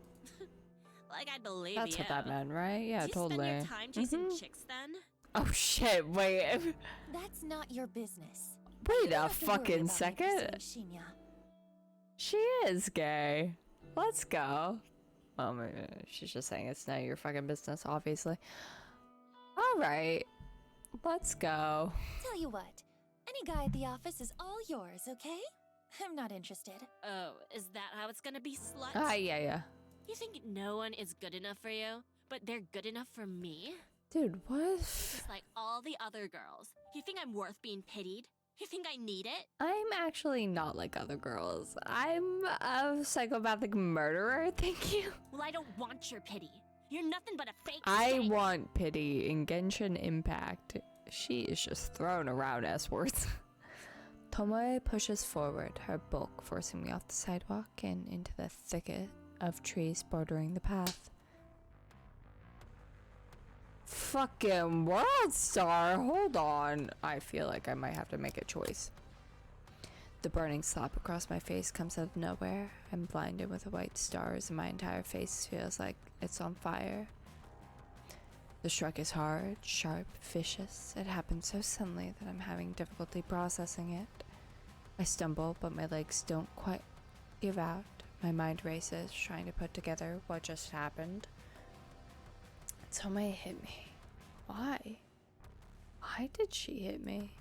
Like I believe That's you. what that meant, right? Yeah, Do you totally. spend your time chasing chicks then? Oh shit, wait. That's not your business. Wait You don't a have to worry fucking about me second. pursuing Shinya. She is gay. Let's go. Oh my god, she's just saying it's none of your fucking business, obviously. Alright. Let's go. Tell you what, any guy at the office is all yours, okay? I'm not interested. Oh, is that how it's gonna be, slut? Yeah. You think no one is good enough for you, but they're good enough for me? Dude, what? Just like all the other girls. You think I'm worth being pitied? You think I need it? I'm actually not like other girls. I'm a psychopathic murderer, thank you. Well, I don't want your pity. You're nothing but a fake I skank. want pity in Genshin Impact. She is just throwing around S-words. Tomoe pushes forward, her bulk forcing me off the sidewalk and into the thicket of trees bordering the path. Fucking World Star, hold on. I feel like I might have to make a choice. The burning slap across my face comes out of nowhere. I'm blinded with white stars and my entire face feels like it's on fire. The struck is hard, sharp, vicious. It happens so suddenly that I'm having difficulty processing it. I stumble, but my legs don't quite give out. My mind races, trying to put together what just happened. Tomoe hit me. Why? Why did she hit me?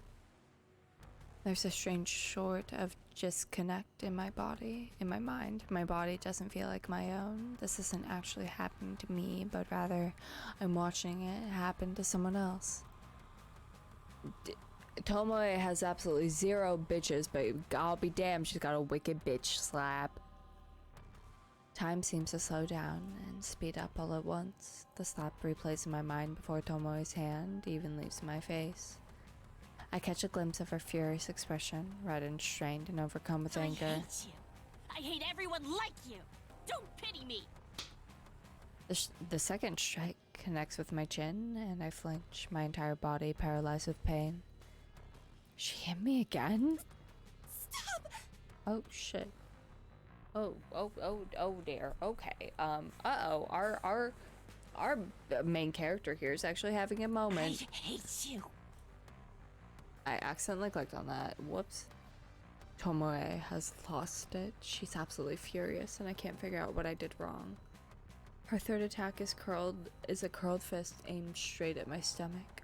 There's a strange sort of disconnect in my body, in my mind. My body doesn't feel like my own. This isn't actually happening to me, but rather I'm watching it happen to someone else. Tomoe has absolutely zero bitches, but I'll be damned, she's got a wicked bitch slap. Time seems to slow down and speed up all at once. The slap replays in my mind before Tomoe's hand even leaves my face. I catch a glimpse of her furious expression, red and strained and overcome with anger. I hate you. I hate everyone like you. Don't pity me. The second strike connects with my chin, and I flinch, my entire body paralyzed with pain. She hit me again? Stop! Oh shit. Oh dear. Okay. Uh-oh. Our main character here is actually having a moment. I hate you. I accidentally clicked on that. Whoops. Tomoe has lost it. She's absolutely furious, and I can't figure out what I did wrong. Her third attack is a curled fist aimed straight at my stomach.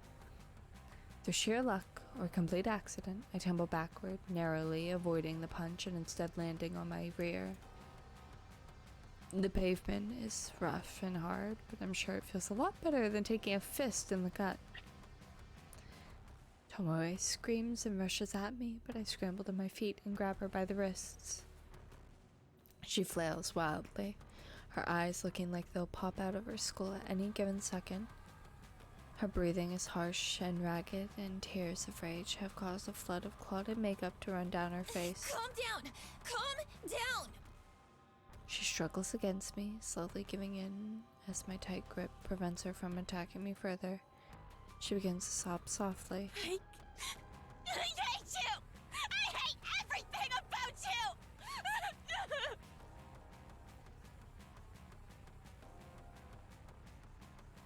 Through sheer luck or complete accident, I tumble backward, narrowly avoiding the punch and instead landing on my rear. The pavement is rough and hard, but I'm sure it feels a lot better than taking a fist in the gut. Tomoe screams and rushes at me, but I scramble to my feet and grab her by the wrists. She flails wildly, her eyes looking like they'll pop out of her skull at any given second. Her breathing is harsh and ragged, and tears of rage have caused a flood of clotted makeup to run down her face. Calm down! Calm down! She struggles against me, slowly giving in as my tight grip prevents her from attacking me further. She begins to sob softly. I hate you! I hate everything about you!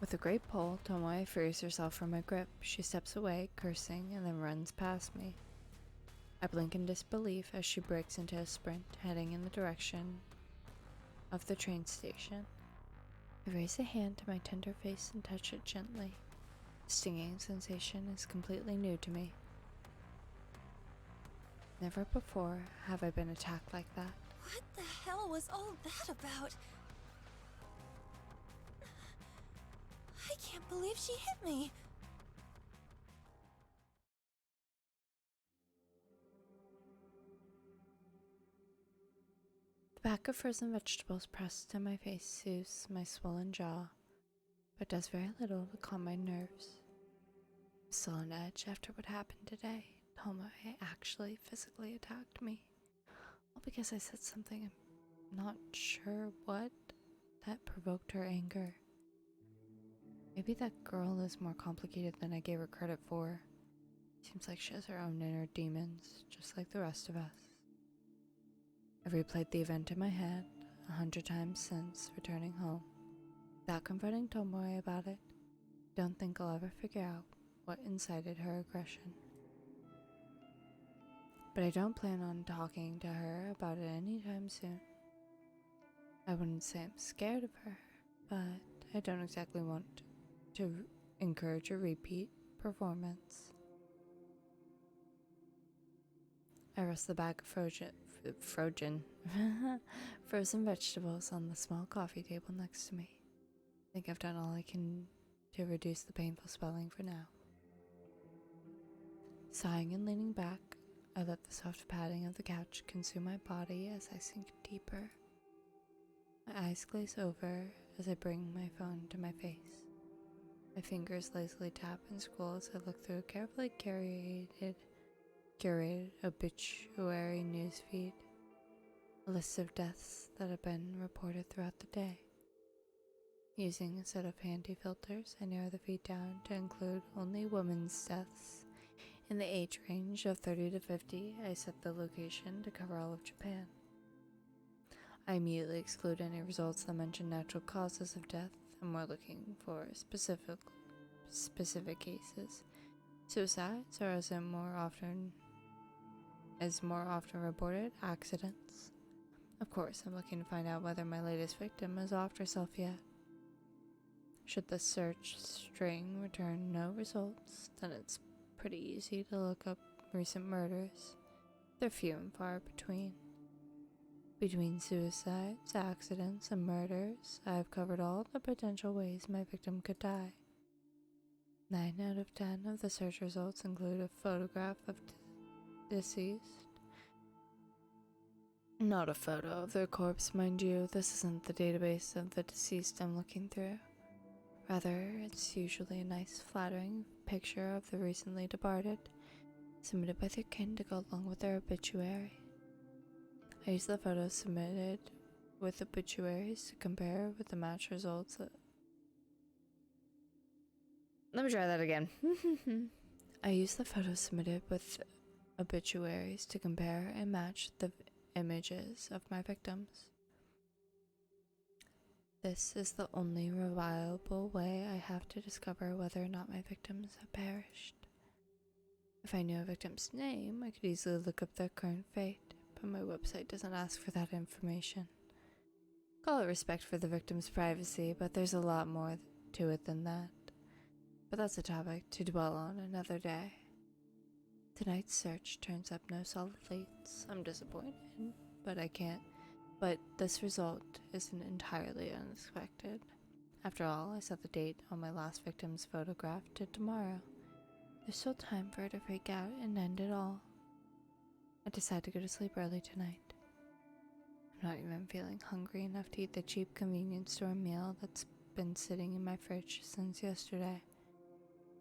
With a great pull, Tomoe frees herself from my grip. She steps away, cursing, and then runs past me. I blink in disbelief as she breaks into a sprint, heading in the direction of the train station. I raise a hand to my tender face and touch it gently. The stinging sensation is completely new to me. Never before have I been attacked like that. What the hell was all that about? I can't believe she hit me. The pack of frozen vegetables pressed to my face soothes my swollen jaw, but does very little to calm my nerves. I'm still on edge after what happened today. Tomoe actually physically attacked me. All because I said something I'm not sure what that provoked her anger. Maybe that girl is more complicated than I gave her credit for. Seems like she has her own inner demons, just like the rest of us. I've replayed the event in my head 100 times since returning home. Without confronting Tomoe about it, I don't think I'll ever figure out what incited her aggression. But I don't plan on talking to her about it anytime soon. I wouldn't say I'm scared of her, but I don't exactly want to encourage a repeat performance. I rest the bag of frozen vegetables on the small coffee table next to me. I think I've done all I can to reduce the painful swelling for now. Sighing and leaning back, I let the soft padding of the couch consume my body as I sink deeper. My eyes glaze over as I bring my phone to my face. My fingers lazily tap and scroll as I look through a carefully curated obituary newsfeed, a list of deaths that have been reported throughout the day. Using a set of handy filters, I narrow the feed down to include only women's deaths. In the age range of 30 to 50, I set the location to cover all of Japan. I immediately exclude any results that mention natural causes of death. I'm more looking for specific cases. Suicides, or as more often reported, accidents. Of course, I'm looking to find out whether my latest victim has offed herself yet. Should the search string return no results, then it's pretty easy to look up recent murders. They're few and far between. Between suicides, accidents, and murders, I've covered all the potential ways my victim could die. 9 out of 10 of the search results include a photograph of deceased. Not a photo of their corpse, mind you. This isn't the database of the deceased I'm looking through. Rather, it's usually a nice, flattering picture of the recently departed, submitted by their kin to go along with their obituary. I use the photos submitted with obituaries to compare with the match results. Let me try that again. I use the photos submitted with obituaries to compare and match the images of my victims. This is the only reliable way I have to discover whether or not my victims have perished. If I knew a victim's name, I could easily look up their current fate, but my website doesn't ask for that information. Call it respect for the victim's privacy, but there's a lot more to it than that. But that's a topic to dwell on another day. Tonight's search turns up no solid leads. I'm disappointed, but this result isn't entirely unexpected. After all, I set the date on my last victim's photograph to tomorrow. There's still time for her to freak out and end it all. I decide to go to sleep early tonight. I'm not even feeling hungry enough to eat the cheap convenience store meal that's been sitting in my fridge since yesterday.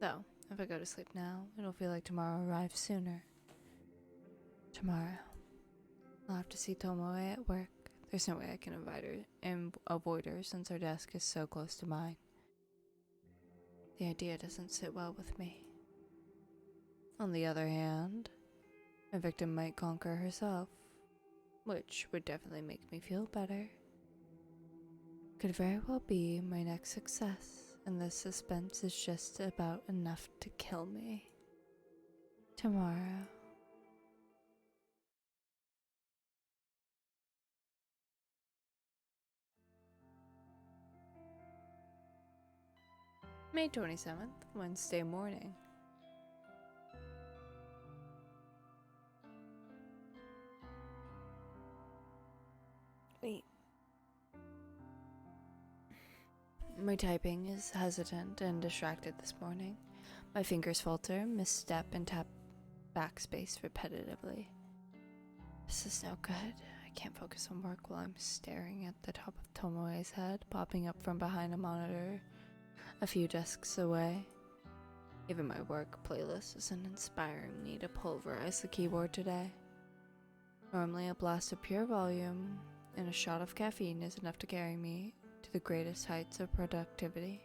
Though, if I go to sleep now, it'll feel like tomorrow arrives sooner. Tomorrow, I'll have to see Tomoe at work. There's no way I can avoid her since her desk is so close to mine. The idea doesn't sit well with me. On the other hand, a victim might conquer herself, which would definitely make me feel better. Could very well be my next success, and this suspense is just about enough to kill me. Tomorrow. May 27th, Wednesday morning. Wait. My typing is hesitant and distracted this morning. My fingers falter, misstep, and tap backspace repetitively. This is no good. I can't focus on work while I'm staring at the top of Tomoe's head, popping up from behind a monitor a few desks away. Even my work playlist isn't inspiring me to pulverize the keyboard today. Normally a blast of pure volume and a shot of caffeine is enough to carry me to the greatest heights of productivity.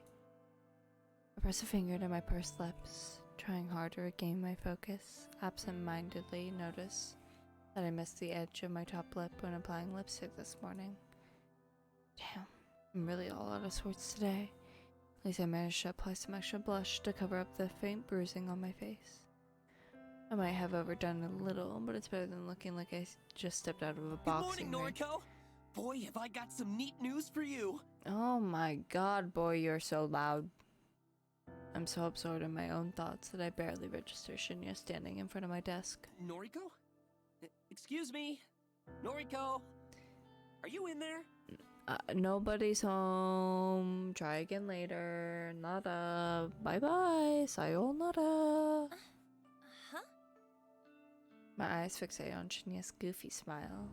I press a finger to my pursed lips, trying hard to regain my focus. Absent-mindedly notice that I missed the edge of my top lip when applying lipstick this morning. Damn, I'm really all out of sorts today. At least I managed to apply some extra blush to cover up the faint bruising on my face. I might have overdone a little, but it's better than looking like I just stepped out of a boxing ring. Good morning, Noriko! Boy, have I got some neat news for you! Oh my god, boy, you're so loud. I'm so absorbed in my own thoughts that I barely register Shinya standing in front of my desk. Noriko? Excuse me? Noriko? Are you in there? Nobody's home. Try again later. Nada. Bye-bye. Sayonara. Huh? My eyes fixate on Shinya's goofy smile.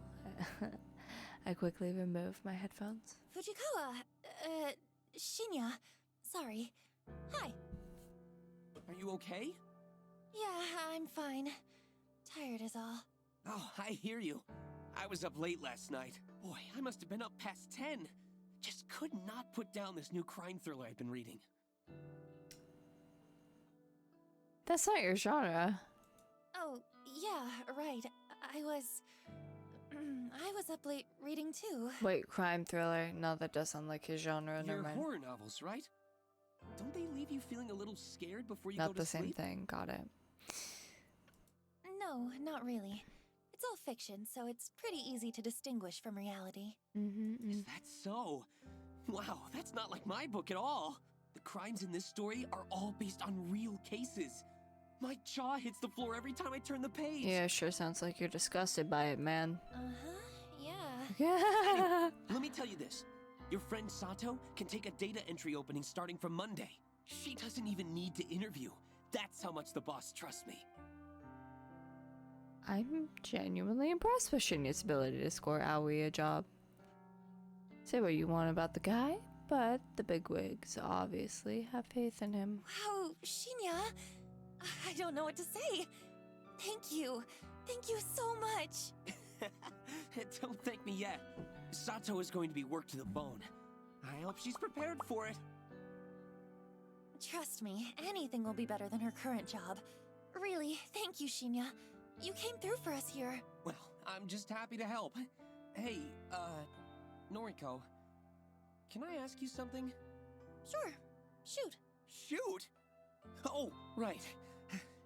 I quickly remove my headphones. Fujikawa, Shinya. Sorry. Hi. Are you okay? Yeah, I'm fine. Tired is all. Oh, I hear you. I was up late last night. Boy, I must have been up past 10. Just could not put down this new crime thriller I've been reading. That's not your genre. Oh, yeah, right. I was up late reading too. Wait, crime thriller? No, that does sound like his genre. Never You're mind. horror novels, right? Don't they leave you feeling a little scared before you Not go to the sleep? same thing. Got it. No, not really. It's all fiction, so it's pretty easy to distinguish from reality. Is that so? Wow, that's not like my book at all. The crimes in this story are all based on real cases. My jaw hits the floor every time I turn the page. Yeah, sure sounds like you're disgusted by it, man. Yeah. Yeah. Let me tell you this. Your friend Sato can take a data entry opening starting from Monday. She doesn't even need to interview. That's how much the boss trusts me. I'm genuinely impressed with Shinya's ability to score Aoi a job. Say what you want about the guy, but the bigwigs obviously have faith in him. Wow, Shinya! I don't know what to say. Thank you. Thank you so much. Don't thank me yet. Sato is going to be worked to the bone. I hope she's prepared for it. Trust me, anything will be better than her current job. Really, thank you, Shinya. You came through for us here. Well, I'm just happy to help. Hey, Noriko, can I ask you something? Sure. Shoot. Shoot? Oh, right.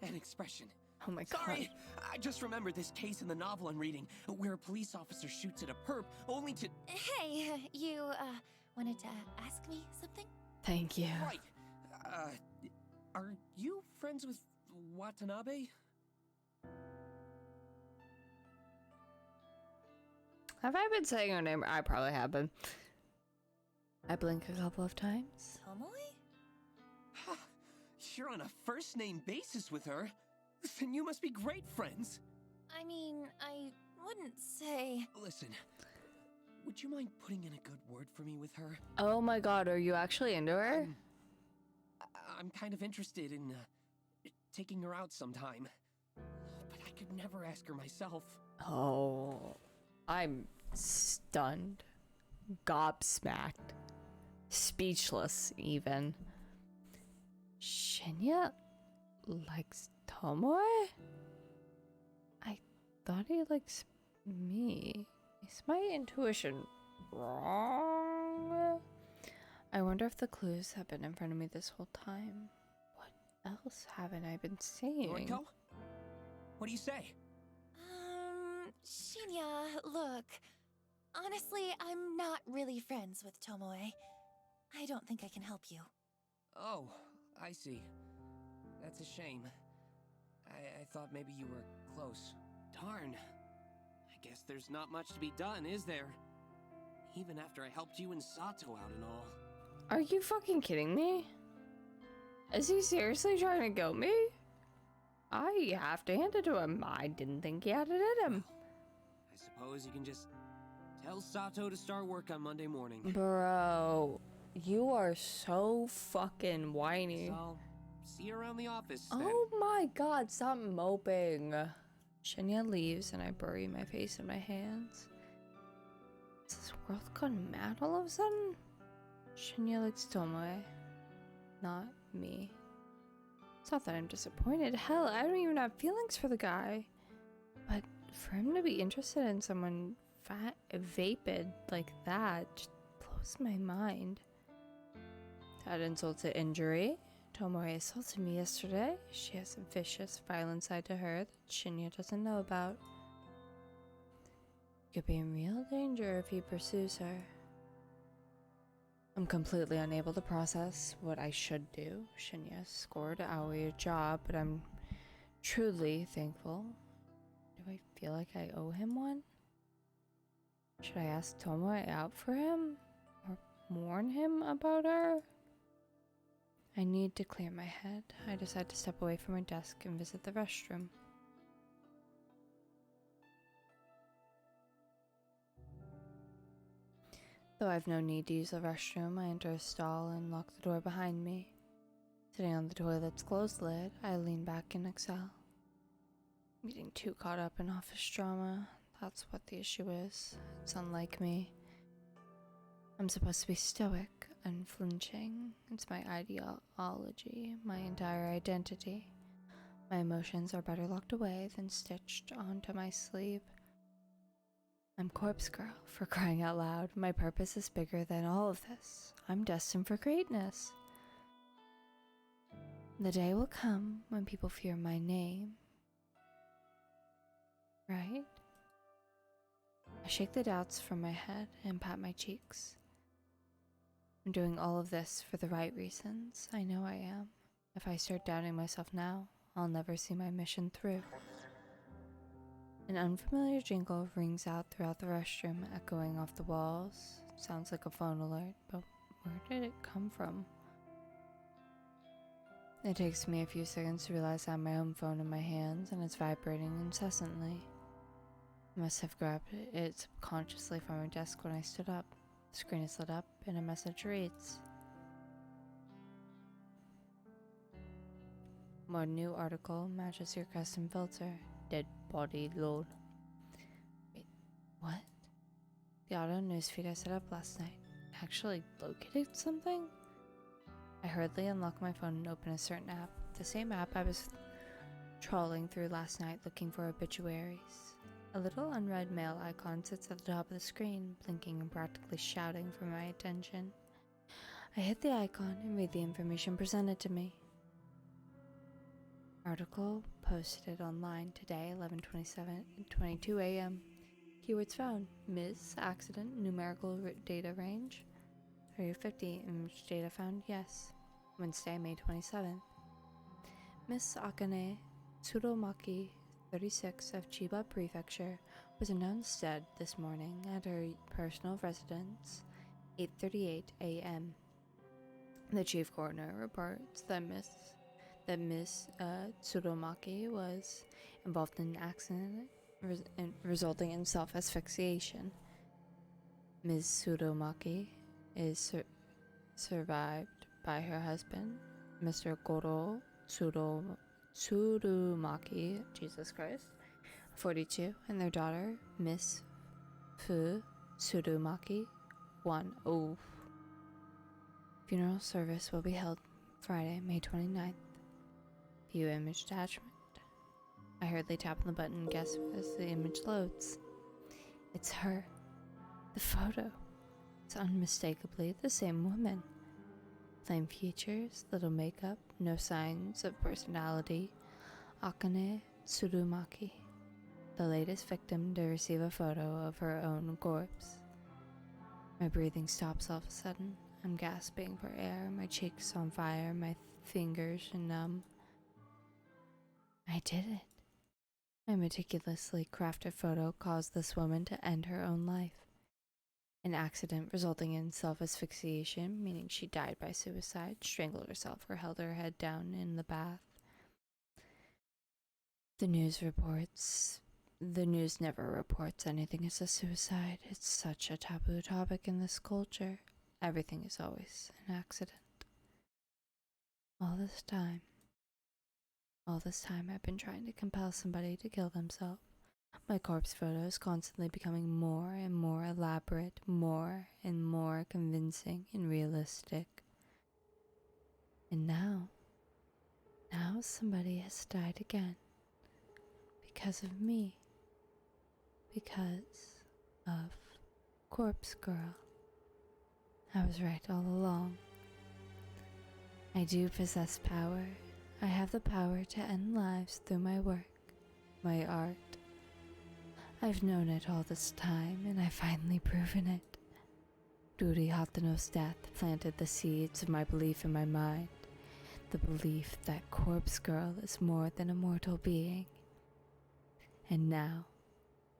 An expression. Oh my Sorry, god. I just remembered this case in the novel I'm reading, where a police officer shoots at a perp only to... Hey, you, wanted to ask me something? Thank you. Right. Are you friends with Watanabe? Have I been saying her name? I probably have been. I blink a couple of times. Tomoe? You're on a first-name basis with her. Then you must be great friends. I mean, I wouldn't say... Listen, would you mind putting in a good word for me with her? Oh my god, are you actually into her? I'm kind of interested in taking her out sometime. But I could never ask her myself. Oh, I'm stunned, gobsmacked, speechless even. Shinya likes Tomoe? I thought he likes me. Is my intuition wrong? I wonder if the clues have been in front of me this whole time. What else haven't I been seeing? Noriko? What do you say? Shinya, look. Honestly, I'm not really friends with Tomoe. I don't think I can help you. Oh, I see. That's a shame. I thought maybe you were close. Darn. I guess there's not much to be done, is there? Even after I helped you and Sato out and all. Are you fucking kidding me? Is he seriously trying to kill me? I have to hand it to him. I didn't think he had it in him. I suppose you can just tell Sato to start work on Monday morning. Bro, you are so fucking whiny. So I'll see you around the office then. Oh my god, stop moping. Shinya leaves and I bury my face in my hands. Is this world gone mad all of a sudden? Shinya likes Tomoe, not me. It's not that I'm disappointed. Hell, I don't even have feelings for the guy. But for him to be interested in someone fat, vapid like that just blows my mind. To add insult to injury, Tomoe assaulted me yesterday. She has a vicious, violent side to her that Shinya doesn't know about. He could be in real danger if he pursues her. I'm completely unable to process what I should do. Shinya scored Aoi a job, but I'm truly thankful. Do I feel like I owe him one? Should I ask Tomoe out for him? Or warn him about her? I need to clear my head. I decide to step away from my desk and visit the restroom. Though I've no need to use the restroom, I enter a stall and lock the door behind me. Sitting on the toilet's closed lid, I lean back and exhale. I'm getting too caught up in office drama. That's what the issue is. It's unlike me. I'm supposed to be stoic, unflinching. It's my ideology, my entire identity. My emotions are better locked away than stitched onto my sleeve. I'm Corpse Girl, for crying out loud. My purpose is bigger than all of this. I'm destined for greatness. The day will come when people fear my name. Right? I shake the doubts from my head and pat my cheeks. I'm doing all of this for the right reasons. I know I am. If I start doubting myself now, I'll never see my mission through. An unfamiliar jingle rings out throughout the restroom, echoing off the walls. Sounds like a phone alert, but where did it come from? It takes me a few seconds to realize I have my own phone in my hands and it's vibrating incessantly. I must have grabbed it subconsciously from my desk when I stood up. The screen is lit up and a message reads, "More new article matches your custom filter. Dead body load." Wait, what? The auto newsfeed I set up last night actually located something? I hurriedly unlock my phone and open a certain app. The same app I was trawling through last night looking for obituaries. A little unread mail icon sits at the top of the screen, blinking and practically shouting for my attention. I hit the icon and read the information presented to me. Article posted online today, 11:22 a.m. Keywords found: Ms. Accident, numerical data range 30 to 50. Image data found: yes. Wednesday, May 27th. Miss Akane Tsuromaki, 36, of Chiba Prefecture, was announced dead this morning at her personal residence, 8:38 a.m. The chief coroner reports that Miss Tsuromaki was involved in an accident resulting in self-asphyxiation. Ms. Tsuromaki is survived by her husband, Mr. Goro Tsurumaki, Jesus Christ, 42, and their daughter, Miss Fu Tsurumaki, 1. Oh. Funeral service will be held Friday, May 29th. View image attachment. I hurriedly tap on the button and guess as the image loads. It's her. The photo. It's unmistakably the same woman. Plain features, little makeup, no signs of personality. Akane Tsurumaki, the latest victim to receive a photo of her own corpse. My breathing stops all of a sudden. I'm gasping for air, my cheeks on fire, my fingers numb. I did it. My meticulously crafted photo caused this woman to end her own life. An accident resulting in self-asphyxiation, meaning she died by suicide, strangled herself, or held her head down in the bath. The news never reports anything as a suicide. It's such a taboo topic in this culture. Everything is always an accident. All this time I've been trying to compel somebody to kill themselves. My corpse photos constantly becoming more and more elaborate, more and more convincing and realistic. And now somebody has died again. Because of me. Because of Corpse Girl. I was right all along. I do possess power. I have the power to end lives through my work, my art. I've known it all this time, and I've finally proven it. Ruri Hatano's death planted the seeds of my belief in my mind, the belief that Corpse Girl is more than a mortal being. And now,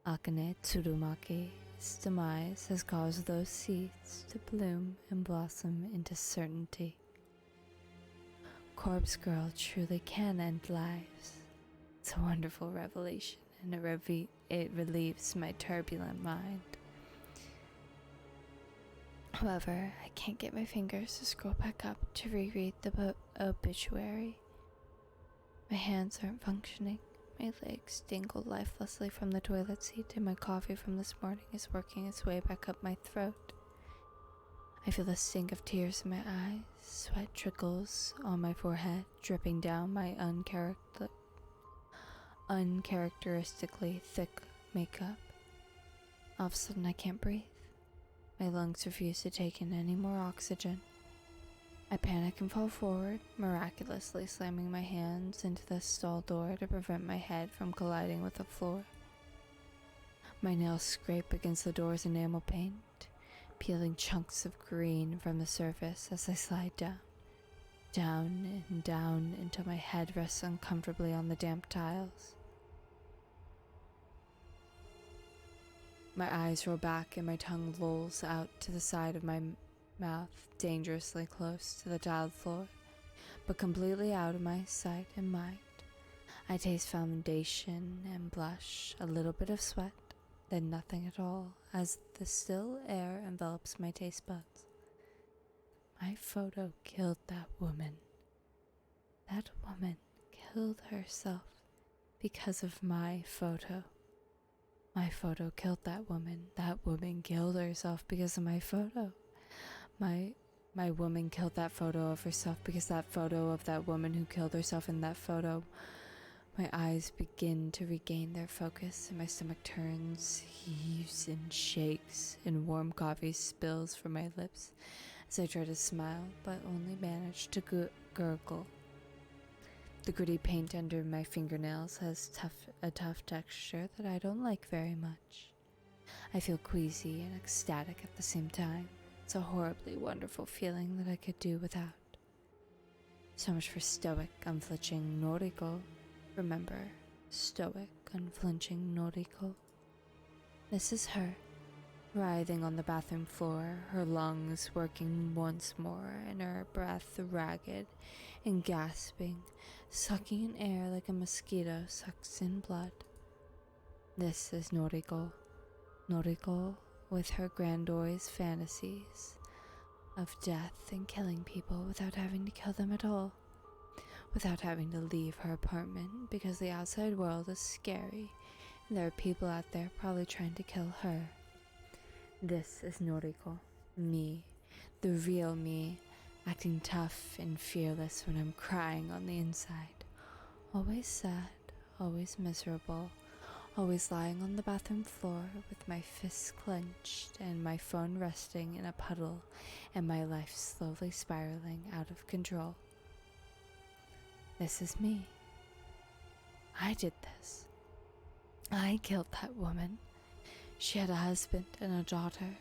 Akane Tsurumaki's demise has caused those seeds to bloom and blossom into certainty. Corpse Girl truly can end lives. It's a wonderful revelation, and it relieves my turbulent mind. However, I can't get my fingers to scroll back up to reread the obituary. My hands aren't functioning. My legs dangle lifelessly from the toilet seat, and my coffee from this morning is working its way back up my throat. I feel the stink of tears in my eyes, sweat trickles on my forehead, dripping down my uncharacteristically thick makeup. All of a sudden I can't breathe. My lungs refuse to take in any more oxygen. I panic and fall forward, miraculously slamming my hands into the stall door to prevent my head from colliding with the floor. My nails scrape against the door's enamel paint, peeling chunks of green from the surface as I slide down and down until my head rests uncomfortably on the damp tiles. My eyes roll back and my tongue lolls out to the side of my mouth, dangerously close to the tiled floor, but completely out of my sight and mind. I taste foundation and blush, a little bit of sweat, then nothing at all, as the still air envelops my taste buds. My photo killed that woman. That woman killed herself because of my photo. My photo killed that woman. That woman killed herself because of my photo. My woman killed that photo of herself because that photo of that woman who killed herself in that photo. My eyes begin to regain their focus and my stomach turns, heaves and shakes, and warm coffee spills from my lips as I try to smile but only manage to gurgle. The gritty paint under my fingernails has a tough texture that I don't like very much. I feel queasy and ecstatic at the same time. It's a horribly wonderful feeling that I could do without. So much for stoic, unflinching Noriko. Remember, stoic, unflinching Noriko. This is her, writhing on the bathroom floor, her lungs working once more, and her breath ragged and gasping, sucking in air like a mosquito sucks in blood. This is Noriko. Noriko with her grandiose fantasies of death and killing people without having to kill them at all. Without having to leave her apartment because the outside world is scary and there are people out there probably trying to kill her. This is Noriko. Me. The real me. Acting tough and fearless when I'm crying on the inside. Always sad. Always miserable. Always lying on the bathroom floor with my fists clenched and my phone resting in a puddle and my life slowly spiraling out of control. This is me. I did this. I killed that woman. She had a husband and a daughter.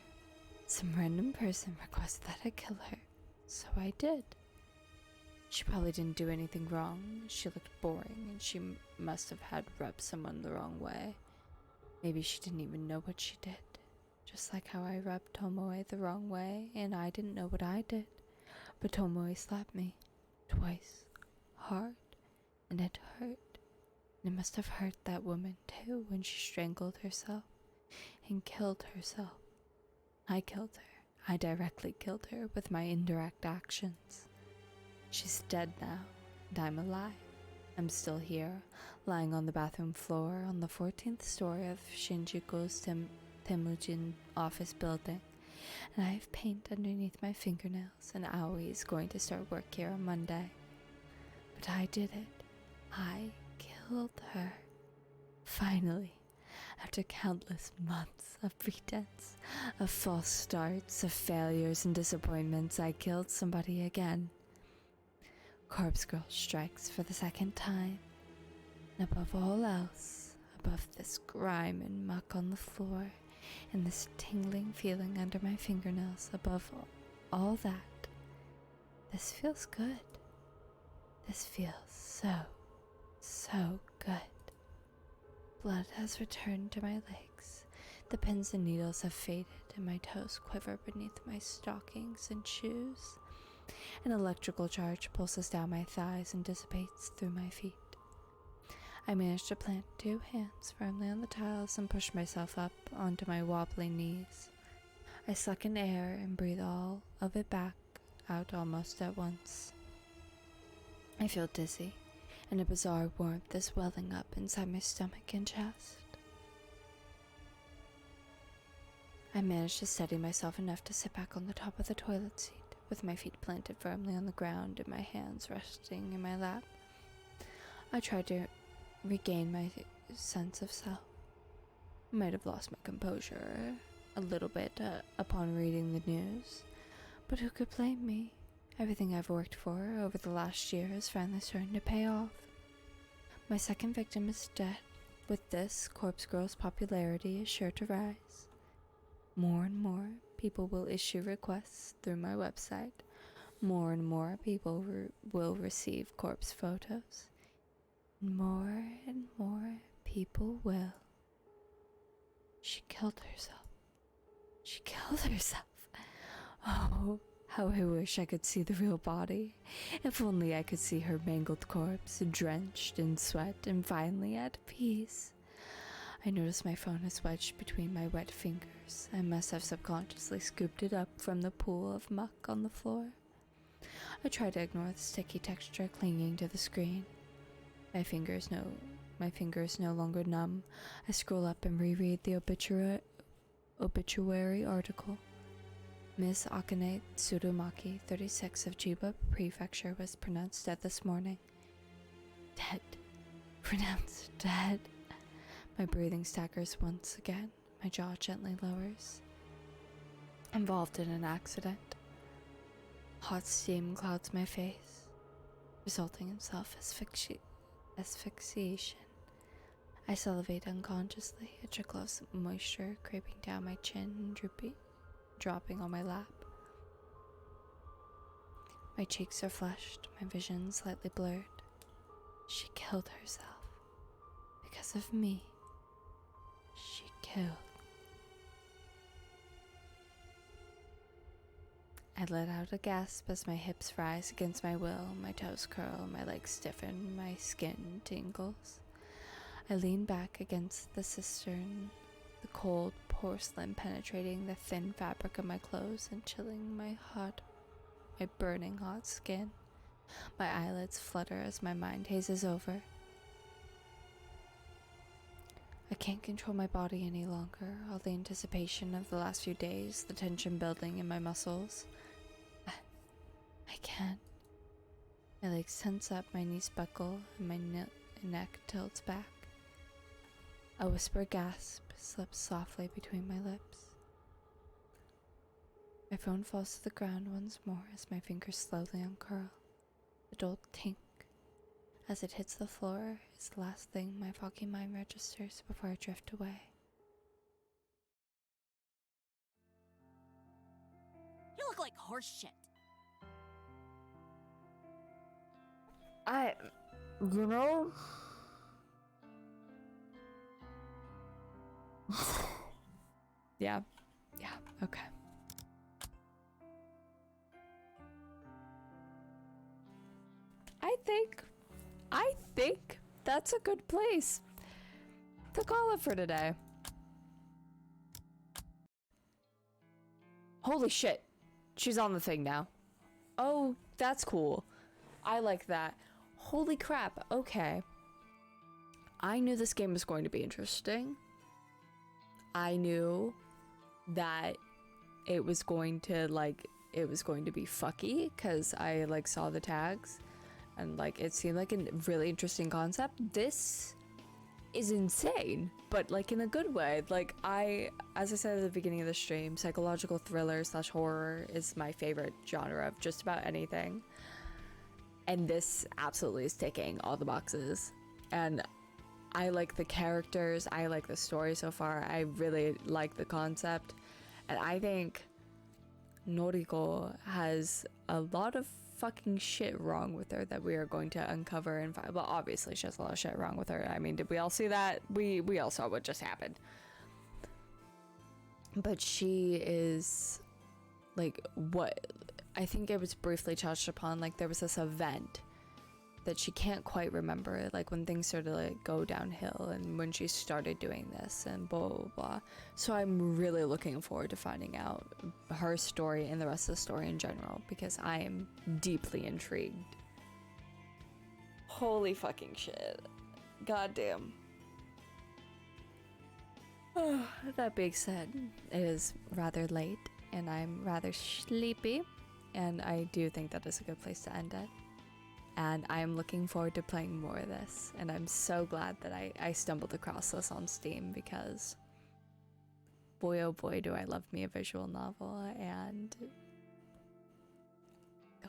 Some random person requested that I kill her, so I did. She probably didn't do anything wrong. She looked boring, and she must have had rubbed someone the wrong way. Maybe she didn't even know what she did. Just like how I rubbed Tomoe the wrong way, and I didn't know what I did. But Tomoe slapped me. Twice. Hard. And it hurt. And it must have hurt that woman, too, when she strangled herself. And killed herself. I killed her. I directly killed her with my indirect actions. She's dead now, and I'm alive. I'm still here, lying on the bathroom floor on the 14th story of Shinjuku's Temujin office building, and I have paint underneath my fingernails, and Aoi is going to start work here on Monday. But I did it. I killed her. Finally, after countless months of pretense, of false starts, of failures and disappointments, I killed somebody again. Corpse Girl strikes for the second time, and above all else, above this grime and muck on the floor, and this tingling feeling under my fingernails, above all that, this feels good. This feels so good. Blood has returned to my legs. The pins and needles have faded, and my toes quiver beneath my stockings and shoes. An electrical charge pulses down my thighs and dissipates through my feet. I manage to plant 2 hands firmly on the tiles and push myself up onto my wobbly knees. I suck in air and breathe all of it back out almost at once. I feel dizzy, and a bizarre warmth is welling up inside my stomach and chest. I manage to steady myself enough to sit back on the top of the toilet seat, with my feet planted firmly on the ground and my hands resting in my lap. I try to regain my sense of self. I might have lost my composure a little bit upon reading the news, but who could blame me? Everything I've worked for over the last year is finally starting to pay off. My second victim is dead. With this, Corpse Girl's popularity is sure to rise. More and more people will issue requests through my website. More and more people will receive corpse photos. More and more people will. She killed herself. She killed herself. Oh, how I wish I could see the real body. If only I could see her mangled corpse, drenched in sweat and finally at peace. I notice my phone is wedged between my wet fingers. I must have subconsciously scooped it up from the pool of muck on the floor. I try to ignore the sticky texture clinging to the screen. My fingers no longer numb. I scroll up and reread the obituary article. Miss Akane Tsurumaki, 36 of Chiba Prefecture, was pronounced dead this morning. Dead. Pronounced dead. My breathing staggers once again. My jaw gently lowers. Involved in an accident. Hot steam clouds my face. resulting in asphyxiation. I salivate unconsciously, a trickle of moisture creeping down my chin and dropping on my lap. My cheeks are flushed, my vision slightly blurred. She killed herself. Because of me. She killed. I let out a gasp as my hips rise against my will, my toes curl, my legs stiffen, my skin tingles. I lean back against the cistern, the cold porcelain penetrating the thin fabric of my clothes and chilling my burning hot skin. My eyelids flutter as my mind hazes over. I can't control my body any longer, all the anticipation of the last few days, the tension building in my muscles. I can't. My legs tense up, my knees buckle, and my neck tilts back. A whispered gasp slips softly between my lips. My phone falls to the ground once more as my fingers slowly uncurl. A dull tink as it hits the floor is the last thing my foggy mind registers before I drift away. You look like horse shit. You know... Yeah, okay. I think that's a good place to call it for today. Holy shit, she's on the thing now. Oh, that's cool. I like that. Holy crap, okay. I knew this game was going to be interesting. I knew that it was going to be fucky because I saw the tags and it seemed like a really interesting concept. This is insane, but in a good way. As I said at the beginning of the stream, psychological thriller / horror is my favorite genre of just about anything, and this absolutely is ticking all the boxes. And I like the characters, I like the story so far, I really like the concept, and I think Noriko has a lot of fucking shit wrong with her that we are going to uncover and find. Well, obviously she has a lot of shit wrong with her. I mean, did we all see that? We all saw what just happened. But she is what I think it was briefly touched upon, there was this event that she can't quite remember, when things started to go downhill and when she started doing this and blah blah blah. So I'm really looking forward to finding out her story and the rest of the story in general, because I am deeply intrigued. Holy fucking shit. Goddamn. That being said, it is rather late and I'm rather sleepy, and I do think that is a good place to end it. And I'm looking forward to playing more of this, and I'm so glad that I stumbled across this on Steam, because boy oh boy do I love me a visual novel, and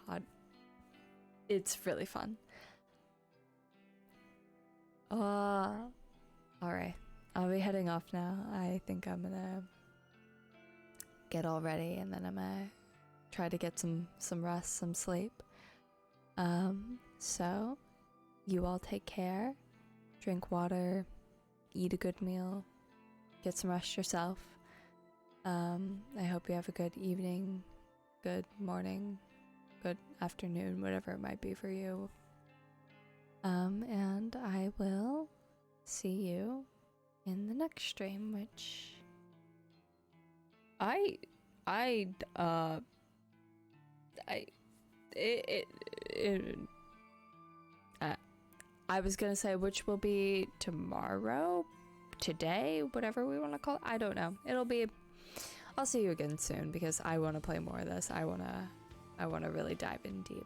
god, it's really fun. Alright, I'll be heading off now. I think I'm gonna get all ready, and then I'm gonna try to get some rest, some sleep. So you all take care, drink water, eat a good meal, get some rest yourself. I hope you have a good evening, good morning, good afternoon, whatever it might be for you. And I will see you in the next stream, which I was gonna say which will be tomorrow, today, whatever we want to call it. I don't know. I'll see you again soon, because I want to play more of this. I want to really dive in deep.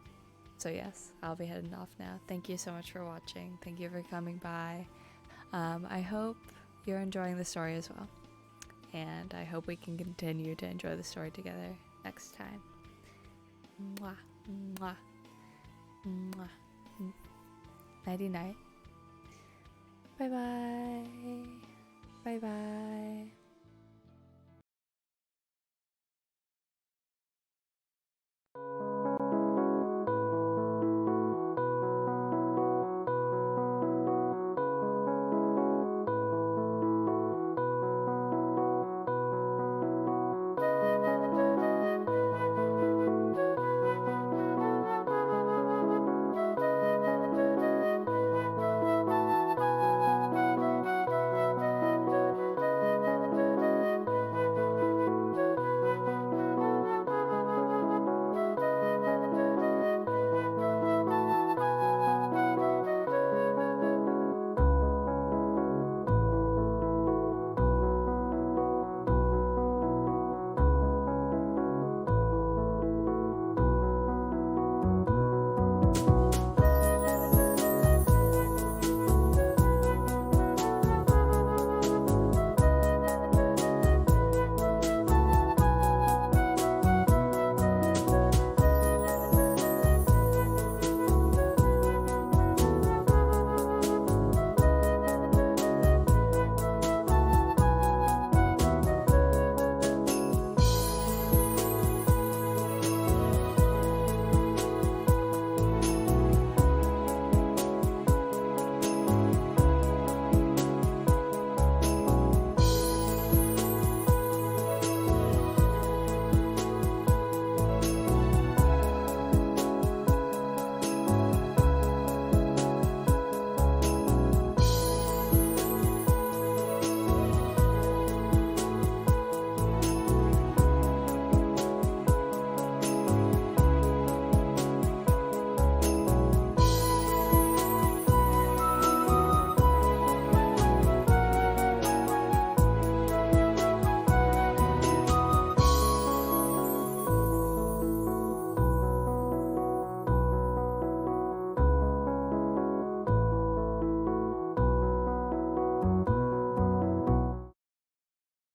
So yes, I'll be heading off now. Thank you so much for watching. Thank you for coming by. I hope you're enjoying the story as well, and I hope we can continue to enjoy the story together next time. Mwah, mwah, mwah. Nighty night. Bye bye. Bye bye.